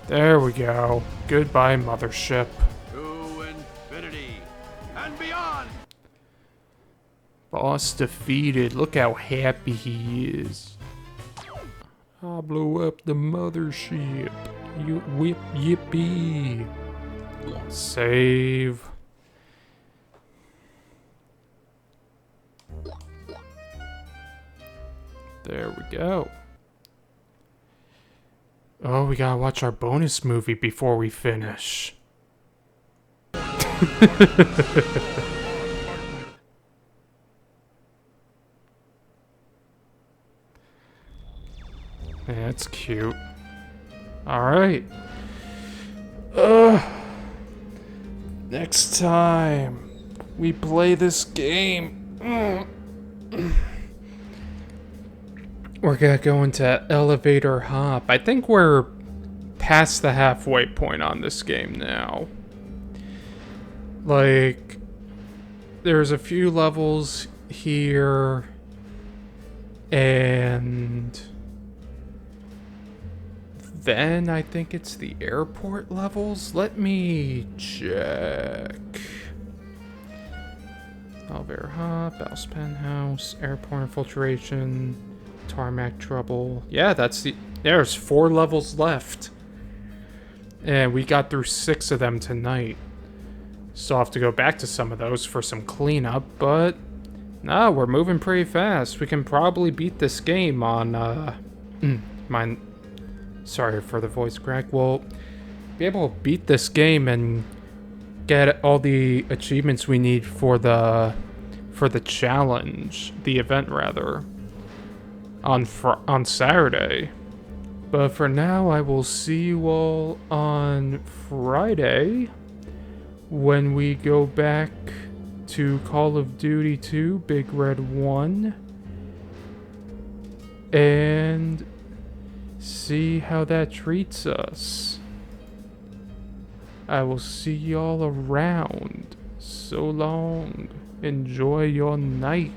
There we go. Goodbye, mothership. To infinity and beyond! Boss defeated. Look how happy he is. I blew up the mothership. You whip yippee. Save. There we go. Oh, we gotta watch our bonus movie before we finish. That's cute. Alright. Next time we play this game, we're gonna go into Elevator Hop. I think we're past the halfway point on this game now. Like, there's a few levels here, and then I think it's the airport levels. Let me check. Elevator Hop, Bell's Penthouse, Airport Infiltration, Tarmac Trouble. Yeah, there's 4 levels left. And we got through 6 of them tonight. Still have to go back to some of those for some cleanup, but no, we're moving pretty fast. We can probably beat this game on sorry for the voice crack. We'll be able to beat this game and get all the achievements we need for the challenge, the event rather, on Saturday. But for now, I will see you all on Friday when we go back to Call of Duty 2 Big Red 1 and see how that treats us. I will see y'all around. So long. Enjoy your night.